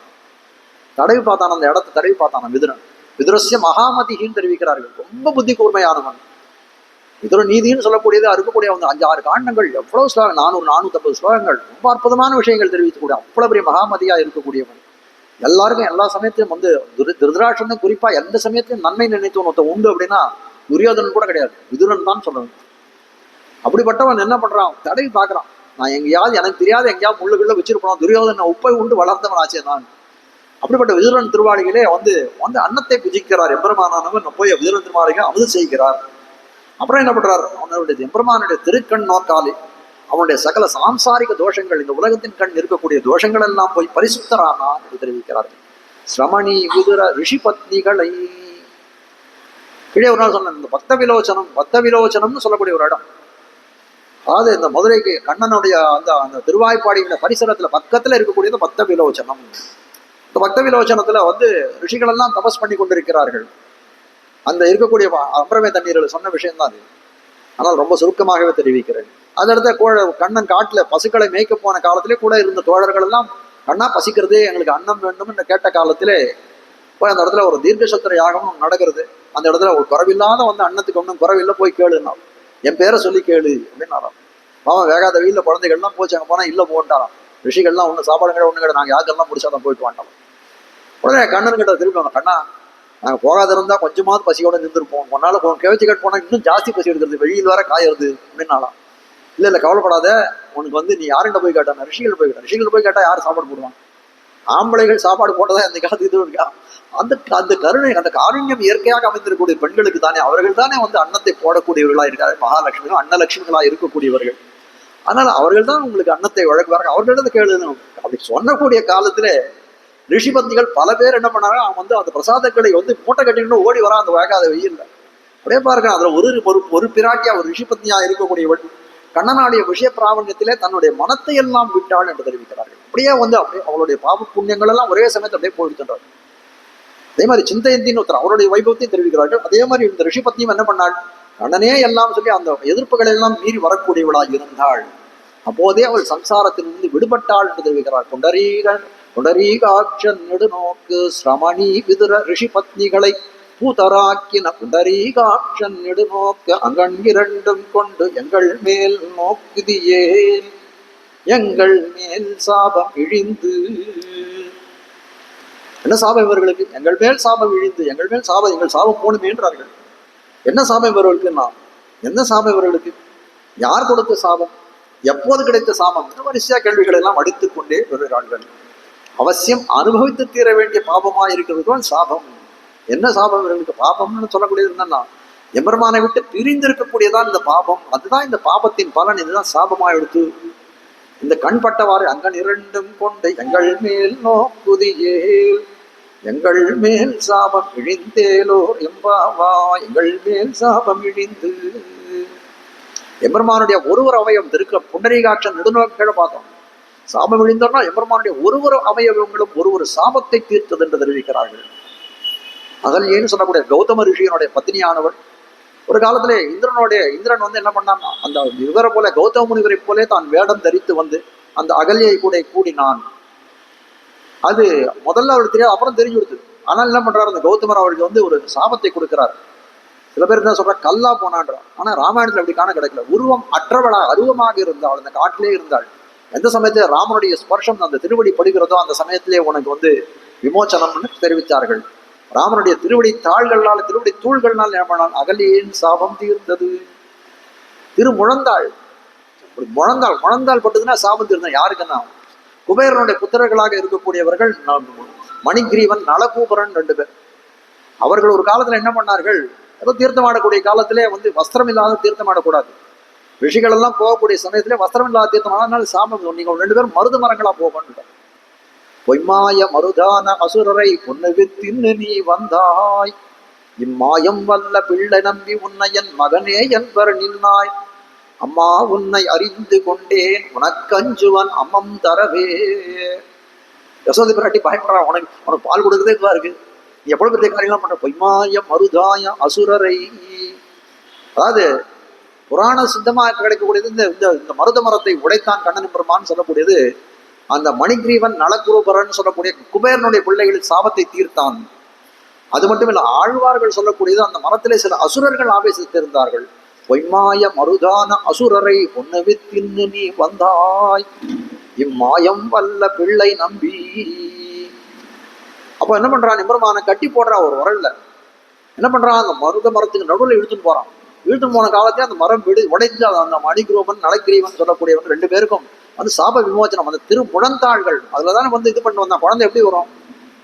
அந்த இடத்தை தடவி பார்த்தான் விதுரன். விதுரஸ்ய மகாமதின்னு தெரிவிக்கிறார்கள். ரொம்ப புத்தி கூர்மையானவன் விதுர. நீதின்னு சொல்லக்கூடியது இருக்கக்கூடிய வந்து 5-6 காண்டங்கள், எவ்வளவு ஸ்லோகம், 400-450 ஸ்லோகங்கள், ரொம்ப அற்புதமான விஷயங்கள் தெரிவிக்கக்கூடிய அவ்வளவு பெரிய மகாமதியா இருக்கக்கூடியவன். எல்லாருக்கும் எல்லா சமயத்திலும் வந்து திருதராஷ்டிரன் குறிப்பா எந்த சமயத்திலும் நன்மை நினைத்தவன் உண்டு அப்படின்னா துரியோதனன் கூட கிடையாது, விதுரன் தான் சொல்லணும். அப்படிப்பட்டவன் என்ன பண்றான், தடவி பார்க்கறான். நான் எங்கேயாவது எனக்கு தெரியாத எங்கேயாவது முள்ளுக்குள்ள வச்சிருப்போம், துரியோதன உப்பை உண்டு வளர்ந்தவன் ஆச்சே நான் அப்படிப்பட்ட விதுரன் திருவாளிகளே வந்து வந்து அன்னத்தை புஜிக்கிறார் எம்பெருமானவர். போய் விதுரன் திருவாளிகள் அமுது செய்கிறார். அப்புறம் என்ன பண்றார், அவனுடைய எம்பெருமானுடைய திருக்கண் நோக்காலே அவனுடைய சகல சாம்சாரிக தோஷங்கள், இந்த உலகத்தின் கண் இருக்கக்கூடிய தோஷங்கள் எல்லாம் போய் பரிசுத்தரானான் என்று தெரிவிக்கிறார்கள். சிரமணி விதுர ரிஷி பத்னிகளை கீழே ஒரு நாள் சொன்ன இந்த பக்த விலோச்சனம்னு சொல்லக்கூடிய ஒரு இடம். அதாவது இந்த மதுரைக்கு கண்ணனுடைய அந்த அந்த திருவாய்ப்பாடியோட பரிசரத்துல பக்கத்துல இருக்கக்கூடியது பக்த விலோச்சனம். இந்த பக்த விலோச்சனத்துல வந்து ரிஷிகள் எல்லாம் தபஸ் பண்ணி கொண்டிருக்கிறார்கள். அந்த இருக்கக்கூடிய அம்பரமே தண்ணீர்கள் சொன்ன விஷயம்தான் அது. ஆனால் ரொம்ப சுருக்கமாகவே தெரிவிக்கிறேன். அதடுத்த கண்ணன் காட்டுல பசுக்களை மேய்க்க போன காலத்திலே கூட இருந்த தோழர்கள் எல்லாம் கண்ணா பசிக்கிறதே எங்களுக்கு அன்னம் வேண்டும் கேட்ட காலத்திலே போய் அந்த இடத்துல ஒரு தீர்க்கசத்திர யாகம் நடக்கிறது. அந்த இடத்துல ஒரு குறவில்லாத வந்து அன்னத்துக்கு ஒன்றும் குறவில்லை, போய் கேளுன்னா என் பேரை சொல்லி கேளு அப்படின்னாராம். பாவம் வேகாத வீட்டில் குழந்தைகள்லாம் போச்சு, அங்கே போனால் இல்லை போட்டாராம். ரிஷிகள்லாம் ஒன்று சாப்பாடு கடை ஒன்று கடை நாங்கள் யாருக்கெல்லாம் பிடிச்சாதான் போயிட்டு வாண்டாம். உடனே கண்ணன் கிட்ட திருப்பி கண்ணா நாங்கள் போகாத இருந்தால் கொஞ்சமாவது பசியோட நின்றுருப்போம், ஒன்னால கேவச்சி கட் போனால் இன்னும் ஜாஸ்தி பசி எடுக்கிறது, வெளியில் வர காயிருது அப்படின்னாலாம். இல்லை கவலைப்படாத, உனக்கு வந்து நீ யாருகிட்ட போய் கேட்டான், ரிஷிகள் போய் கேட்டான். ரிஷிகள் போய் கேட்டால் யார் சாப்பாடு போடுவான்? ஆம்பளைகள் சாப்பாடு போட்டதான் இந்த காலத்து இது இருக்கா. அந்த அந்த கருணை அந்த காருண்யம் இயற்கையாக அமைந்திருக்கக்கூடிய பெண்களுக்கு தானே, அவர்கள் தானே வந்து அன்னத்தை போடக்கூடியவர்களா இருக்காரு. மகாலட்சுமிகள் அன்னலட்சுமிகளா இருக்கக்கூடியவர்கள். அதனால அவர்கள் தான் உங்களுக்கு அன்னத்தை வழங்குவார்கள். அவர்களிடம் கேளுணும் அப்படி சொல்லக்கூடிய காலத்துல ரிஷிபந்திகள் பல பேர் என்ன பண்ணாங்க, அவன் வந்து அந்த பிரசாதங்களை வந்து மூட்டை கட்டிக்கணும் ஓடி வரா அந்த வேகாத வெயில்ல. அப்படியே பாருங்க, அதுல ஒரு பிராட்டியா ஒரு ரிஷிபத்னியா இருக்கக்கூடியவள் கண்ணனாடைய விஷய பிராவண்யத்திலே தன்னுடைய மனத்தை எல்லாம் விட்டாள் என்று தெரிவிக்கிறார்கள். அப்படியே வந்து அப்படியே அவளுடைய பாவ புண்ணியங்கள் எல்லாம் ஒரே சமயத்தை அப்படியே போயிடுறார்கள். அதே மாதிரி சிந்தையந்தின்னு ஒருத்தர் அவருடைய வைபவத்தையும் தெரிவிக்கிறார்கள். அதே மாதிரி இந்த ரிஷிபத்னியும் என்ன பண்ணாள், கண்ணனே எல்லாம் சொல்லி அந்த எதிர்ப்புகளை எல்லாம் மீறி வரக்கூடியவளாக இருந்தாள். அப்போதே அவள் சம்சாரத்திலிருந்து விடுபட்டாள் என்று தெரிவிக்கிறார். புண்டரீகாட்சன் நெடுநோக்கு சிரமணி விதுர ரிஷி பத்னிகளை பூதராக்கின புண்டரீகாட்சன் நெடுநோக்கு அங்கண் இரண்டும் கொண்டு எங்கள் மேல் நோக்குதியே எங்கள் மேல் சாபம் இழிந்து. என்ன சாபம் இவர்களுக்கு? எங்கள் மேல் சாபம் இழிந்து, எங்கள் மேல் சாபம், எங்கள் சாபம் போணுமே என்றார்கள். என்ன சாபம் இவர்களுக்குன்னா, என்ன சாபம் இவர்களுக்கு? யார் கொடுத்த சாபம்? எப்போது கிடைத்த சாபம்? வரிசையா கேள்விகள் எல்லாம் அடித்துக் கொண்டே வருகிறார்கள். அவசியம் அனுபவித்து தீர வேண்டிய பாபமா இருக்கிறது சாபம். என்ன சாபம் இவர்களுக்கு? பாபம்னு சொல்லக்கூடியது என்னன்னா, எம்பெருமானை விட்டு பிரிந்திருக்கக்கூடியதான் இந்த பாபம். அதுதான் இந்த பாபத்தின் பலன். இதுதான் சாபமா எடுத்து இந்த கண்பட்டவாறு அங்கன் இரண்டும் கொண்டு எங்கள் மேல் நோக்குதியேல் எங்கள் மேல் சாபம் இழிந்தேலோர் எம்பாவா எங்கள் மேல் சாபம் இழிந்து. எம்பெருமானுடைய ஒருவர் அவயம் திருக்க புண்டரீகாட்சன் நெடுநோக்கில பார்த்தோம். சாபம் இழிந்தோம்னா எம்பெருமானுடைய ஒருவர் அவயவங்களும் ஒரு சாபத்தை தீர்த்தது என்று தெரிவிக்கிறார்கள். அகல்யேன்னு சொல்லக்கூடிய கௌதம ரிஷியனுடைய பத்னியானவர் ஒரு காலத்திலே இந்திரன் வந்து என்ன பண்ணான்னா, அந்த இவரை போல கௌதம முனிவரை போலே தான் வேடம் தரித்து வந்து அந்த அகல்யை கூட கூடினான். அது முதல்ல அவருக்கு தெரியாது, அப்புறம் தெரிஞ்சு கொடுத்தது. ஆனால் என்ன பண்றாரு, அந்த கௌதமர் அவருக்கு வந்து ஒரு சாபத்தை கொடுக்கிறார். சில பேர் என்ன சொல்ற, கல்லா போனான்றார். ஆனா ராமாயணத்துல அப்படி காண கிடைக்கல. உருவம் அற்றவளா அருவமாக இருந்தாள், அந்த காட்டிலே இருந்தாள். எந்த சமயத்துல ராமனுடைய ஸ்பர்ஷம் அந்த திருவடி படுகிறதோ அந்த சமயத்திலே உனக்கு வந்து விமோச்சனம்னு தெரிவித்தார்கள். ராமனுடைய திருவடி தாள்களால் திருவடி தூள்கள்னால் என்ன பண்ணால் அகலியின் சாபம் தீர்ந்தது. முழந்தாள் பட்டதுன்னா சாபம் தீர்ந்தா யாருக்குன்னா, குபேரனுடைய புத்திரர்களாக இருக்கக்கூடியவர்கள் மணிகிரீவன் நலகூபரன் 2 பேர். அவர்கள் ஒரு காலத்துல என்ன பண்ணார்கள், ஏதோ தீர்த்தமாடக்கூடிய காலத்திலே வந்து வஸ்திரம் இல்லாத தீர்த்தமாடக்கூடாது. ரிஷிகள் எல்லாம் போகக்கூடிய சமயத்திலே வஸ்திரம் இல்லாத தீர்த்தமானால சாபம், நீங்க 2 பேரும் மருது மரங்களா போகணும். பொய்மாய மருதான அசுரரை பொன்னுவித்தின்னு நீ வந்தாய், இம்மாயம் வல்ல பிள்ளை நம்பி உன்னையன் மகனே என்பர் நின்னாய். அம்மா உன்னை அறிந்து கொண்டேன் உனக்கஞ்சுவன் அம்மம் தரவே. யசோதை பிராட்டி பயப்படுறான், உனக்கு பால் கொடுக்குறதே இதுவா இருக்கு, நீ எவ்வளவு பெரிய காரியம்லாம் பண்ற. பொய்மாய மருதாய அசுரரை, அதாவது புராண சித்தமாக கிடைக்கக்கூடியது இந்த மருத மரத்தை உடைத்தான் கண்ணன் பெருமான்னு சொல்லக்கூடியது. அந்த மணிகிரீவன் நலகுருபரன் சொல்லக்கூடிய குபேரனுடைய பிள்ளைகளில் சாபத்தை தீர்த்தான். அது மட்டும் இல்ல, ஆழ்வார்கள் சொல்லக்கூடியது அந்த மரத்திலே சில அசுரர்கள் ஆவேசித்திருந்தார்கள். பொய்மாய மருதான அசுரரை பொன்னுவித்தின்னு நீ வந்தாய், இம்மாயம் வல்ல பிள்ளை நம்பி. அப்போ என்ன பண்றான், எம்பெருமானை கட்டி போடுறான் ஒரு உரல்ல. என்ன பண்றான், அந்த மருத மரத்துக்கு நடுவில் இழுத்துன்னு போறான். இழுத்துன்னு போன காலத்தையே அந்த மரம் உடைஞ்சு அந்த மணிகிரீவன் நலகிரீவன் சொல்லக்கூடியவன் 2 பேருக்கும் வந்து சாப விமோச்சனம். அந்த முழந்தாள்கள் அதுலதானே வந்து இது பண்ணி வந்தான். குழந்தை எப்படி வரும்?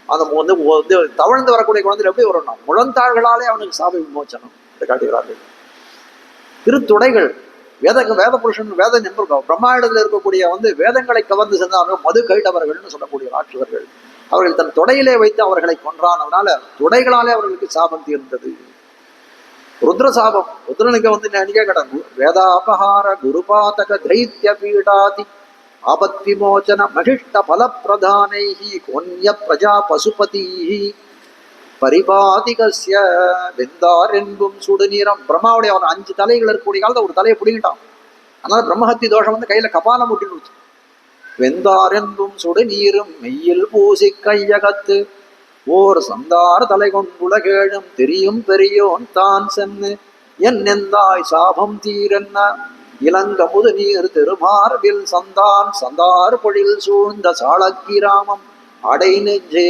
அந்த வந்து தவழ்ந்து வரக்கூடிய குழந்தை எப்படி வரணும்? முழந்தாள்களாலே அவனுக்கு சாப விமோச்சனம் என்று காட்டுகிறார்கள். திருத்துடைகள் வேத புருஷன் வேத நண்பர்கள் பிரம்மாண்டத்தில் இருக்கக்கூடிய வந்து வேதங்களை கவர்ந்து சென்றார்கள் மது கைட்டவர்கள்னு சொல்லக்கூடிய ராட்சசர்கள். அவர்கள் தன் தொடையிலே வைத்து அவர்களை கொன்றான். அதனால துடைகளாலே அவர்களுக்கு சாபம் தீர்ந்தது. ருத்ர சாபம், ருத்ரனுக்கு வந்து நினைக்க கிடங்கு வேதாபகார குருபாதக தைத்திய பீடாதி ஆபத் விமோச்சன மகிஷ்ட பல பிரதானைஹி கோன்ய பிரஜா பசுபதிஹி பரிபாதிகஸ்ய வெந்தார் என்பும் சுடுநீரம். பிரம்மாவுடைய அவன் 5 தலைகள் இருக்கக்கூடிய காலத்தை ஒரு தலையை பிடிக்கிட்டான். அதனால பிரம்மஹத்தி தோஷம் வந்து கையில கபாலம் முட்டிடுச்சு. வெந்தார் என்பும் சுடுநீரும் மெய்யில் பூசி கையகத்து ஓர் சந்தார் தலை கொண்டுலகேழும் தெரியும் பெரியோன் தான் சென்னு என் நெந்தாய் சாபம் தீரென்ன இளங்க முது நீர் திருமார்பில் சந்தான் சந்தார் பொழில் சூழ்ந்த சாளக்கிராமம் அடை நெஞ்சே.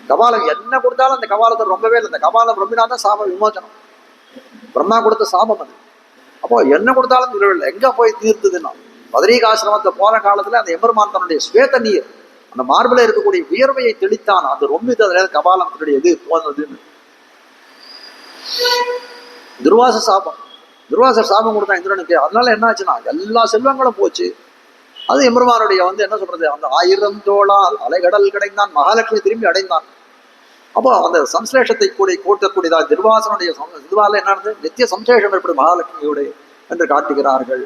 கபாலம் என்ன கொடுத்தாலும் அந்த கபாலத்தை ரொம்பவே இல்லை. அந்த கபாலம் ரொம்பினாதான் சாப விமோச்சனம். பிரம்மா கொடுத்த சாபம் அது. அப்போ என்ன கொடுத்தாலும் இல்லை. எங்க போய் தீர்த்ததுன்னா பதரீகாசிரமத்தை போன காலத்துல அந்த எம்பெருமான் தன்னுடைய ஸ்வேத நீர் அந்த மார்பில இருக்கக்கூடிய வியர்வையை தெளித்தான். அது ரொம்ப கபாலத்தினுடைய இது போனதுன்னு. துர்வாச சாபம், துர்வாசர் சாபம் கொடுத்தான் இந்திரனுக்கு. அதனால என்ன ஆச்சுன்னா எல்லா செல்வங்களும் போச்சு. அது எம்பெருமானுடைய வந்து என்ன சொல்றது, அந்த 1000 தோளால் அலைகடல் கிடைந்தான், மகாலட்சுமி திரும்பி அடைந்தான். அப்போ அந்த சம்சேஷத்தை கூட கூட்டக்கூடியதா துர்வாசனுடைய இதுவால என்ன நித்திய சம்சேஷம் ஏற்படும் மகாலட்சுமியோட என்று காட்டுகிறார்கள்.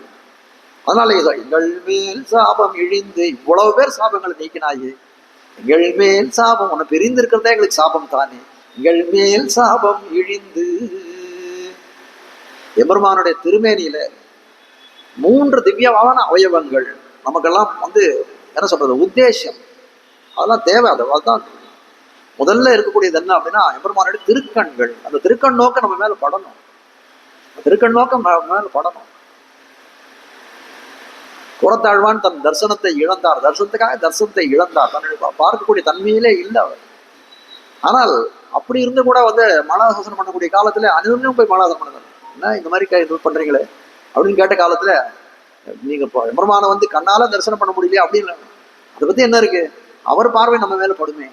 அதனால எங்கள் மேல் சாபம் இழிந்து இவ்வளவு பேர் சாபங்களை நீக்கினாயே, எங்கள் மேல் சாபம் உன்னை பிரிந்து இருக்கிறதே எங்களுக்கு சாபம் தானே, எங்கள் மேல் சாபம் இழிந்து. எம்பெருமானுடைய திருமேனியில 3 திவ்யமான அவயவங்கள் நமக்கெல்லாம் வந்து என்ன சொல்றது உத்தேசம், அதெல்லாம் தேவை. அதுதான் முதல்ல இருக்கக்கூடியது என்ன அப்படின்னா எம்பெருமானுடைய திருக்கண்கள். அந்த திருக்கண் நோக்கம் நம்ம மேல படணும். திருக்கண் நோக்கம் நம்ம மேல படணும். குரத்தாழ்வான் தன் தரிசனத்தை இழந்தார், தரிசனத்துக்காக தரிசனத்தை இழந்தார். தன்னுடைய பார்க்கக்கூடிய தன்மையிலே இல்லை அவர். ஆனால் அப்படி இருந்து கூட வந்து மலாசாசனம் பண்ணக்கூடிய காலத்துல அனுதினம் போய் மலாசாசனம் பண்ணுறாங்க. என்ன இந்த மாதிரி இது பண்றீங்களே அப்படின்னு கேட்ட காலத்துல நீங்க எம்பெருமானை வந்து கண்ணால தரிசனம் பண்ண முடியலையே அப்படின்னு. அதை பத்தி என்ன இருக்கு, அவர் பார்வை நம்ம மேல படுமே,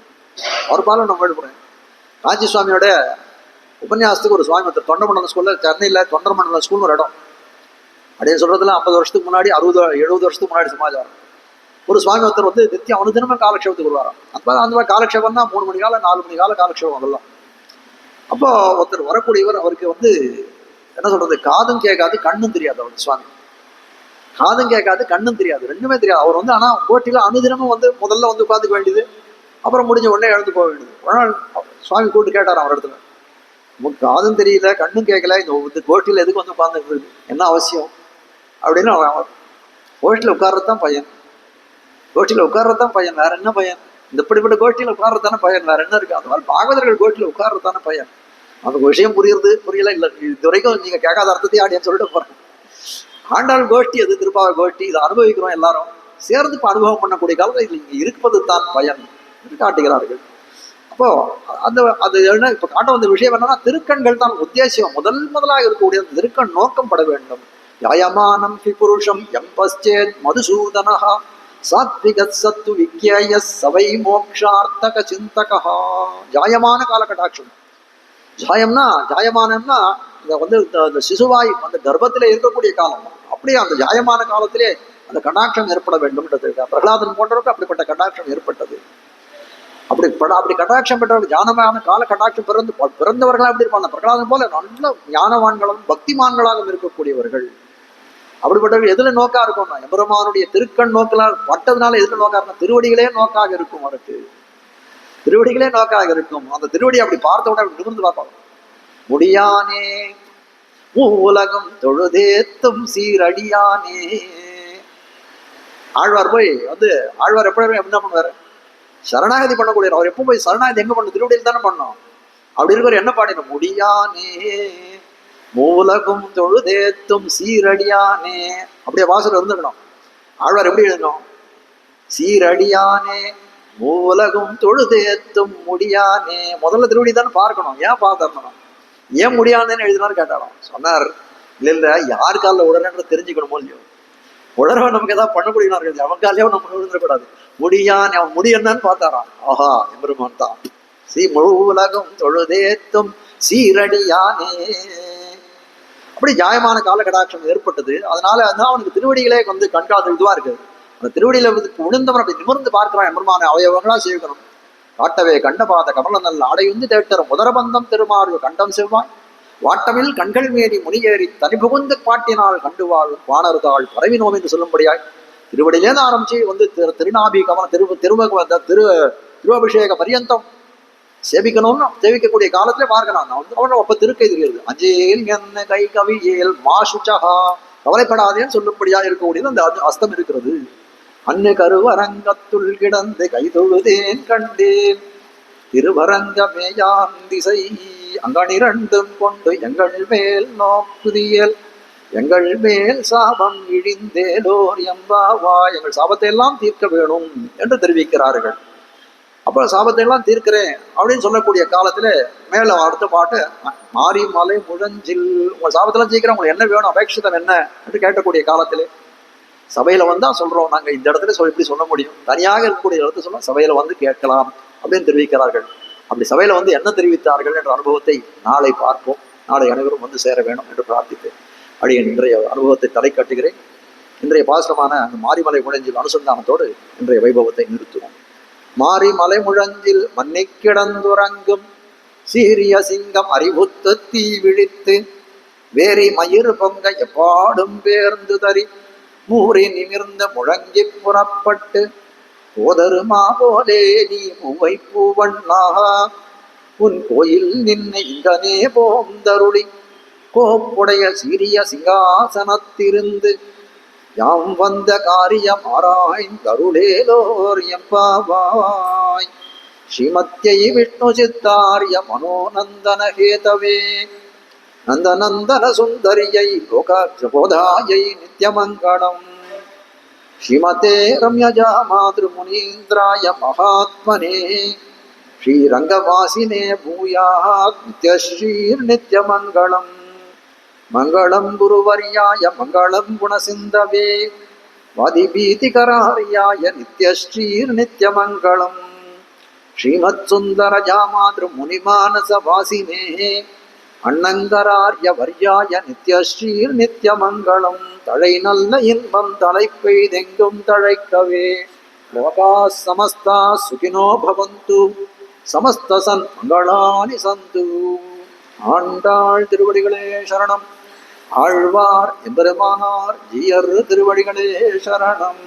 அவர் பார்வை நம்ம மேல படுமே. காஞ்சி சுவாமியோட உபன்யாசத்துக்கு ஒரு சுவாமி ஒருத்தர் தொண்டமண்டலம் ஸ்கூல்ல, சென்னையில தொண்டமண்டலம் ஸ்கூல்னு ஒரு இடம் அப்படின்னு சொல்றதுல 50 வருஷத்துக்கு முன்னாடி 60-70 வருஷத்துக்கு முன்னாடி சமாச்சாரம். ஒரு சுவாமி ஒருத்தர் வந்து நித்தியம் அனுதினமே காலக்ஷேபத்துக்கு வருவாராம். அந்த மாதிரி காலக்ஷேபம் தான் 3 மணி கால 4 மணி கால காலக்ஷேபம் அதெல்லாம். அப்போ ஒருத்தர் வரக்கூடியவர், அவருக்கு வந்து என்ன சொல்றது, காதும் கேட்காது கண்ணும் தெரியாது. அவர் சுவாமி காதும் கேட்காது கண்ணும் தெரியாது, ரெண்டுமே தெரியாது. அவர் வந்து ஆனா கோட்டில அனுதினமும் வந்து முதல்ல வந்து உட்காந்துக்க வேண்டியது, அப்புறம் முடிஞ்ச உடனே எழுந்து போக வேண்டியது. ஒரு நாள் சுவாமி கூப்பிட்டு கேட்டார் அவர் இடத்துல, உங்களுக்கு காதும் தெரியல கண்ணும் கேட்கல, இந்த கோட்டில எதுக்கு வந்து உட்கார்ந்து என்ன அவசியம் அப்படின்னு. அவன் கோஷ்டியில் உட்கார்றதுதான் பையன், கோஷ்டியில் உட்கார்றதுதான் பையன், வேற என்ன பையன், இந்த இப்படிப்பட்ட கோஷ்டியில் உட்கார்றதான பையன், வேற என்ன இருக்கு. அந்த மாதிரி பாகவதர்கள் கோஷ்டியில் உட்கார்றதான பையன். அந்த விஷயம் புரியல இல்லை, இது வரைக்கும் நீங்க கேட்காத அர்த்தத்தையும் ஆடியன்னு சொல்லிட்டு போறேன். ஆண்டாள் கோஷ்டி அது திருப்பாவை கோஷ்டி, இதை அனுபவிக்கிறோம் எல்லாரும் சேர்ந்து இப்போ அனுபவம் பண்ணக்கூடிய காலத்தில் இது இங்கே இருப்பது தான் பயன் என்று காட்டுகிறார்கள். அப்போ அது என்ன இப்போ காட்ட வந்த விஷயம் என்னன்னா திருக்கண்கள் தான் உத்தேசம். முதலாக இருக்கக்கூடிய அந்த திருக்கண் நோக்கம் பட வேண்டும். யாயமானம் ஹி புருஷம் எம் பச்சேத் மதுசூதனஹா சாத்விகத் சத்து விக்யய சவை மோக்ஷார்த்தக சிந்தகா. ஜாயமான காலகட்டாட்சம். ஜாயமானம்னா இந்த வந்து இந்த சிசுவாய் அந்த கர்ப்பத்திலே இருக்கக்கூடிய காலம். அப்படியே அந்த ஜாயமான காலத்திலே அந்த கடாட்சம் ஏற்பட வேண்டும். பிரகலாதன் போன்றவருக்கு அப்படிப்பட்ட கடாட்சம் ஏற்பட்டது. அப்படி கடாட்சம் பெற்றவர்கள் ஞானமான கால கடாட்சம் பிறந்தவர்களா எப்படி இருப்பாங்க, பிரகலாதன் போல நல்ல ஞானவான்களும் பக்திமான்களாகவும் இருக்கக்கூடியவர்கள். அப்படிப்பட்டவர்கள் எதுல நோக்கா இருக்கும்னா எம்பெருமானுடைய திருக்கண் நோக்கலால் பட்டதுனால எதுல நோக்கா இருக்கும், திருவடிகளே நோக்காக இருக்கும். அவருக்கு திருவடிகளே நோக்காக இருக்கும். அந்த திருவடி அப்படி பார்த்த உடனே நிமிர்ந்து பார்ப்பாங்க. முடியானே உலகம் தொழுதேத்தும் சீரடியானே. ஆழ்வார் போய் வந்து ஆழ்வார் எப்ப என்ன பண்ணுவாரு, சரணாகதி பண்ணக்கூடிய. அவர் எப்போ போய் சரணாகதி எங்க பண்ணணும், திருவடியில் தானே பண்ணோம். அப்படி இருக்கிற என்ன பாடின, முடியானே மூலகும் தொழுதேத்தும் சீரடியானே. அப்படியே வாசல் இருந்துக்கணும். ஆழ்வார் எப்படி எழுதணும், சீரடியானே மூலகும் தொழுதேத்தும் முடியானே. முதல்ல திருவடி தானே பார்க்கணும். ஏன் பார்த்தரணும், ஏன் முடியானேன்னு எழுதினாரு கேட்டாலும் சொன்னார், இல்ல யாரு காலில் உடனே தெரிஞ்சுக்கணும் இல்லையோ. உளறவன் நமக்கு ஏதாவது பண்ண முடியினார்கள், அவங்காலே நம்ம விழுந்துடக்கூடாது. முடியான் அவன் முடி என்னன்னு பார்த்தாராம். ஆஹா எம்பெருமான் தான். முழு உலகம் தொழுதேத்தும் சீரடியானே. அப்படி நியாயமான காலகடாட்சம் ஏற்பட்டது. அதனால அவனுக்கு திருவடிகளே வந்து கண்கால் இதுவா இருக்கு. அந்த திருவடியில விழுந்தவன் அப்படி நிமிர்ந்து பார்க்கிறான். எம்பெருமான அவயவங்களா சேவிக்கணும். காட்டவே கண்டபாத கமல நல்ல ஆடையுந்து தேட்டரும் முதரபந்தம் திருமாறு கண்டம் செவ்வாய் வாட்டமில் கண்கள் மேறி முனியேறி தனி புகுந்து பாட்டினால் கண்டு வாழ் வானர்தாள் பரவினோம் என்று சொல்லும்படியாய் திருவடியிலேருந்து ஆரம்பிச்சு வந்து திருநாபி கமல திருவபிஷேக பரியந்தம் சேவிக்கணும்னு சேவிக்கக்கூடிய காலத்திலே பார்க்கிறான். அவன் அப்ப திருக்கை தெரிகிறது. அஞ்சேல் என்ன கை கவியேல் மாசுச்சகா, கவலைப்படாதேன்னு சொல்லும்படியா இருக்கக்கூடியது அந்த அஸ்தம் இருக்கிறது. அன்னு கருவரங்கத்துள் கிடந்து கைதொழுதேன் கண்டேன் திருவரங்கமேயான் திசை அங்கனிரண்டும் கொண்டு எங்கள் மேல் நோக்குதியல் எங்கள் மேல் சாபம் இழிந்தேலோர் எம்பாவா, எங்கள் சாபத்தை எல்லாம் தீர்க்க வேணும் என்று தெரிவிக்கிறார்கள். அப்புறம் சாபத்தை எல்லாம் தீர்க்கிறேன் அப்படின்னு சொல்லக்கூடிய காலத்துல மேல அடுத்த பாட்டு மாறி மலை முழஞ்சில், உங்க சாபத்தெல்லாம் தீர்க்கிறேன், உங்களுக்கு என்ன வேணும், அபேட்சிதம் என்ன என்று கேட்கக்கூடிய காலத்திலே சபையில வந்தா சொல்றோம். நாங்க இந்த இடத்துல இப்படி சொல்ல முடியும், தனியாக இருக்கக்கூடிய இடத்துல சொல்ல சபையில வந்து கேட்கலாம் அப்படின்னு தெரிவிக்கிறார்கள். அப்படி சபையில வந்து என்ன தெரிவித்தார்கள் என்ற அனுபவத்தை நாளை பார்ப்போம். நாளை அனைவரும் வந்து சேர வேணும் என்று பிரார்த்திப்பேன். அப்படி இன்றைய அனுபவத்தை தலை கட்டுகிறேன். இன்றைய பாசனமான அந்த மாரிமலை முழஞ்சில் அனுசந்தானத்தோடு இன்றைய வைபவத்தை நிறுத்துவோம். மாரிமலை முழஞ்சில் மன்னை கிடந்துறங்கும் சீரிய சிங்கம் அறிவுத்து தீ விழித்து வேரி மயிர் பொங்க எப்பாடும் பேர்ந்து தறி மூறி நிமிர்ந்த முழங்கி புறப்பட்டு போதருமா போலே நீ பூவை பூவண்ணாக உன் கோயில் நின்னை இங்கனே போந்தருளி கோப்புடைய சீரிய சிங்காசனத்திருந்து யாம் வந்த காரியம் ஆராய்ந்தருளேலோர் எம்பாவாய். ஸ்ரீமத்யை விஷ்ணு சித்தாரிய மனோநந்தன ஹேதவே நந்தநந்தன சுந்தரியை போதாயை நித்யமங்கலம். ஸ்ரீமதே ரம்யஜா மாதృமுனீந்திராய மகாத்மனே ஸ்ரீரங்கவாசினே பூயாத் நித்யஸ்ரீர் நித்யமங்கலம். மங்களம் குருவர்யாய மங்களம் குணசிந்தவே வாதிபீதிகரார்யாய நித்யஸ்ரீர் நித்யமங்கலம். ஸ்ரீமத் சுந்தரஜா மாதృமுனிமானசவாசினே அண்ணங்கரார்ய வர்யாய நித்யஸ்ரீர் நித்யமங்கலம். தழை நல்ல இன்பம் தலை பெய்தெங்கும் தழைக்கவே. லோகா சமஸ்தா சுகினோ பவந்து சமஸ்த சன் மங்களானி சந்து. ஆண்டாள் திருவடிகளே சரணம். ஆழ்வார் எம்பெருமானார் ஜீயர் திருவடிகளே சரணம்.